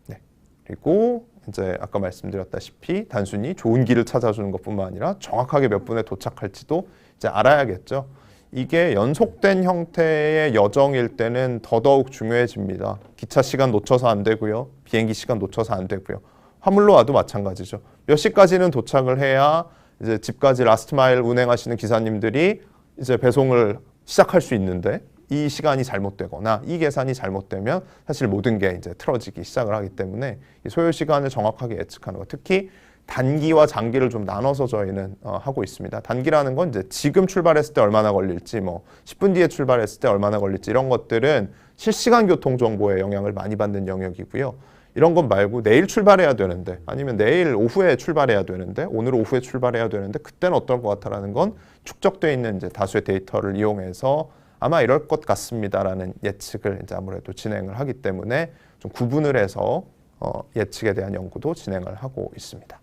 네. 그리고 이제 아까 말씀드렸다시피 단순히 좋은 길을 찾아주는 것뿐만 아니라 정확하게 몇 분에 도착할지도 이제 알아야겠죠. 이게 연속된 형태의 여정일 때는 더더욱 중요해집니다. 기차 시간 놓쳐서 안 되고요. 비행기 시간 놓쳐서 안 되고요. 화물로 와도 마찬가지죠. 몇 시까지는 도착을 해야 이제 집까지 라스트 마일 운행하시는 기사님들이 이제 배송을 시작할 수 있는데 이 시간이 잘못되거나 이 계산이 잘못되면 사실 모든 게 이제 틀어지기 시작을 하기 때문에 이 소요 시간을 정확하게 예측하는 것, 특히 단기와 장기를 좀 나눠서 저희는 하고 있습니다. 단기라는 건 이제 지금 출발했을 때 얼마나 걸릴지, 뭐 10분 뒤에 출발했을 때 얼마나 걸릴지 이런 것들은 실시간 교통 정보에 영향을 많이 받는 영역이고요. 이런 것 말고 내일 출발해야 되는데 아니면 내일 오후에 출발해야 되는데 오늘 오후에 출발해야 되는데 그때는 어떨 것 같아라는 건 축적되어 있는 이제 다수의 데이터를 이용해서 아마 이럴 것 같습니다라는 예측을 이제 아무래도 진행을 하기 때문에 좀 구분을 해서 예측에 대한 연구도 진행을 하고 있습니다.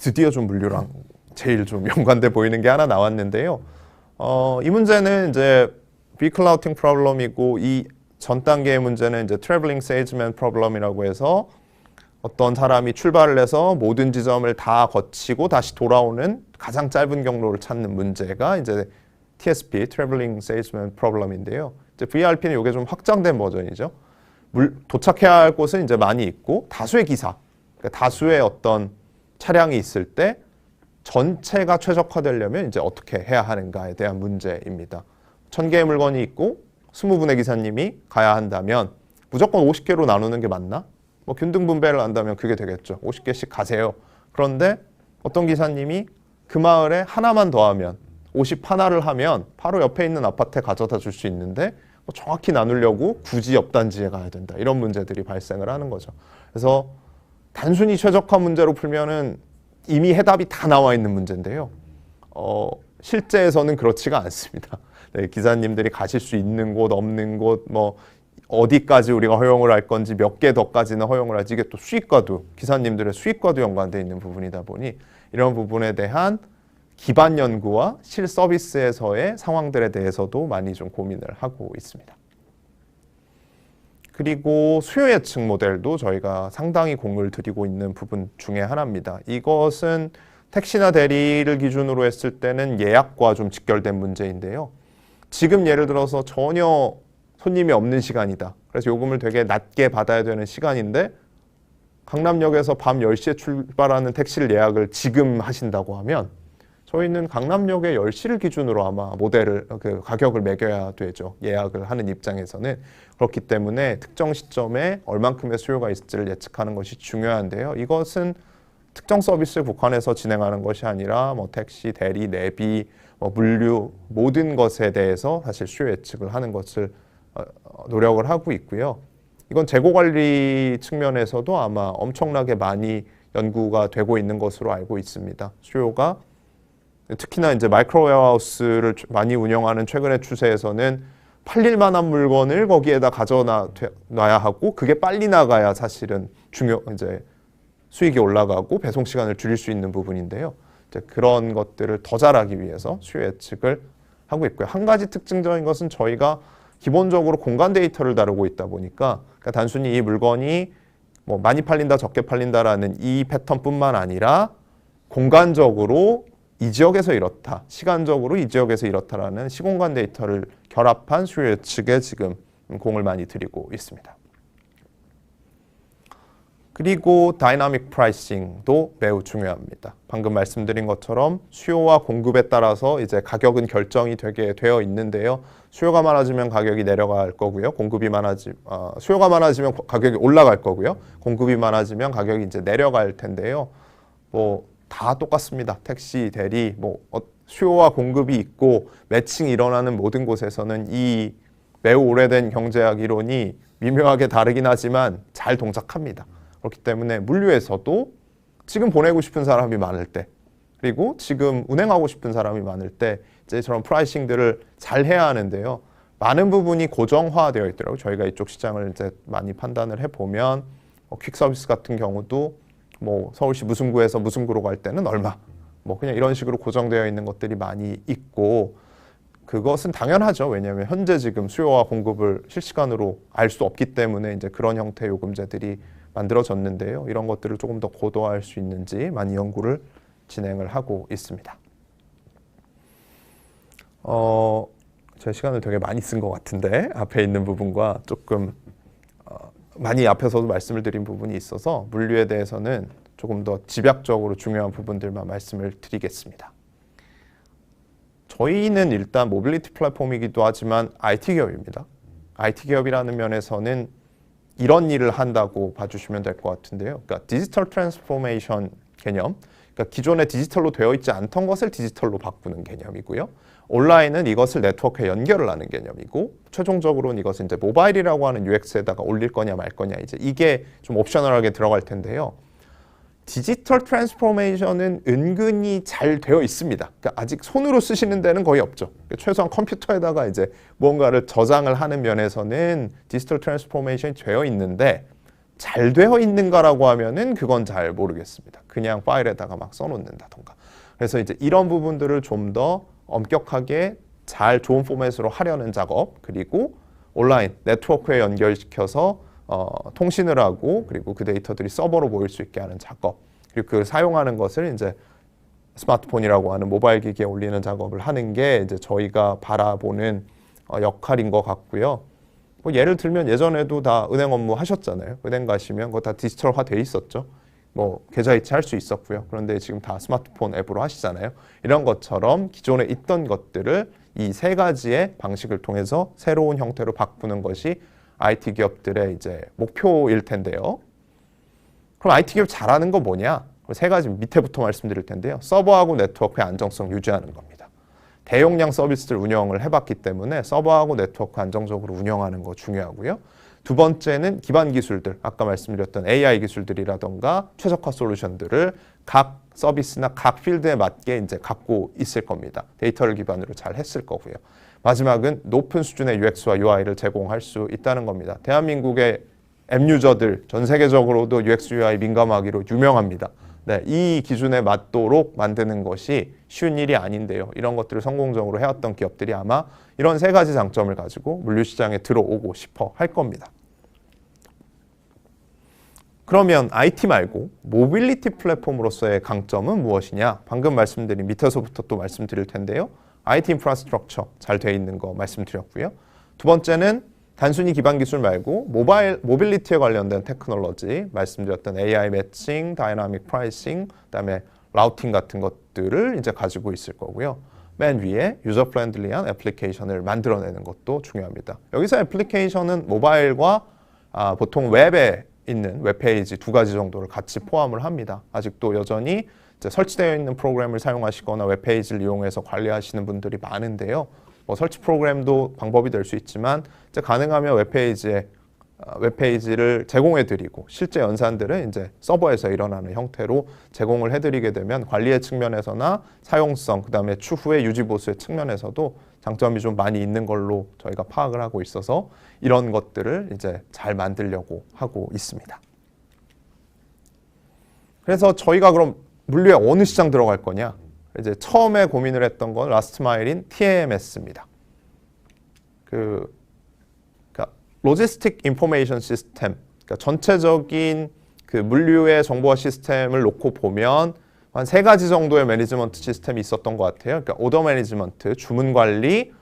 드디어 좀 물류랑 제일 좀 연관돼 보이는 게 하나 나왔는데요. 이 문제는 이제 vehicle routing problem이고 이 전 단계의 문제는 이제 traveling salesman problem이라고 해서 어떤 사람이 출발을 해서 모든 지점을 다 거치고 다시 돌아오는 가장 짧은 경로를 찾는 문제가 이제 TSP, traveling salesman problem인데요. 이제 VRP는 이게 좀 확장된 버전이죠. 도착해야 할 곳은 이제 많이 있고 다수의 기사, 그러니까 다수의 어떤 차량이 있을 때 전체가 최적화되려면 이제 어떻게 해야 하는가에 대한 문제입니다. 1000개의 물건이 있고 20분의 기사님이 가야 한다면 무조건 50개로 나누는 게 맞나? 뭐 균등 분배를 한다면 그게 되겠죠. 50개씩 가세요. 그런데 어떤 기사님이 그 마을에 하나만 더하면 51를 하면 바로 옆에 있는 아파트에 가져다 줄 수 있는데 뭐 정확히 나누려고 굳이 옆 단지에 가야 된다. 이런 문제들이 발생을 하는 거죠. 그래서 단순히 최적화 문제로 풀면은 이미 해답이 다 나와 있는 문제인데요. 실제에서는 그렇지가 않습니다. 네, 기사님들이 가실 수 있는 곳, 없는 곳, 뭐 어디까지 우리가 허용을 할 건지 몇 개 더까지는 허용을 할지 이게 또 수익과도 기사님들의 수익과도 연관되어 있는 부분이다 보니 이런 부분에 대한 기반 연구와 실 서비스에서의 상황들에 대해서도 많이 좀 고민을 하고 있습니다. 그리고 수요 예측 모델도 저희가 상당히 공을 들이고 있는 부분 중에 하나입니다. 이것은 택시나 대리를 기준으로 했을 때는 예약과 좀 직결된 문제인데요. 지금 예를 들어서 전혀 손님이 없는 시간이다. 그래서 요금을 되게 낮게 받아야 되는 시간인데 강남역에서 밤 10시에 출발하는 택시를 예약을 지금 하신다고 하면 저희는 강남역의 10시를 기준으로 아마 모델을 가격을 매겨야 되죠. 예약을 하는 입장에서는. 그렇기 때문에 특정 시점에 얼만큼의 수요가 있을지를 예측하는 것이 중요한데요. 이것은 특정 서비스에 국한해서 진행하는 것이 아니라 뭐 택시, 대리, 내비, 뭐 물류 모든 것에 대해서 사실 수요 예측을 하는 것을 노력을 하고 있고요. 이건 재고 관리 측면에서도 아마 엄청나게 많이 연구가 되고 있는 것으로 알고 있습니다. 수요가 특히나 이제 마이크로 웨어하우스를 많이 운영하는 최근의 추세에서는 팔릴 만한 물건을 거기에다 가져놔야 하고 그게 빨리 나가야 사실은 이제 수익이 올라가고 배송 시간을 줄일 수 있는 부분인데요. 이제 그런 것들을 더 잘하기 위해서 수요 예측을 하고 있고요. 한 가지 특징적인 것은 저희가 기본적으로 공간 데이터를 다루고 있다 보니까 그러니까 단순히 이 물건이 뭐 많이 팔린다, 적게 팔린다라는 이 패턴뿐만 아니라 공간적으로 이 지역에서 이렇다, 시간적으로 이 지역에서 이렇다라는 시공간 데이터를 결합한 수요 예측에 지금 공을 많이 들이고 있습니다. 그리고 다이나믹 프라이싱도 매우 중요합니다. 방금 말씀드린 것처럼 수요와 공급에 따라서 이제 가격은 결정이 되게 되어 있는데요. 수요가 많아지면 가격이 내려갈 거고요. 수요가 많아지면 가격이 올라갈 거고요. 공급이 많아지면 가격이 이제 내려갈 텐데요. 뭐 다 똑같습니다. 택시, 대리, 뭐 수요와 공급이 있고 매칭이 일어나는 모든 곳에서는 이 매우 오래된 경제학 이론이 미묘하게 다르긴 하지만 잘 동작합니다. 그렇기 때문에 물류에서도 지금 보내고 싶은 사람이 많을 때 그리고 지금 운행하고 싶은 사람이 많을 때 이제 저런 프라이싱들을 잘 해야 하는데요. 많은 부분이 고정화되어 있더라고요. 저희가 이쪽 시장을 이제 많이 판단을 해보면 퀵 서비스 같은 경우도 뭐 서울시 무슨 구에서 무슨 구로 갈 때는 얼마 뭐 그냥 이런 식으로 고정되어 있는 것들이 많이 있고 그것은 당연하죠. 왜냐하면 현재 지금 수요와 공급을 실시간으로 알 수 없기 때문에 이제 그런 형태의 요금제들이 만들어졌는데요. 이런 것들을 조금 더 고도화할 수 있는지 많이 연구를 진행을 하고 있습니다. 제 시간을 되게 많이 쓴 것 같은데 앞에 있는 부분과 조금 많이 앞에서도 말씀을 드린 부분이 있어서 물류에 대해서는 조금 더 집약적으로 중요한 부분들만 말씀을 드리겠습니다. 저희는 일단 모빌리티 플랫폼이기도 하지만 IT 기업입니다. IT 기업이라는 면에서는 이런 일을 한다고 봐주시면 될 것 같은데요. 그러니까 디지털 트랜스포메이션 개념, 그러니까 기존에 디지털로 되어 있지 않던 것을 디지털로 바꾸는 개념이고요. 온라인은 이것을 네트워크에 연결을 하는 개념이고 최종적으로는 이것을 이제 모바일이라고 하는 UX에다가 올릴 거냐 말 거냐 이제 이게 좀 옵셔널하게 들어갈 텐데요. 디지털 트랜스포메이션은 은근히 잘 되어 있습니다. 그러니까 아직 손으로 쓰시는 데는 거의 없죠. 그러니까 최소한 컴퓨터에다가 이제 무언가를 저장을 하는 면에서는 디지털 트랜스포메이션이 되어 있는데 잘 되어 있는가라고 하면은 그건 잘 모르겠습니다. 그냥 파일에다가 막 써놓는다던가. 그래서 이제 이런 부분들을 좀 더 엄격하게 잘 좋은 포맷으로 하려는 작업, 그리고 온라인 네트워크에 연결시켜서 통신을 하고 그리고 그 데이터들이 서버로 모일 수 있게 하는 작업, 그리고 그 사용하는 것을 이제 스마트폰이라고 하는 모바일 기기에 올리는 작업을 하는 게 이제 저희가 바라보는 역할인 것 같고요. 뭐 예를 들면 예전에도 다 은행 업무 하셨잖아요. 은행 가시면 그거 다 디지털화 돼 있었죠. 뭐 계좌 이체할 수 있었고요. 그런데 지금 다 스마트폰 앱으로 하시잖아요. 이런 것처럼 기존에 있던 것들을 이 세 가지의 방식을 통해서 새로운 형태로 바꾸는 것이 IT 기업들의 이제 목표일 텐데요. 그럼 IT 기업 잘하는 거 뭐냐? 세 가지 밑에부터 말씀드릴 텐데요. 서버하고 네트워크의 안정성 유지하는 겁니다. 대용량 서비스를 운영을 해봤기 때문에 서버하고 네트워크 안정적으로 운영하는 거 중요하고요. 두 번째는 기반 기술들, 아까 말씀드렸던 AI 기술들이라던가 최적화 솔루션들을 각 서비스나 각 필드에 맞게 이제 갖고 있을 겁니다. 데이터를 기반으로 잘 했을 거고요. 마지막은 높은 수준의 UX와 UI를 제공할 수 있다는 겁니다. 대한민국의 앱 유저들 전 세계적으로도 UX, UI 민감하기로 유명합니다. 네, 이 기준에 맞도록 만드는 것이 쉬운 일이 아닌데요. 이런 것들을 성공적으로 해왔던 기업들이 아마 이런 세 가지 장점을 가지고 물류시장에 들어오고 싶어 할 겁니다. 그러면 IT 말고 모빌리티 플랫폼으로서의 강점은 무엇이냐? 방금 말씀드린 밑에서부터 또 말씀드릴 텐데요. IT 인프라스트럭처 잘 돼 있는 거 말씀드렸고요. 두 번째는 단순히 기반 기술 말고 모빌리티에 관련된 테크놀로지, 말씀드렸던 AI 매칭, 다이나믹 프라이싱, 그다음에 라우팅 같은 것들을 이제 가지고 있을 거고요. 맨 위에 유저 프렌들리한 애플리케이션을 만들어내는 것도 중요합니다. 여기서 애플리케이션은 모바일과 보통 웹에 있는 웹페이지 두 가지 정도를 같이 포함을 합니다. 아직도 여전히 이제 설치되어 있는 프로그램을 사용하시거나 웹페이지를 이용해서 관리하시는 분들이 많은데요. 뭐 설치 프로그램도 방법이 될 수 있지만 이제 가능하면 웹페이지를 제공해드리고 실제 연산들은 이제 서버에서 일어나는 형태로 제공을 해드리게 되면 관리의 측면에서나 사용성, 그 다음에 추후의 유지 보수의 측면에서도 장점이 좀 많이 있는 걸로 저희가 파악을 하고 있어서 이런 것들을 이제 잘 만들려고 하고 있습니다. 그래서 저희가 그럼 물류에 어느 시장 들어갈 거냐? 이제 처음에 고민을 했던 건 라스트 마일인 TMS입니다. 그러니까 로지스틱 인포메이션 시스템, 그러니까 전체적인 그 물류의 정보화 시스템을 놓고 보면 한 세 가지 정도의 매니지먼트 시스템이 있었던 것 같아요. 그러니까 오더 매니지먼트, 주문 관리,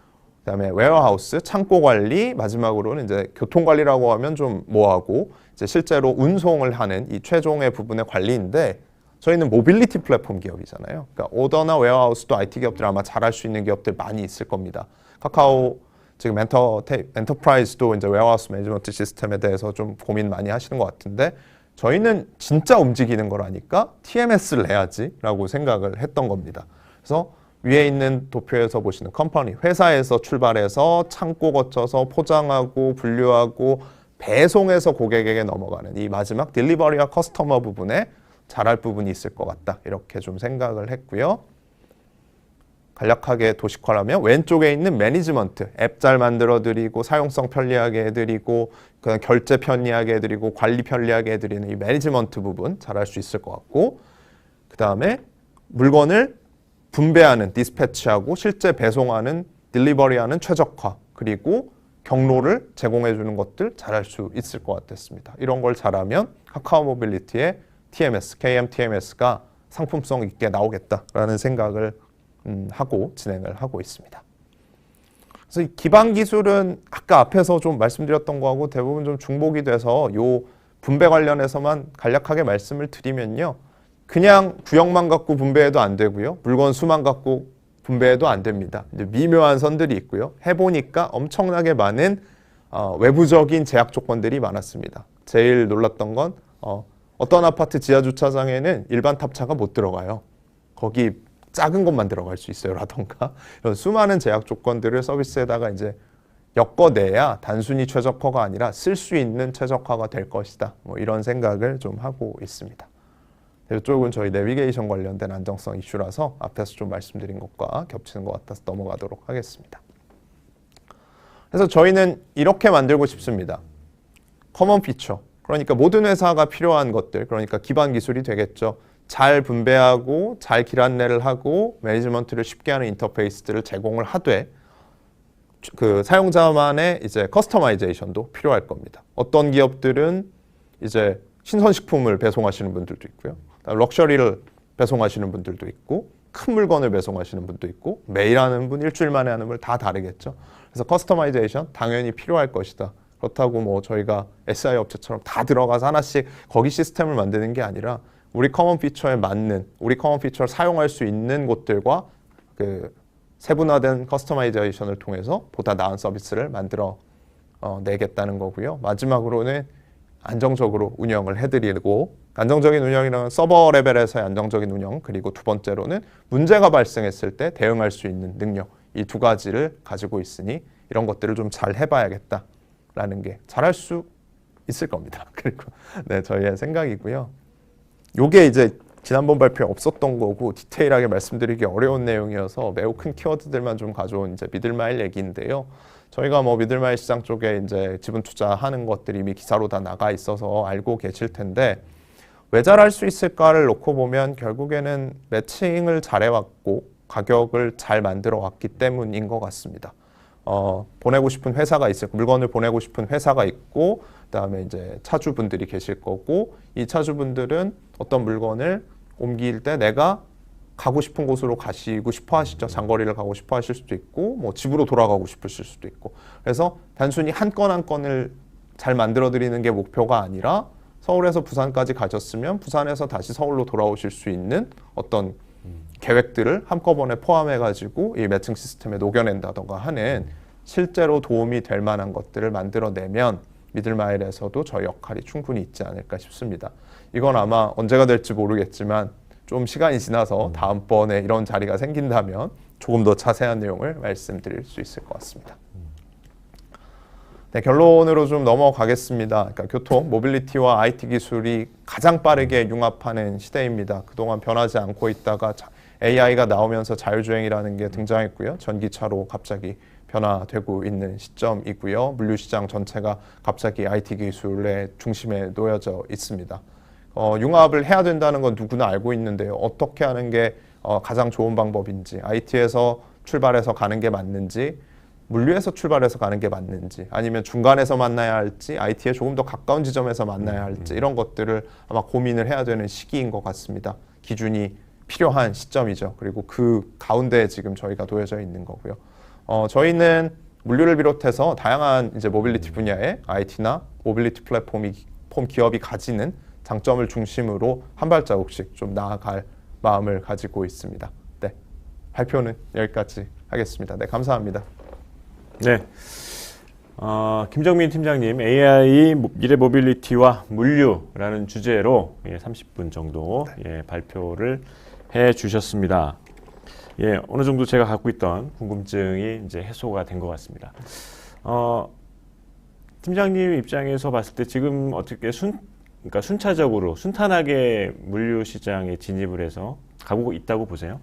그다음에 웨어하우스, 창고 관리, 마지막으로는 이제 교통 관리라고 하면 좀 뭐하고 이제 실제로 운송을 하는 이 최종의 부분의 관리인데 저희는 모빌리티 플랫폼 기업이잖아요. 그러니까 오더나 웨어하우스도 IT 기업들 아마 잘할 수 있는 기업들 많이 있을 겁니다. 카카오 지금 엔터프라이즈도 이제 웨어하우스 매니지먼트 시스템에 대해서 좀 고민 많이 하시는 것 같은데 저희는 진짜 움직이는 거라니까 TMS를 내야지라고 생각을 했던 겁니다. 그래서 위에 있는 도표에서 보시는 컴퍼니, 회사에서 출발해서 창고 거쳐서 포장하고 분류하고 배송해서 고객에게 넘어가는 이 마지막 딜리버리와 커스터머 부분에 잘할 부분이 있을 것 같다. 이렇게 좀 생각을 했고요. 간략하게 도식화하면 왼쪽에 있는 매니지먼트, 앱 잘 만들어드리고 사용성 편리하게 해드리고 그다음 결제 편리하게 해드리고 관리 편리하게 해드리는 이 매니지먼트 부분 잘할 수 있을 것 같고 그 다음에 물건을 분배하는 디스패치하고 실제 배송하는 딜리버리하는 최적화 그리고 경로를 제공해주는 것들 잘할 수 있을 것 같았습니다. 이런 걸 잘하면 카카오 모빌리티의 TMS, KMTMS가 상품성 있게 나오겠다라는 생각을 하고 진행을 하고 있습니다. 그래서 이 기반 기술은 아까 앞에서 좀 말씀드렸던 거하고 대부분 좀 중복이 돼서 요 분배 관련해서만 간략하게 말씀을 드리면요. 그냥 구역만 갖고 분배해도 안 되고요. 물건 수만 갖고 분배해도 안 됩니다. 이제 미묘한 선들이 있고요. 해보니까 엄청나게 많은 외부적인 제약 조건들이 많았습니다. 제일 놀랐던 건 어떤 아파트 지하 주차장에는 일반 탑차가 못 들어가요. 거기 작은 것만 들어갈 수 있어요 라던가 이런 수많은 제약 조건들을 서비스에다가 이제 엮어내야 단순히 최적화가 아니라 쓸 수 있는 최적화가 될 것이다. 뭐 이런 생각을 좀 하고 있습니다. 이쪽은 저희 내비게이션 관련된 안정성 이슈라서 앞에서 좀 말씀드린 것과 겹치는 것 같아서 넘어가도록 하겠습니다. 그래서 저희는 이렇게 만들고 싶습니다. 커먼 피처. 그러니까 모든 회사가 필요한 것들, 그러니까 기반 기술이 되겠죠. 잘 분배하고 잘 길 안내를 하고 매니지먼트를 쉽게 하는 인터페이스들을 제공을 하되 그 사용자만의 이제 커스터마이제이션도 필요할 겁니다. 어떤 기업들은 이제 신선식품을 배송하시는 분들도 있고요. 럭셔리를 배송하시는 분들도 있고 큰 물건을 배송하시는 분도 있고 매일 하는 분, 일주일 만에 하는 분 다 다르겠죠. 그래서 커스터마이제이션 당연히 필요할 것이다. 그렇다고 뭐 저희가 SI 업체처럼 다 들어가서 하나씩 거기 시스템을 만드는 게 아니라 우리 커먼 피처에 맞는, 우리 커먼 피처를 사용할 수 있는 곳들과 그 세분화된 커스터마이제이션을 통해서 보다 나은 서비스를 만들어 내겠다는 거고요. 마지막으로는 안정적으로 운영을 해드리고, 안정적인 운영이라는 서버 레벨에서의 안정적인 운영, 그리고 두 번째로는 문제가 발생했을 때 대응할 수 있는 능력, 이 두 가지를 가지고 있으니 이런 것들을 좀 잘 해봐야겠다라는 게 잘할 수 있을 겁니다. 그리고 네, 저희의 생각이고요. 요게 이제 지난번 발표에 없었던 거고 디테일하게 말씀드리기 어려운 내용이어서 매우 큰 키워드들만 좀 가져온 이제 미들마일 얘기인데요. 저희가 뭐 미들마일 시장 쪽에 이제 지분 투자하는 것들이 이미 기사로 다 나가 있어서 알고 계실 텐데 왜 잘할 수 있을까를 놓고 보면 결국에는 매칭을 잘해왔고 가격을 잘 만들어 왔기 때문인 것 같습니다. 보내고 싶은 회사가 있을, 물건을 보내고 싶은 회사가 있고, 그다음에 이제 차주분들이 계실 거고, 이 차주분들은 어떤 물건을 옮길 때 내가 가고 싶은 곳으로 가시고 싶어 하시죠. 장거리를 가고 싶어 하실 수도 있고, 뭐 집으로 돌아가고 싶으실 수도 있고. 그래서 단순히 한 건 한 건을 잘 만들어 드리는 게 목표가 아니라 서울에서 부산까지 가셨으면 부산에서 다시 서울로 돌아오실 수 있는 어떤 계획들을 한꺼번에 포함해가지고 이 매칭 시스템에 녹여낸다던가 하는 실제로 도움이 될 만한 것들을 만들어내면 미들마일에서도 저희 역할이 충분히 있지 않을까 싶습니다. 이건 아마 언제가 될지 모르겠지만 좀 시간이 지나서 다음번에 이런 자리가 생긴다면 조금 더 자세한 내용을 말씀드릴 수 있을 것 같습니다. 네, 결론으로 좀 넘어가겠습니다. 그러니까 교통, 모빌리티와 IT 기술이 가장 빠르게 융합하는 시대입니다. 그동안 변하지 않고 있다가 AI가 나오면서 자율주행이라는 게 등장했고요. 전기차로 갑자기 변화되고 있는 시점이고요. 물류시장 전체가 갑자기 IT 기술의 중심에 놓여져 있습니다. 융합을 해야 된다는 건 누구나 알고 있는데요. 어떻게 하는 게 가장 좋은 방법인지, IT에서 출발해서 가는 게 맞는지, 물류에서 출발해서 가는 게 맞는지, 아니면 중간에서 만나야 할지, IT에 조금 더 가까운 지점에서 만나야 할지, 이런 것들을 아마 고민을 해야 되는 시기인 것 같습니다. 기준이 필요한 시점이죠. 그리고 그 가운데에 지금 저희가 놓여져 있는 거고요. 저희는 물류를 비롯해서 다양한 이제 모빌리티 분야의 IT나 모빌리티 플랫폼 기업이 가지는 장점을 중심으로 한 발자국씩 좀 나아갈 마음을 가지고 있습니다. 네, 발표는 여기까지 하겠습니다. 네, 감사합니다. 네, 김정민 팀장님, AI 미래 모빌리티와 물류라는 주제로 30분 정도 발표를 해 주셨습니다. 어느 정도 제가 갖고 있던 궁금증이 이제 해소가 된 것 같습니다. 팀장님 입장에서 봤을 때 지금 어떻게 그러니까 순차적으로 순탄하게 물류 시장에 진입을 해서 가고 있다고 보세요?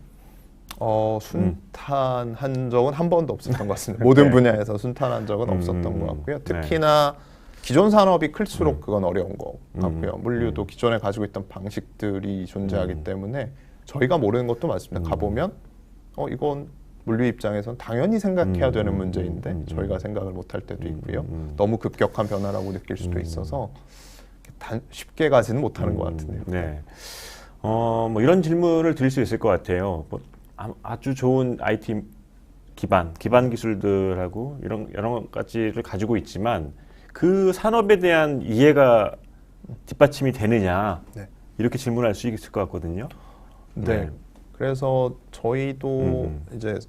순탄한 적은 한 번도 없었던 것 같습니다. 모든 분야에서 순탄한 적은 없었던 것 같고요. 특히나 기존 산업이 클수록 그건 어려운 것 같고요. 물류도 기존에 가지고 있던 방식들이 존재하기 때문에 저희가 모르는 것도 많습니다. 가보면 이건 물류 입장에서는 당연히 생각해야 되는 문제인데 저희가 생각을 못할 때도 있고요. 너무 급격한 변화라고 느낄 수도 있어서 쉽게 가지는 못하는 것 같은데요. 네. 뭐 이런 질문을 드릴 수 있을 것 같아요. 아주 좋은 IT 기반 기술들하고 이런 여러 가지를 가지고 있지만 그 산업에 대한 이해가 뒷받침이 되느냐 이렇게 질문할 수 있을 것 같거든요. 네. 그래서 저희도 이제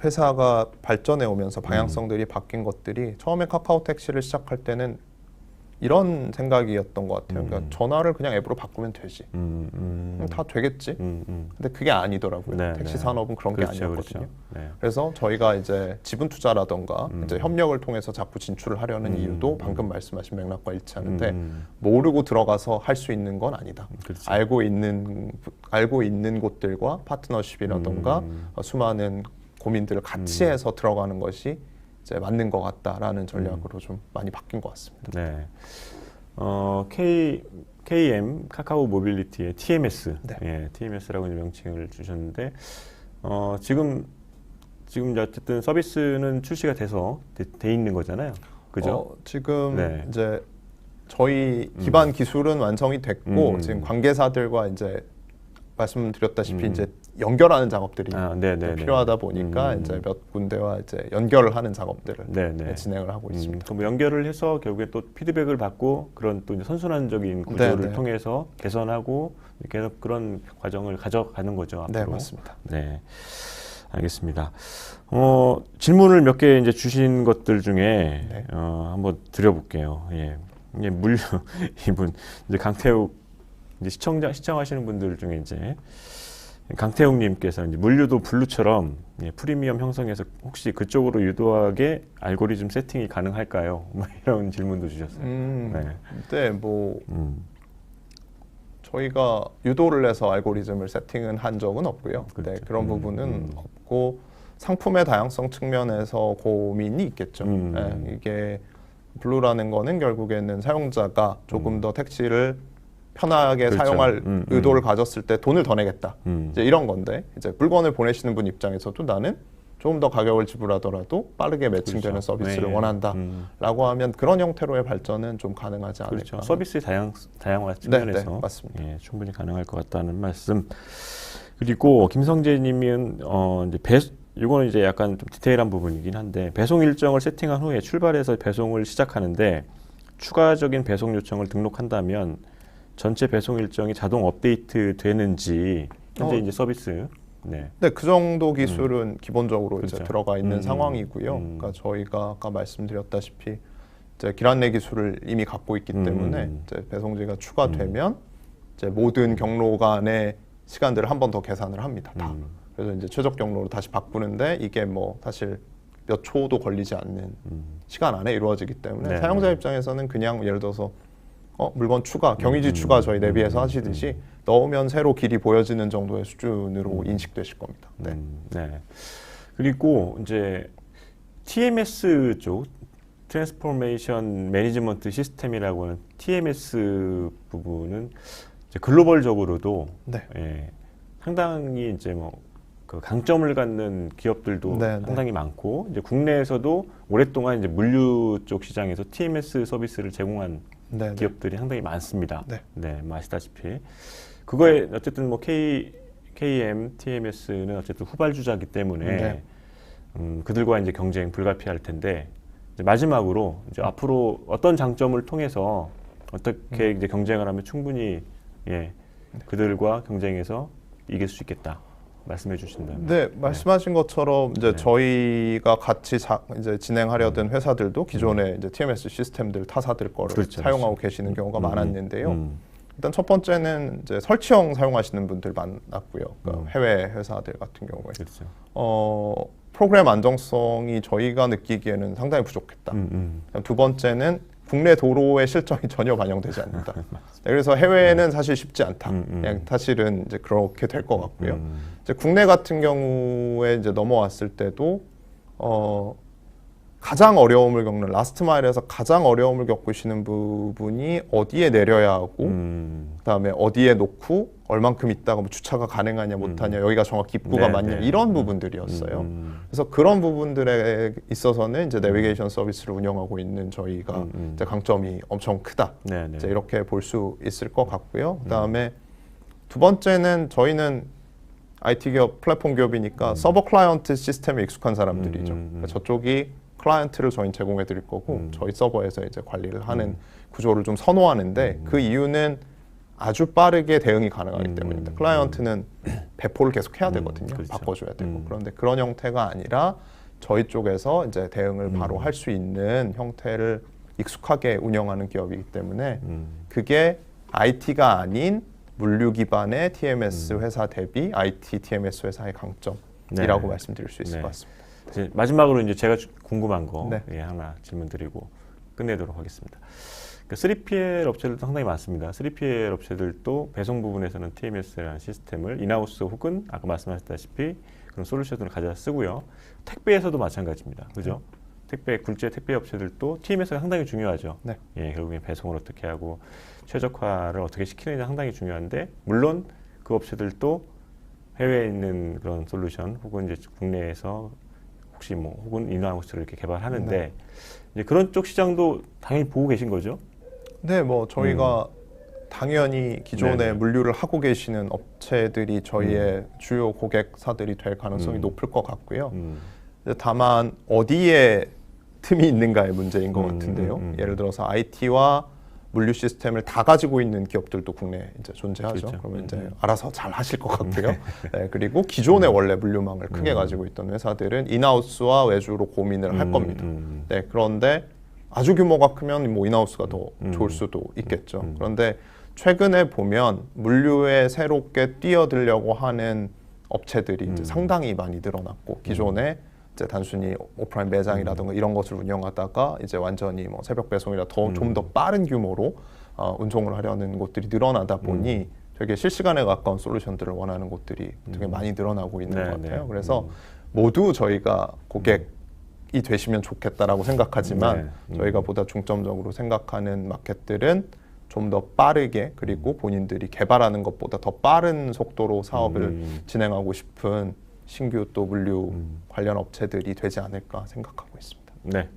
회사가 발전해 오면서 방향성들이 바뀐 것들이 처음에 카카오 택시를 시작할 때는 이런 생각이었던 것 같아요. 그러니까 전화를 그냥 앱으로 바꾸면 되지. 다 되겠지. 근데 그게 아니더라고요. 네, 택시 네. 산업은 그런 게 그렇죠, 아니었거든요. 그렇죠. 네. 그래서 저희가 이제 지분 투자라던가 이제 협력을 통해서 자꾸 진출을 하려는 이유도 방금 말씀하신 맥락과 일치하는데 모르고 들어가서 할 수 있는 건 아니다. 그렇죠. 알고 있는 곳들과 파트너십이라던가 수많은 고민들을 같이 해서 들어가는 것이 이제 맞는 것 같다라는 전략으로 좀 많이 바뀐 것 같습니다. 네. KM 카카오 모빌리티의 TMS, 네. 예, TMS라고 이제 명칭을 주셨는데 지금 이제 어쨌든 서비스는 출시가 돼서 돼 있는 거잖아요, 그죠? 지금 네. 이제 저희 기반 기술은 완성이 됐고 지금 관계사들과 이제 말씀드렸다시피 이제 연결하는 작업들이 필요하다 보니까 이제 몇 군데와 이제 연결을 하는 작업들을 진행을 하고 있습니다. 그럼 연결을 해서 결국에 또 피드백을 받고 그런 또 이제 선순환적인 구조를 네. 통해서 개선하고 계속 그런 과정을 가져가는 거죠. 앞으로. 네, 맞습니다. 네, 알겠습니다. 질문을 몇 개 이제 주신 것들 중에 네. 한번 드려볼게요. 예, 이게 이분 이제 강태욱 이제 시청하시는 분들 중에 이제 강태웅님께서 이제 물류도 블루처럼 프리미엄 형성해서 혹시 그쪽으로 유도하게 알고리즘 세팅이 가능할까요? 뭐 이런 질문도 주셨어요. 네, 뭐 저희가 유도를 해서 알고리즘을 세팅은 한 적은 없고요. 그렇죠. 네, 그런 부분은 없고 상품의 다양성 측면에서 고민이 있겠죠. 네, 이게 블루라는 거는 결국에는 사용자가 조금 더 택시를 편하게 그렇죠. 사용할 의도를 가졌을 때 돈을 더 내겠다. 이제 이런 건데 이제 물건을 보내시는 분 입장에서도 나는 조금 더 가격을 지불하더라도 빠르게 매칭되는 그렇죠. 서비스를 네. 원한다라고 하면 그런 형태로의 발전은 좀 가능하지 않을까. 그렇죠. 서비스의 다양화 측면에서 네, 맞습니다. 예, 충분히 가능할 것 같다는 말씀. 그리고 김성재님은 이제 이거는 이제 약간 좀 디테일한 부분이긴 한데 배송 일정을 세팅한 후에 출발해서 배송을 시작하는데 추가적인 배송 요청을 등록한다면 전체 배송 일정이 자동 업데이트 되는지 현재 이제 서비스. 네. 네, 그 정도 기술은 기본적으로 그렇죠. 이제 들어가 있는 상황이고요. 그러니까 저희가 아까 말씀드렸다시피 이제 길 안내 기술을 이미 갖고 있기 때문에 이제 배송지가 추가되면 이제 모든 경로 간의 시간들을 한 번 더 계산을 합니다. 다. 그래서 이제 최적 경로로 다시 바꾸는데 이게 뭐 사실 몇 초도 걸리지 않는 시간 안에 이루어지기 때문에 네. 사용자 입장에서는 그냥 예를 들어서 물건 추가, 경위지 추가 저희 내비에서 하시듯이 넣으면 새로 길이 보여지는 정도의 수준으로 인식되실 겁니다. 네. 네. 그리고 이제 TMS 쪽 트랜스포메이션 매니지먼트 시스템이라고 하는 TMS 부분은 이제 글로벌적으로도 네. 예, 상당히 이제 그 강점을 갖는 기업들도 네, 상당히 많고 이제 국내에서도 오랫동안 이제 물류 쪽 시장에서 TMS 서비스를 제공한 네, 기업들이 상당히 많습니다. 네. 네, 뭐 아시다시피 그거에 어쨌든 뭐 KM, TMS는 어쨌든 후발주자이기 때문에 네. 그들과 이제 경쟁 불가피할 텐데 이제 마지막으로 이제 앞으로 어떤 장점을 통해서 어떻게 이제 경쟁을 하면 충분히 그들과 경쟁해서 이길 수 있겠다. 말씀해 주신다면. 네, 말씀하신 것처럼 이제 저희가 같이 이제 진행하려던 회사들도 기존의 이제 TMS 시스템들 타사들 거를 그렇죠, 사용하고 계시는 경우가 많았는데요. 일단 첫 번째는 이제 설치형 사용하시는 분들 많았고요. 그러니까 해외 회사들 같은 경우에 그렇죠. 프로그램 안정성이 저희가 느끼기에는 상당히 부족했다. 두 번째는 국내 도로의 실정이 전혀 반영되지 않는다. 네, 그래서 해외는 사실 쉽지 않다. 그냥 사실은 이제 그렇게 될 것 같고요. 이제 국내 같은 경우에 이제 넘어왔을 때도 가장 어려움을 겪는 라스트 마일에서 가장 어려움을 겪으시는 부분이 어디에 내려야 하고 그다음에 어디에 놓고 얼만큼 있다가 뭐 주차가 가능하냐 못하냐 여기가 정확히 입구가 맞냐 이런 부분들이었어요. 그래서 그런 부분들에 있어서는 이제 내비게이션 서비스를 운영하고 있는 저희가 이제 강점이 엄청 크다. 이제 이렇게 볼 수 있을 것 같고요. 그다음에 두 번째는 저희는 IT 기업, 플랫폼 기업이니까 서버 클라이언트 시스템에 익숙한 사람들이죠. 그러니까 저쪽이 클라이언트를 저희는 제공해 드릴 거고 저희 서버에서 이제 관리를 하는 구조를 좀 선호하는데 그 이유는 아주 빠르게 대응이 가능하기 때문입니다. 클라이언트는 배포를 계속 해야 되거든요. 그렇죠. 바꿔줘야 되고. 그런데 그런 형태가 아니라 저희 쪽에서 이제 대응을 바로 할 수 있는 형태를 익숙하게 운영하는 기업이기 때문에 그게 IT가 아닌 물류 기반의 TMS 회사 대비 IT TMS 회사의 강점이라고 네. 말씀드릴 수 있을 네. 것 같습니다. 이제 마지막으로 이제 제가 궁금한 거 네. 예, 하나 질문드리고 끝내도록 하겠습니다. 3PL 업체들도 상당히 많습니다. 3PL 업체들도 배송 부분에서는 TMS라는 시스템을 인하우스 혹은 아까 말씀하셨다시피 그런 솔루션을 가져다 쓰고요. 택배에서도 마찬가지입니다. 그죠? 굴제 택배 업체들도 TMS가 상당히 중요하죠. 네. 예, 결국엔 배송을 어떻게 하고 최적화를 어떻게 시키느냐 상당히 중요한데 물론 그 업체들도 해외에 있는 그런 솔루션 혹은 이제 국내에서 혹시 뭐 혹은 인하우스를 이렇게 개발하는데 네. 이제 그런 쪽 시장도 당연히 보고 계신 거죠. 네, 뭐 저희가 당연히 기존에 네네. 물류를 하고 계시는 업체들이 저희의 주요 고객사들이 될 가능성이 높을 것 같고요. 다만 어디에 틈이 있는가의 문제인 것 같은데요. 예를 들어서 IT와 물류 시스템을 다 가지고 있는 기업들도 국내에 이제 존재하죠. 그렇죠. 그러면 이제 알아서 잘 하실 것 같고요. 네, 그리고 기존에 원래 물류망을 크게 가지고 있던 회사들은 인하우스와 외주로 고민을 할 겁니다. 네, 그런데 아주 규모가 크면 뭐 인하우스가 더 좋을 수도 있겠죠. 그런데 최근에 보면 물류에 새롭게 뛰어들려고 하는 업체들이 이제 상당히 많이 늘어났고 기존에 이제 단순히 오프라인 매장이라든가 이런 것을 운영하다가 이제 완전히 뭐 새벽 배송이라 좀 더 빠른 규모로 운송을 하려는 곳들이 늘어나다 보니 되게 실시간에 가까운 솔루션들을 원하는 곳들이 되게 많이 늘어나고 있는 것 같아요. 그래서 모두 저희가 고객이 되시면 좋겠다라고 생각하지만 저희가 보다 중점적으로 생각하는 마켓들은 좀 더 빠르게 그리고 본인들이 개발하는 것보다 더 빠른 속도로 사업을 진행하고 싶은 신규 또 물류 관련 업체들이 되지 않을까 생각하고 있습니다. 네.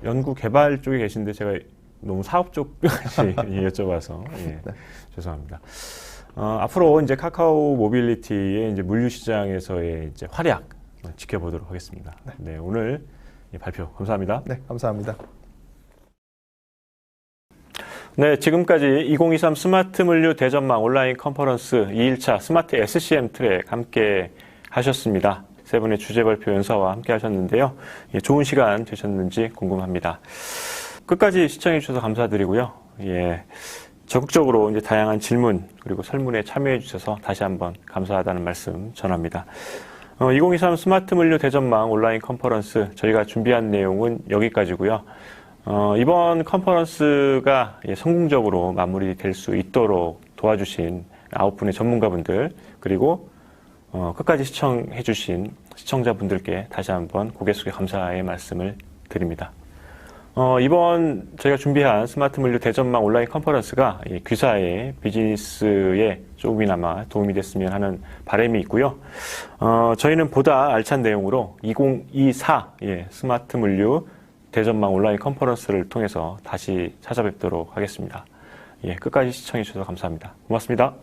연구 개발 쪽에 계신데 제가 너무 사업 쪽까지 여쭤봐서 예, 네. 죄송합니다. 앞으로 이제 카카오 모빌리티의 이제 물류 시장에서의 이제 활약 지켜보도록 하겠습니다. 네, 오늘 발표 감사합니다. 네, 감사합니다. 네, 지금까지 2023 스마트 물류 대전망 온라인 컨퍼런스 2일차 스마트 SCM 트랙 함께 하셨습니다. 세 분의 주제 발표 연사와 함께 하셨는데요. 예, 좋은 시간 되셨는지 궁금합니다. 끝까지 시청해 주셔서 감사드리고요. 예, 적극적으로 이제 다양한 질문 그리고 설문에 참여해 주셔서 다시 한번 감사하다는 말씀 전합니다. 2023 스마트 물류 대전망 온라인 컨퍼런스 저희가 준비한 내용은 여기까지고요. 이번 컨퍼런스가 성공적으로 마무리될 수 있도록 도와주신 9분의 전문가분들 그리고 끝까지 시청해주신 시청자분들께 다시 한번 고개 숙여 감사의 말씀을 드립니다. 이번 저희가 준비한 스마트 물류 대전망 온라인 컨퍼런스가 귀사의 비즈니스에 조금이나마 도움이 됐으면 하는 바람이 있고요. 저희는 보다 알찬 내용으로 2024 스마트 물류 대전망 온라인 컨퍼런스를 통해서 다시 찾아뵙도록 하겠습니다. 끝까지 시청해 주셔서 감사합니다. 고맙습니다.